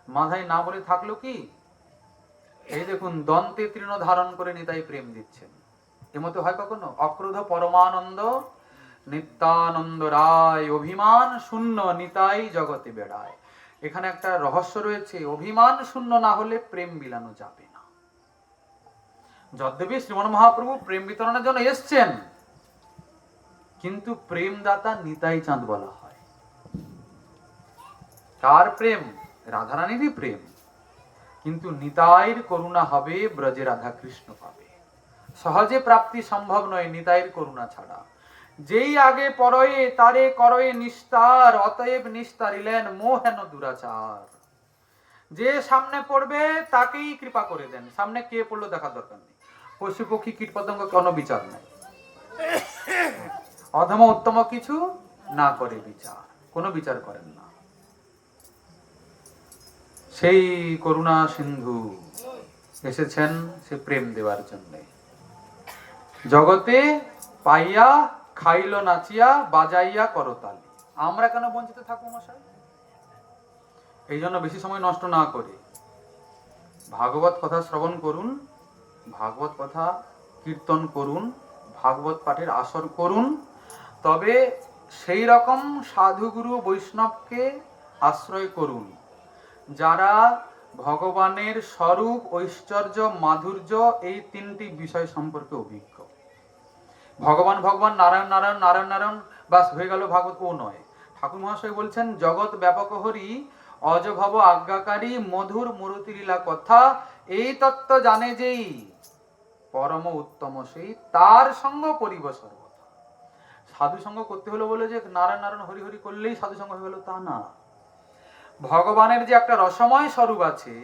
মাধাই না বলে থাকলো কি? এই দেখুন, দন্তে তৃণ ধারণ করে নিতাই প্রেম দিচ্ছেন। এমতো হয় কখনো? অক্রোধ পরমানন্দ নিত্যানন্দ রায়, অভিমান শূন্য নিতাই জগতে বেড়ায়। এখানে একটা রহস্য রয়েছে, অভিমান শূন্য না হলে প্রেম বিলানো যাবে না। যদ্যপি শ্রীমন মহাপ্রভু প্রেম বিতরণের জন্য এসছেন, কিন্তু প্রেমদাতা নিতাই চাঁদ বলা হয়। কার প্রেম? রাধারানীরই প্রেম। কিন্তু নিতাইয়ের করুণা হবে, ব্রজে রাধা কৃষ্ণ পাবে। সহজে প্রাপ্তি সম্ভব নয় নিতাইয়ের করুণা ছাড়া। যেই আগে পরয়ে তারে করয়ে নিস্তার, অতএব নিস্তারিলেন মোহেন দুরাচার। যে সামনে পড়বে তাকেই কৃপা করে দেন। সামনে কে পড়লো দেখার দরকার নেই। পশু পক্ষী কীট পতঙ্গ কোনো বিচার নাই। অধম উত্তম কিছু না করে বিচার, কোনো বিচার করেন না। সেই করুণা সিন্ধু এসেছেন সে প্রেম দেওয়ার জন্য। জগতে পাইয়া খাইল নাচিয়া, বাজাইয়া করতালি। আমরা কেন বঞ্চিত থাকবো মশাই? এই জন্য বেশি সময় নষ্ট না করে ভাগবত কথা শ্রবণ করুন, ভাগবত কথা কীর্তন করুন, ভাগবত পাঠের আসর করুন। তবে সেই রকম সাধুগুরু বৈষ্ণবকে আশ্রয় করুন যারা ভগবানের স্বরূপ, ঐশ্বর্য, মাধুর্য এই তিনটি বিষয় সম্পর্কে অভিজ্ঞ। ভগবান ভগবান, নারায়ণ নারায়ণ, নারায়ণ নারায়ণ, বাস হয়ে গেল ভাগবত, ও নয়। ঠাকুর মহাশয় বলছেন, জগৎ ব্যাপক হরি অজভব আজ্ঞাকারী, মধুর মূরতি লীলা কথা, এই তত্ত্ব জানে যেই পরম উত্তম সেই, তার সঙ্গ করিব সর্বথা। সাধু সঙ্গ করতে হলো বলে যে নারায়ণ নারায়ণ হরি হরি করলেই সাধু সঙ্গ হয়ে গেল তা না। ভগবানের যে একটা রসময় স্বরূপ আছে,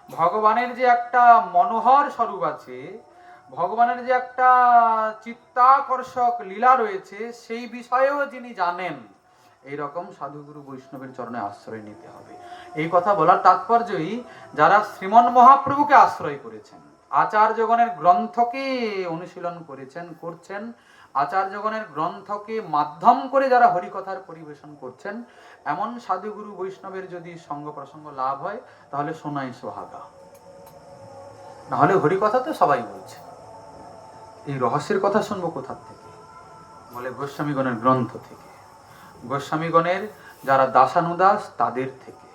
ভগবানের যে একটা মনোহর স্বরূপ আছে, ভগবানের যে একটা চিত্তাকর্ষক লীলা রয়েছে, সেই বিষয়েও যিনি জানেন, এইরকম সাধুগুরু বৈষ্ণবের চরণে আশ্রয় নিতে হবে। এই কথা বলার তাৎপর্যই, যারা শ্রীমন মহাপ্রভুকে আশ্রয় করেছেন, আচার্যগণের গ্রন্থকে অনুশীলন করেছেন, করছেন, আচার্যগণের গ্রন্থকে মাধ্যম করে যারা হরিকথার পরিবেশন করছেন, এমন সাধুগুরু বৈষ্ণবের যদি সঙ্গ প্রসঙ্গ লাভ হয়, তাহলে সোনাই সোহাগা। নাহলে হরিকথা তো সবাই বলছে, এই রহস্যের কথা শুনবো কোথা থেকে? বলে গোস্বামীগণের গ্রন্থ থেকে, গোস্বামীগণের যারা দাসানুদাস তাদের থেকে।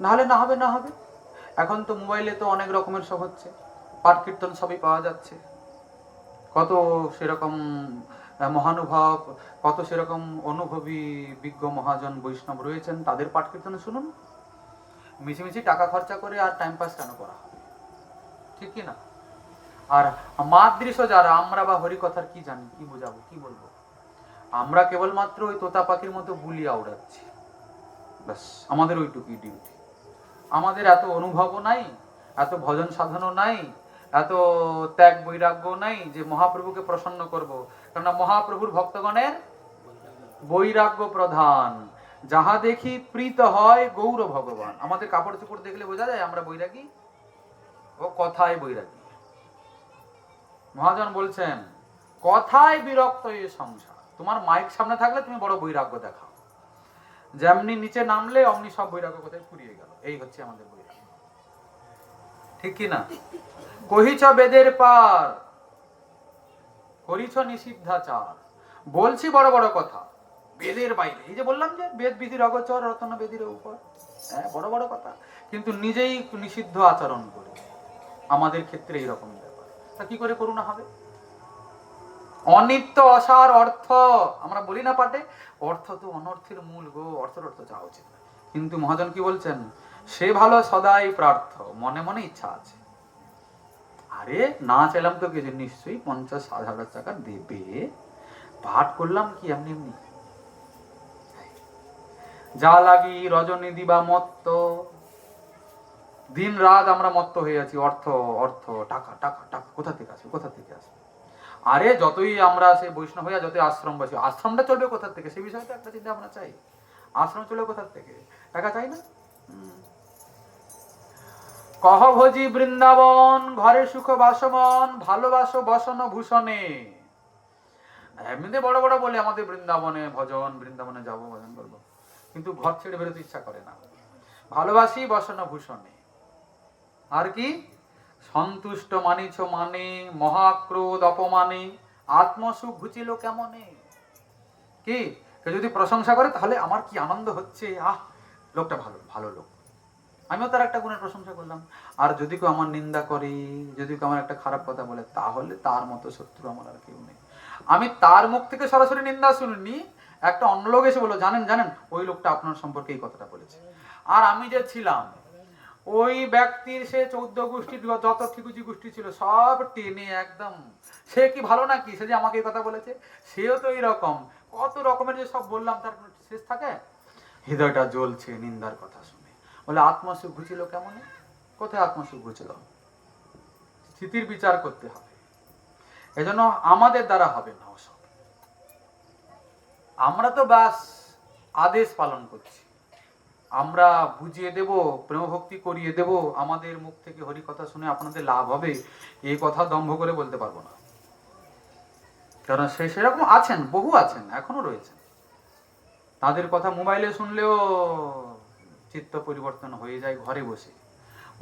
নাহলে না হবে, না হবে। এখন তো মোবাইলে তো অনেক রকমের সব হচ্ছে, পাঠ কীর্তন সবই পাওয়া যাচ্ছে। কত সেরকম মহানুভব, কত সেরকম অনুভবী বিজ্ঞ মহাজন বৈষ্ণব রয়েছেন, তাদের পাঠ কীর্তন শুনুন। মিছিমিছি টাকা খরচা করে আর টাইম পাস কেন করা হবে? ঠিক কি না? আর মাদৃশ্য যারা, আমরা বা হরিকথার কি জানি, কি বোঝাবো, কি বলবো? আমরা কেবলমাত্র ওই তোতা পাখির মতো বুলিয়া উড়াচ্ছি, ব্যাস। আমাদের ওইটুকুই ডিউটি। আমাদের এত অনুভবও নাই, এত ভজন সাধনও নাই, এত ত্যাগ বৈরাগ্য নাই যে মহাপ্রভুকে প্রসন্ন করব। কেননা মহাপ্রভুর ভক্তগণের বৈরাগ্য প্রধান। যাহা দেখি প্রীত হয় গৌর ভগবান। আমাদের কাপড় চোপড় দেখলে বোঝা যায় আমরা বৈরাগী, ও কথায় বৈরাগী। মহাজন বলছেন, কথায় বিরক্ত এ সংসার। তোমার মাইক সামনে থাকলে তুমি বড় বৈরাগ্য দেখাও, যেমনি নিচে নামলে অমনি সব বৈরাগ্য কোথায় ফুরিয়ে গেল। এই হচ্ছে আমাদের বৈরাগ্য, ঠিক কি না? কহিছ বেদের পার, করিছ নিষিদ্ধাচার। বলছি বড় বড় কথা, বেদের বাইরে। এই যে বললাম যে বেদ বিধির অগোচর রতন বেদির উপর, হ্যাঁ বড় বড় কথা, কিন্তু নিজেই নিষিদ্ধ আচরণ করি। আমাদের ক্ষেত্রে এইরকম ব্যাপার। তা কি করে করুণা হবে? অনিত্য অসার অর্থ আমরা বলি না পাঠে, অর্থ তো অনর্থের মূল গো, অর্থের অর্থ চাওয়া উচিত না। কিন্তু মহাজন কি বলছেন? সে ভালো সদাই প্রার্থ, মনে মনে ইচ্ছা আছে। আরে না চাইলাম তো কিছু, নিশ্চয়ই 50,000 টাকা দেবে, পাঠ করলাম কি এমনি এমনি। যা লাগি রজনী দিবা মত্ত, দিন রাত আমরা মত্ত হয়ে আছি। অর্থ অর্থ, টাকা টাকা টাকা, কোথা থেকে আসবে, কোথা থেকে আসবে? আরে যতই আমরা সে বৈষ্ণব হইয়া যতই আশ্রমবাসী, আশ্রমটা চলবে কোথা থেকে, সে বিষয়ে তো একটা চিন্তা আমরা চাই। আশ্রম চলবে কোথা থেকে? টাকা চাই না? কহ ভোজি বৃন্দাবন, ঘরে সুখ বাসমন, ভালোবাসো বসন ভূষণে। এমনিতে বড় বড় বলে আমাদের বৃন্দাবনে ভজন, বৃন্দাবনে যাবো, ভজন করবো, কিন্তু ঘর ছেড়ে বেরোতে ইচ্ছা করে না। ভালোবাসি বসন ভূষণে। আর কি? সন্তুষ্ট মানিছ মানে, মহাক্রোধ অপমানে, আত্মসুখ ঘুচিল কেমনে। কি কেউ যদি প্রশংসা করে তাহলে আমার কি আনন্দ হচ্ছে, আহ লোকটা ভালো, ভালো লোক, আমিও তার একটা গুণের প্রশংসা করলাম। আর যদি কেউ আমার নিন্দা করে, যদি কেউ আমার একটা খারাপ কথা বলে, তাহলে তার মতো শত্রু আমার আর কেউ নেই। আমি তার মুখ থেকে সরাসরি নিন্দা শুনিনি, একটা অন্য লোক এসে বললো জানেন জানেন ওই লোকটা আপনার সম্পর্কে এই কথাটা বলেছে। আর আমি যে ছিলাম ওই ব্যক্তির, সে 14 গোষ্ঠীর যত ঠিকুজি গোষ্ঠী ছিল সব টেনে একদম, সে কি ভালো নাকি, সে যে আমাকে এই কথা বলেছে, সেও তো এইরকম, কত রকমের যে সব বললাম, তার কোনো শেষ থাকে? হৃদয়টা জ্বলছে নিন্দার কথা শুনে। বলে আত্মসুখ ঘুচিল কেমন? কোথায় আত্মসুখ ঘুচিল? স্থিতির বিচার করতে হবে। এজন্য আমাদের দ্বারা হবে না ওসব। আমরা তো ব্যাস আদেশ পালন করছি, আমরা বুঝিয়ে দেব, প্রেম ভক্তি করিয়ে দেব, আমাদের মুখ থেকে হরি কথা শুনে আপনাদের লাভ হবে, এই কথা দম্ভ করে বলতে পারবো না। কারণ সেরকম আছেন, বহু আছেন, এখনো রয়েছেন, তাদের কথা মোবাইলে শুনলেও চিত্ত পরিবর্তন হয়ে যায় ঘরে বসে।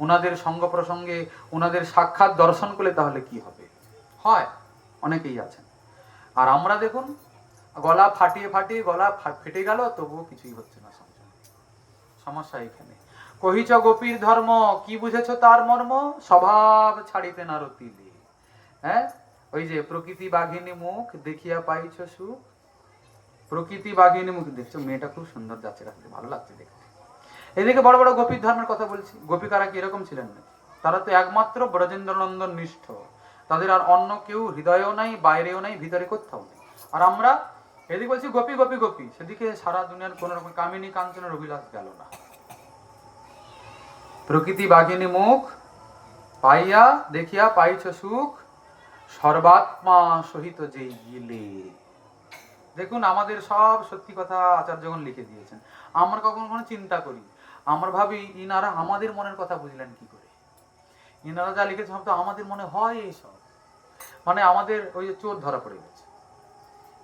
ওনাদের সঙ্গ প্রসঙ্গে, ওনাদের সাক্ষাৎ দর্শন করলে তাহলে কি হবে? হয়, অনেকেই আছেন। আর আমরা দেখুন, গলা ফাটিয়ে ফাটিয়ে গলা ফেটে গেল, তবুও কিছুই হচ্ছে না। সমস্যা এখানে। কহিছ গোপীর ধর্ম, কি বুঝেছ তার মর্ম, স্বভাব ছাড়িতে না রতিলে। হ্যাঁ, ওই যে প্রকৃতি বাঘিনী মুখ দেখিয়া পাইছ সুখ। প্রকৃতি বাঘিনী মুখ দেখছো, মেয়েটা খুব সুন্দর যাচ্ছে, রাখতে ভালো লাগছে দেখতে। এদিকে বড় বড় গোপীর ধর্মের কথা বলছি। গোপিকারা কি এরকম ছিলেন না? তারা তো একমাত্র ব্রজেন্দ্রনন্দন নিষ্ঠ, তাদের আর অন্য কেউ হৃদয়েও নাই, বাইরেও নাই, ভিতরে কোথাও নেই। আর আমরা এদিকে বলছি গোপী গোপী গোপী, সেদিকে সারা দুনিয়ার কোন রকম কামিনী কাঞ্চনের অভিলাষ গেল না। প্রকৃতি বাঘিনী মুখ পাইয়া দেখিয়া পাইছ সুখ, সর্বাত্মা সহিত যেই গিলে। দেখুন আমাদের সব সত্যি কথা আচার্যগণ লিখে দিয়েছেন। আমরা কখনো কখনো চিন্তা করি, আমরা ভাবি ইনারা আমাদের মনের কথা বুঝলেন কি করে, ইনারা যা লিখেছেন সব তো আমাদের মনে হয় এইসব, মানে আমাদের ওই যে চোর ধরা পড়ে গেছে।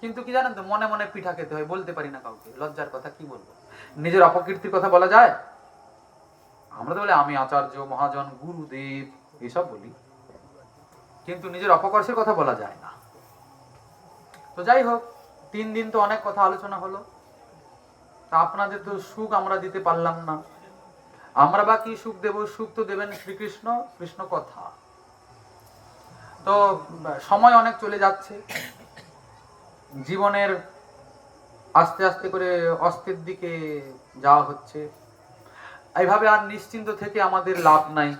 কিন্তু কি জানেন তো, মনে মনে পিঠা খেতে হয়, বলতে পারি না কাউকে, লজ্জার কথা কি বলবো, নিজের অপকীর্তির কথা বলা যায়? আমরা তো বলে আমি আচার্য, মহাজন, গুরুদেব এইসব বলি, কিন্তু নিজের অপকর্ষের কথা বলা যায় না। তো যাই হোক, 3 দিন তো অনেক কথা আলোচনা হলো, তা আপনাদের তো সুখ আমরা দিতে পারলাম না। আমরা বা কি সুখ দেব? সুখ তো দেবেন শ্রীকৃষ্ণ, কৃষ্ণ কথা। তো সময় অনেক চলে যাচ্ছে, জীবনের আস্তে আস্তে করে অস্তের দিকে যাওয়া হচ্ছে। এইভাবে আর নিশ্চিন্ত থেকে আমাদের লাভ নাই।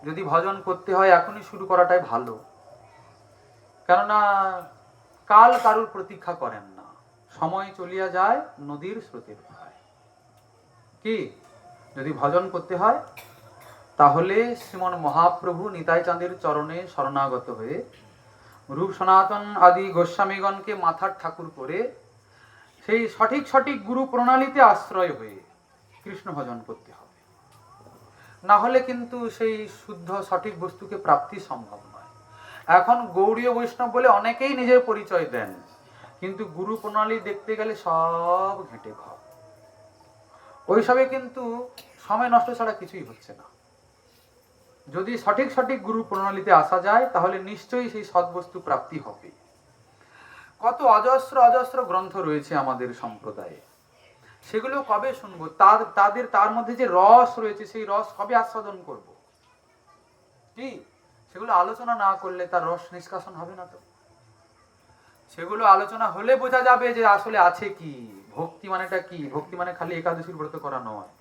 যদি ভজন করতে হয় এখনই শুরু করাটাই ভালো, কেননা কাল কারুর প্রতীক্ষা করেন না, সময় চলিয়া যায় নদীর স্রোতের ভয়। কি যদি ভজন করতে হয় তাহলে শ্রীমন মহাপ্রভু নিতাই চাঁদের চরণে শরণাগত হয়ে রূপ সনাতন আদি গোস্বামীগণকে মাথার ঠাকুর করে সেই সঠিক সঠিক গুরু প্রণালীতে আশ্রয় হয়ে কৃষ্ণ ভজন করতে হবে। না হলে কিন্তু সেই শুদ্ধ সঠিক বস্তুকে প্রাপ্তি সম্ভব নয়। এখন গৌড়ীয় বৈষ্ণব বলে অনেকেই নিজের পরিচয় দেন, কিন্তু গুরু প্রণালী দেখতে গেলে সব ঘেঁটে ঘর। ওইসবে কিন্তু সময় নষ্ট ছাড়া কিছুই হচ্ছে না। যদি সঠিক সঠিক গুরু প্রণালীতে আসা যায় তাহলে নিশ্চয়ই সেই সদ্বস্তু প্রাপ্তি হবে। কত অজস্র অজস্র গ্রন্থ রয়েছে আমাদের সম্প্রদায়ে, সেগুলো কবে শুনবো? তার মধ্যে যে রস রয়েছে সেই রস কবে আস্বাদন করব? কি সেগুলো আলোচনা না করলে তার রস নিষ্কাশন হবে না তো। সেগুলো আলোচনা হলে বোঝা যাবে যে আসলে আছে কি ভক্তি মানেটা কি। ভক্তি মানে খালি একাদশীর ব্রত করা নয়।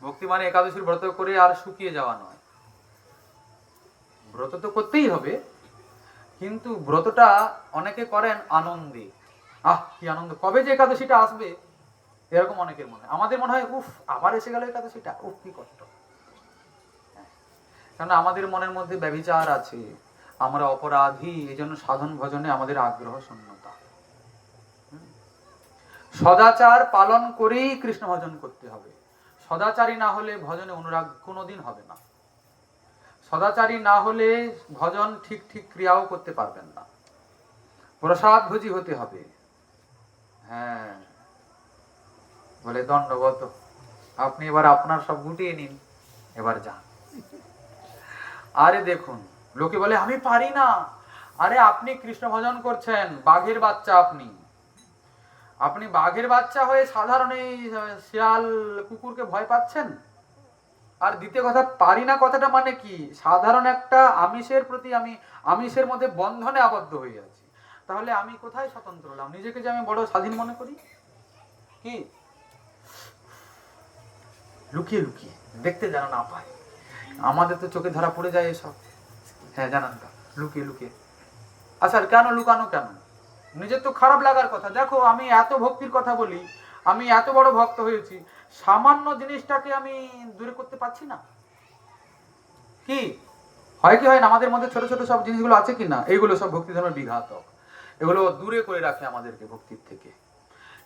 ভক্তি মানে একাদশীর ব্রত করে আর শুকিয়ে যাওয়া নয়। ব্রত তো করতেই হবে, কিন্তু ব্রতটা অনেকে করেন আনন্দে। কি আনন্দ, কবে যে একাদশীটা আসবে এরকম অনেকের মনে। আমাদের মনে হয় উফ আবার এসে গেল একাদশীটা, উফ কি কষ্ট। কারণ আমাদের মনের মধ্যে ব্যভিচার আছে, আমরা অপরাধী, এই জন্য সাধন ভজনে আমাদের আগ্রহ শূন্যতা। সদাচার পালন করেই কৃষ্ণ ভজন করতে হবে। সদাচারী না হলে ভজনে অনুরাগ কোনোদিন হবে না। সদাচারী না হলে ভজন ঠিক ঠিক ক্রিয়াও করতে পারবেন না। প্রসাদ ভোজি হতে হবে। হ্যাঁ, বলে দণ্ডবত, আপনি এবার আপনার সব গুটিয়ে নিন, এবার যান। আরে দেখুন, লোকে বলে আমি পারি না। আরে আপনি কৃষ্ণ ভজন করছেন, বাঘের বাচ্চা। আপনি বাঘের বাচ্চা হয়ে সাধারণ এই শিয়াল কুকুরকে ভয় পাচ্ছেন। আর দ্বিতীয় কথা, পারি না কথাটা মানে কি? সাধারণ একটা আমিষের প্রতি আমি আমিষের মধ্যে বন্ধনে আবদ্ধ হয়ে আছি। তাহলে আমি কোথায় স্বতন্ত্র হলাম? নিজেকে যে আমি বড় স্বাধীন মনে করি। কি লুকিয়ে লুকিয়ে দেখতে যেন না পায়। আমাদের তো চোখে ধরা পড়ে যায় এসব। হ্যাঁ জানান তো, লুকিয়ে লুকিয়ে। আচ্ছা কেন লুকানো? কেন? নিজের তো খারাপ লাগার কথা। দেখো আমি এত ভক্তির কথা বলি, আমি এত বড় ভক্ত হয়েছি, সামান্য জিনিসটাকে আমি দূরে করতে পারছি না। কি হয় কি হয় না, আমাদের মধ্যে ছোট ছোট সব জিনিসগুলো আছে কি না, এইগুলো সব ভক্তি ধর্মের বিঘাতক। এগুলো দূরে করে রাখে আমাদেরকে ভক্তির থেকে।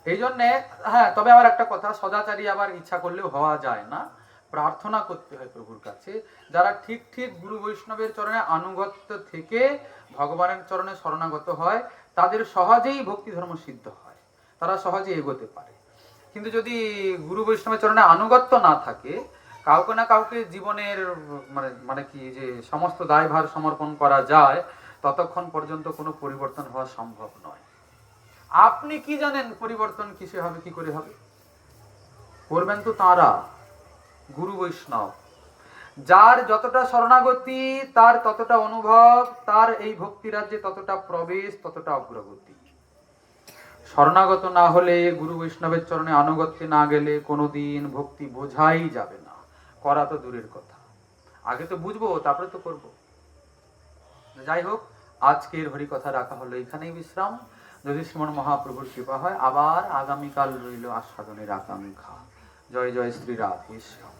এই জন্যে হ্যাঁ, তবে আবার একটা কথা, সদাচারী আবার ইচ্ছা করলেও হওয়া যায় না, প্রার্থনা করতে হয় প্রভুর কাছে। যারা ঠিক ঠিক গুরু বৈষ্ণবের চরণে আনুগত্য থেকে ভগবানের চরণে শরণাগত হয় তাদের সহজেই ভক্তি ধর্ম সিদ্ধ হয়, তারা সহজে এগোতে পারে। কিন্তু যদি গুরু বৈষ্ণবের চরণে আনুগত্য না থাকে, কাউকে না কাউকে জীবনের মানে মানে কি যে সমস্ত দায়ভার সমর্পণ করা যায়, ততক্ষণ পর্যন্ত কোনো পরিবর্তন হওয়া সম্ভব নয়। আপনি কি জানেন পরিবর্তন কিসে হবে, কি করে হবে? করবেন তো তারা গুরু বৈষ্ণব। যার যতটা শরণাগতি তার ততটা অনুভব, তার এই ভক্তি রাজ্যে ততটা প্রবেশ, ততটা অগ্রগতি। শরণাগত না হলে, গুরু বৈষ্ণবের চরণে আনুগত্যে না গেলে কোনোদিন ভক্তি বোঝাই যাবে না, করা তো দূরের কথা। আগে তো বুঝবো, তারপরে তো করব। যাই হোক, আজকের হরিকথা রাখা হলো এখানেই বিশ্রাম। যদি শ্রীমন মহাপ্রভুর কৃপা হয় আবার আগামীকাল রইল আস্বাদনের আকাঙ্ক্ষা। জয় জয় শ্রী রাধেশ্যাম।